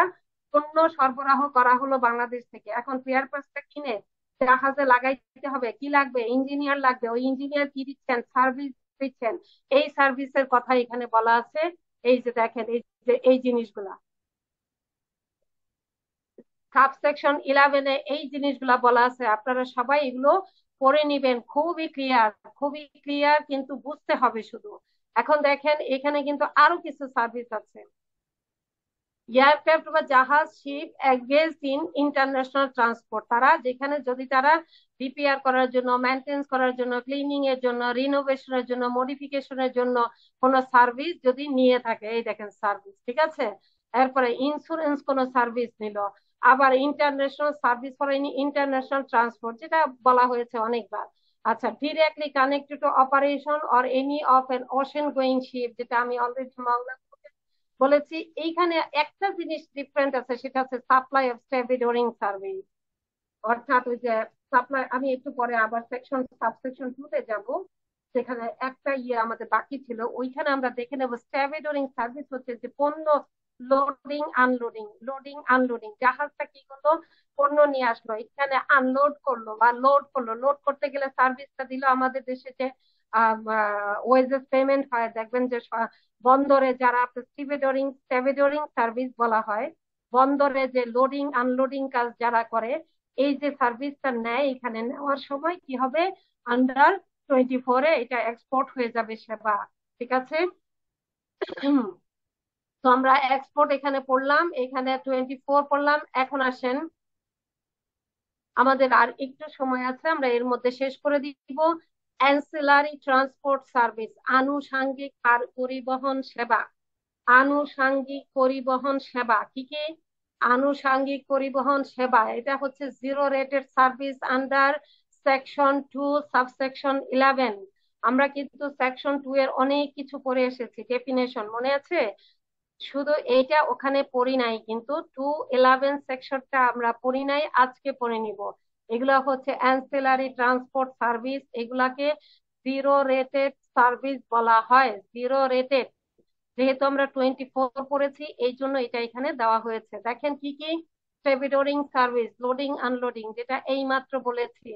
পণ্য সরবরাহ করা হলো বাংলাদেশ থেকে। এখন ফেয়ার পার্সটা কিনে জাহাজে লাগাইতে হবে, কি লাগবে? ইঞ্জিনিয়ার লাগবে। ওই ইঞ্জিনিয়ার কি দিচ্ছেন? সার্ভিস দিচ্ছেন। এই সার্ভিসের কথা এখানে বলা আছে। এই যে দেখেন, এই জিনিসগুলা সাবসেকশন 11-এ এই জিনিসগুলা বলা আছে, আপনারা সবাই এগুলো পড়ে নিবেন। খুবই ক্লিয়ার, কিন্তু বুঝতে হবে শুধু। এখন দেখেন এখানে কিন্তু আরো কিছু সার্ভিস আছে। এয়ারক্রাফট বা জাহাজ, ship engage in international transport, তারা যেখানে যদি তারা রিপেয়ার করার জন্য, মেনটেন্স করার জন্য, ক্লিনিং এর জন্য, রিনোভেশনের জন্য, মডিফিকেশনের জন্য কোন সার্ভিস যদি নিয়ে থাকে, এই দেখেন সার্ভিস, ঠিক আছে। এরপরে ইন্স্যুরেন্স কোন সার্ভিস নিল, আবার international service for international transport, যেটা বলা হয়েছে অনেকবার। আচ্ছা, directly connected to operation or any of an ocean going ship, যেটা আমি অলরেডি বলেছি। এইখানে একটা জিনিস ডিফারেন্ট আছে, সেটা হচ্ছে সাপ্লাই অফ স্টেভিডোরিং সার্ভিস, অর্থাৎ ওই যে সাপ্লাই, আমি একটু পরে আবার সাবসেকশন 2-তে যাব, সেখানে একটা আমাদের বাকি ছিল, ওইখানে আমরা দেখে নেব। স্টেভিডোরিং সার্ভিস হচ্ছে যে পণ্য লোডিং জাহাজটা কি করলো? পণ্য নিয়ে আসলো, এখানে আনলোড করলো বা লোড করতে গেলে সার্ভিসটা দিল। আমাদের দেশে যে ওয়েজেস পেমেন্ট হয়, দেখবেন যে বন্দরে যারা স্টেভিডোরিং সার্ভিস বলা হয়, বন্দরে যে লোডিং আনলোডিং কাজ যারা করে, এই যে সার্ভিসটা নেয়, এখানে নেওয়ার সময় কি হবে? আন্ডার 24-এ এটা এক্সপোর্ট হয়ে যাবে সেবা, ঠিক আছে। তো আমরা এক্সপোর্ট এখানে পড়লাম, এখানে 24 পড়লাম। এখন আসেন, আমাদের আর একটু সময় আছে, আমরা এর মধ্যে শেষ করে দিব। অ্যান্সিলারি ট্রান্সপোর্ট সার্ভিস, আনুষাঙ্গিক পরিবহন সেবা। আনুষাঙ্গিক পরিবহন সেবা। কি কি? আনুষাঙ্গিক পরিবহন সেবা, এটা হচ্ছে zero rated service under section 2 subsection 11। আমরা কিন্তু সেকশন 2 এর অনেক কিছু পড়ে এসেছি, ডেফিনেশন মনে আছে? শুধু এইটা ওখানে পড়ি নাই, কিন্তু 211 সেকশনটা আমরা পড়ি নাই, আজকে পড়ে নিব। এগুলো হচ্ছে অ্যান্সিলারি ট্রান্সপোর্ট সার্ভিস, এগুলাকে জিরো রেটেড সার্ভিস বলা হয়। জিরো রেটেড, যেহেতু আমরা 24 পড়েছি এই জন্য এটা এখানে দেওয়া হয়েছে। দেখেন কি কি? স্টেভিডোরিং সার্ভিস, লোডিং আনলোডিং, যেটা এই মাত্র বলেছি।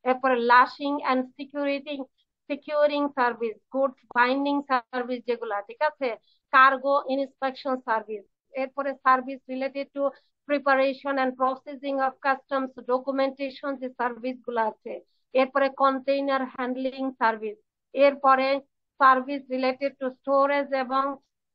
এরপরে lashing and securing service, goods binding service যেগুলা, ঠিক আছে, কার্গো ইন্সপেকশন সার্ভিস। এরপরে service related to preparation and processing of customs documentation, যে সার্ভিস গুলো আছে। এরপরে কন্টেইনার হ্যান্ডলিং সার্ভিস। এরপরে সার্ভিস রিলেটেড টু স্টোরেজ এবং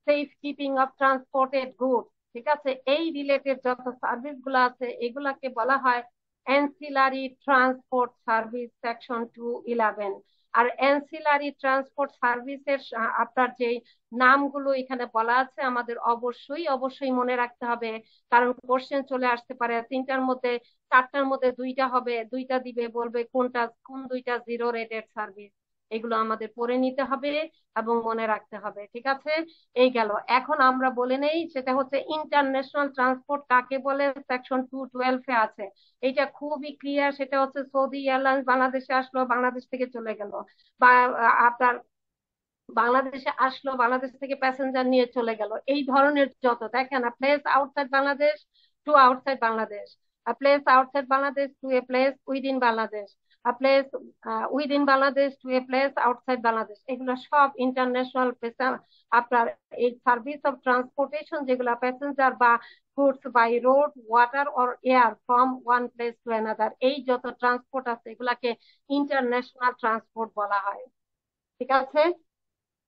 safe keeping of transported good, ঠিক আছে। এই রিলেটেড যত সার্ভিস গুলো আছে এগুলাকে বলা হয় অ্যান্সিলারি ট্রান্সপোর্ট সার্ভিস, সেকশন 211। আর অ্যান্সিলারি ট্রান্সপোর্ট সার্ভিসের আপনার যে নামগুলো এখানে বলা আছে আমাদের অবশ্যই অবশ্যই মনে রাখতে হবে, কারণ কোশ্চেন চলে আসতে পারে। 3টার মধ্যে 4টার মধ্যে 2টা হবে, 2টা দিবে, বলবে কোনটা কোন 2টা জিরো রেটেড সার্ভিস। এগুলো আমাদের পড়ে নিতে হবে এবং মনে রাখতে হবে, ঠিক আছে। এই গেল। এখন আমরা বলে নেই, সেটা হচ্ছে ইন্টারন্যাশনাল ট্রান্সপোর্ট কাকে বলে, সেকশন 212 এ আছে। এটা খুবই ক্লিয়ার, সেটা হচ্ছে সৌদি এয়ারলাইন্স বাংলাদেশে আসলো, বাংলাদেশ থেকে চলে গেল, বা আপনার বাংলাদেশে আসলো, বাংলাদেশ থেকে প্যাসেঞ্জার নিয়ে চলে গেল, এই ধরনের যত, দেখেন, place outside Bangladesh to outside Bangladesh, place outside Bangladesh to a place within Bangladesh, place within Bangladesh to a place outside Bangladesh, এগুলো সব ইন্টারন্যাশনাল আপনার এই সার্ভিস অফ ট্রান্সপোর্টেশন, যেগুলো প্যাসেঞ্জার বা goods by road, water or air from one place to another, এই যত ট্রান্সপোর্ট আছে এগুলাকে ইন্টারন্যাশনাল ট্রান্সপোর্ট বলা হয়, ঠিক আছে।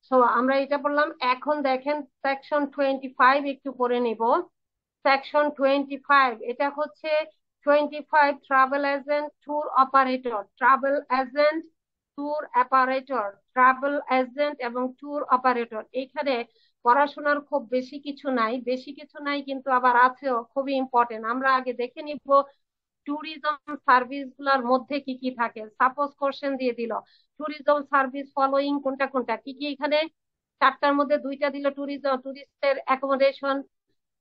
সো আমরা এটা বললাম। এখন দেখেন সেকশন 25 একটু পড়ে নিব। সেকশন 25, এটা হচ্ছে 25 travel agent, tour operator, travel agent, tour operator, travel agent এবং ট্যুর অপারেটর। এখানে পড়াশোনার খুব বেশি কিছু নাই, বেশি কিছু নাই, কিন্তু আবার আছেও, খুবই ইম্পর্টেন্ট। আমরা আগে দেখে নিব ট্যুরিজম সার্ভিস গুলার মধ্যে কি কি থাকে। সাপোজ কোশ্চেন দিয়ে দিল ট্যুরিজম সার্ভিস ফলোইং কোনটা কোনটা, কি কি এখানে? 4টার মধ্যে 2টা দিল, ট্যুরিজম, ট্যুরিস্টের অ্যাকোমোডেশন,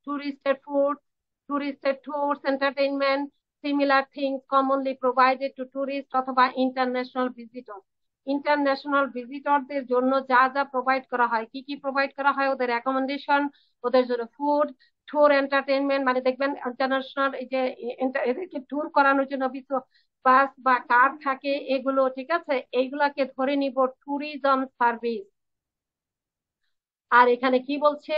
ট্যুরিস্টের ফুড, ট্যুরিস্টের tours, entertainment, similar things commonly provided to tourist অথবা ইন্টারন্যাশনাল ভিজিটর। ইন্টারন্যাশনাল ভিজিটরদের জন্য যা যা প্রোভাইড করা হয়, কি কি প্রোভাইড করা হয়? ওদের অ্যাকোমোডেশন, ওদের জন্য ফুড, ট্যুর, এন্টারটেইনমেন্ট, মানে দেখবেন ইন্টারন্যাশনাল এই যে এদেরকে ট্যুর করানোর জন্য কিছু বাস বা কার থাকে, এগুলো, ঠিক আছে, এইগুলাকে ধরে নিব ট্যুরিজম সার্ভিস। আর এখানে কি বলছে?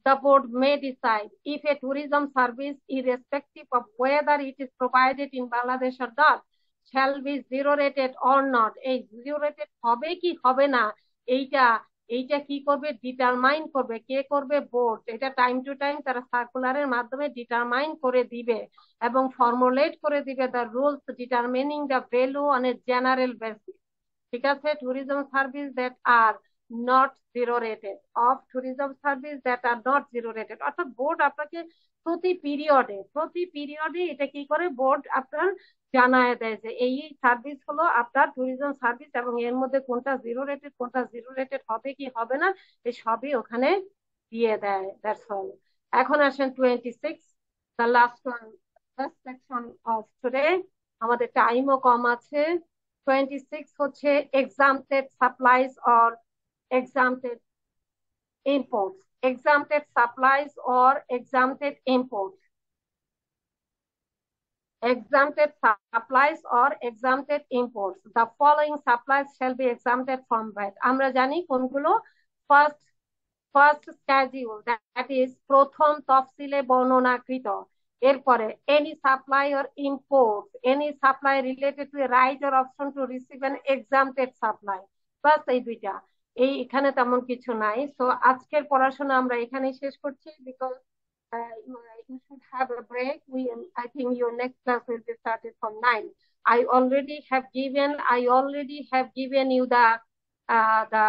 The board may decide if a tourism service, irrespective of whether it is provided in Bangladesh or not, shall be zero rated or not. এই জিরো রেটেড হবে কি হবে না, এইটা এইটা কি করবে? ডিটারমাইন করবে। কে করবে? বোর্ড। এটা টাইম টু টাইম তারা সার্কুলারের মাধ্যমে ডিটারমাইন করে দিবে এবং ফর্মুলেট করে দিবে the rules determining the value on a general basis, ঠিক আছে। Tourism service that are not zero rated, of tourism service that are not zero rated, অর্থাৎ বোর্ড আপনাকে প্রতি পিরিয়ডে এটা কি করে? বোর্ড আপনার জানায় দেয় যে এই সার্ভিস হলো আপনার ট্যুরিজম সার্ভিস এবং এর মধ্যে কোনটা জিরো রেটেড, কোনটা জিরো রেটেড হবে কি হবে না, এই সবই ওখানে দিয়ে দেয়। That's all. এখন আসেন 26, the last one, last section of today. আমাদের টাইমও কম আছে। 26 হচ্ছে exempted supplies or exempted imports. Exempted supplies or exempted imports. Exempted supplies or exempted imports. The following supplies shall be exempted from VAT. আমরা জানি কোনগুলো? ফার্স্ট schedule, that is প্রথম তফসিলে বর্ণনাকৃত। এরপরে any supply or import, any supply related to a right or option to receive an exempted supply, বাস এই দুইটা। এখানে তেমন কিছু নাই। সো আজকের পড়াশোনা আমরা এখানেই শেষ করছি, because you should have a break. I think your next class will be started from 9. I already have given you the the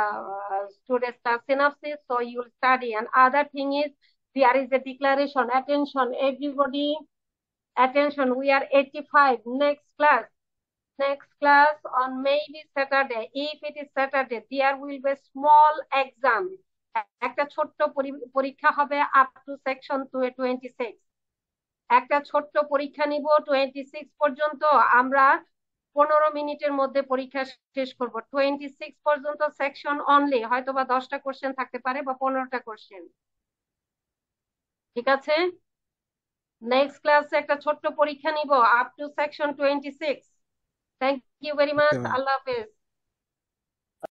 students class synopsis, so you will study. And other thing is there is a declaration. Attention, everybody, attention. We are 85. Next class on maybe Saturday. If it is Saturday, there will be small exam. একটা ছোট্ট পরীক্ষা হবে আপ টু সেকশন 26। একটা ছোট্ট পরীক্ষা নিব 26 পর্যন্ত। আমরা 15 মিনিটের মধ্যে পরীক্ষা শেষ করব। 26 পর্যন্ত সেকশন অনলি, হয়তো বা 10টা কোশ্চেন থাকতে পারে বা 15টা কোশ্চেন। ঠিক আছে, নেক্সট ক্লাসে একটা ছোট্ট পরীক্ষা নিব up to section 26। Thank you very much. Okay, ma'am. আল্লাহ হাফেজ।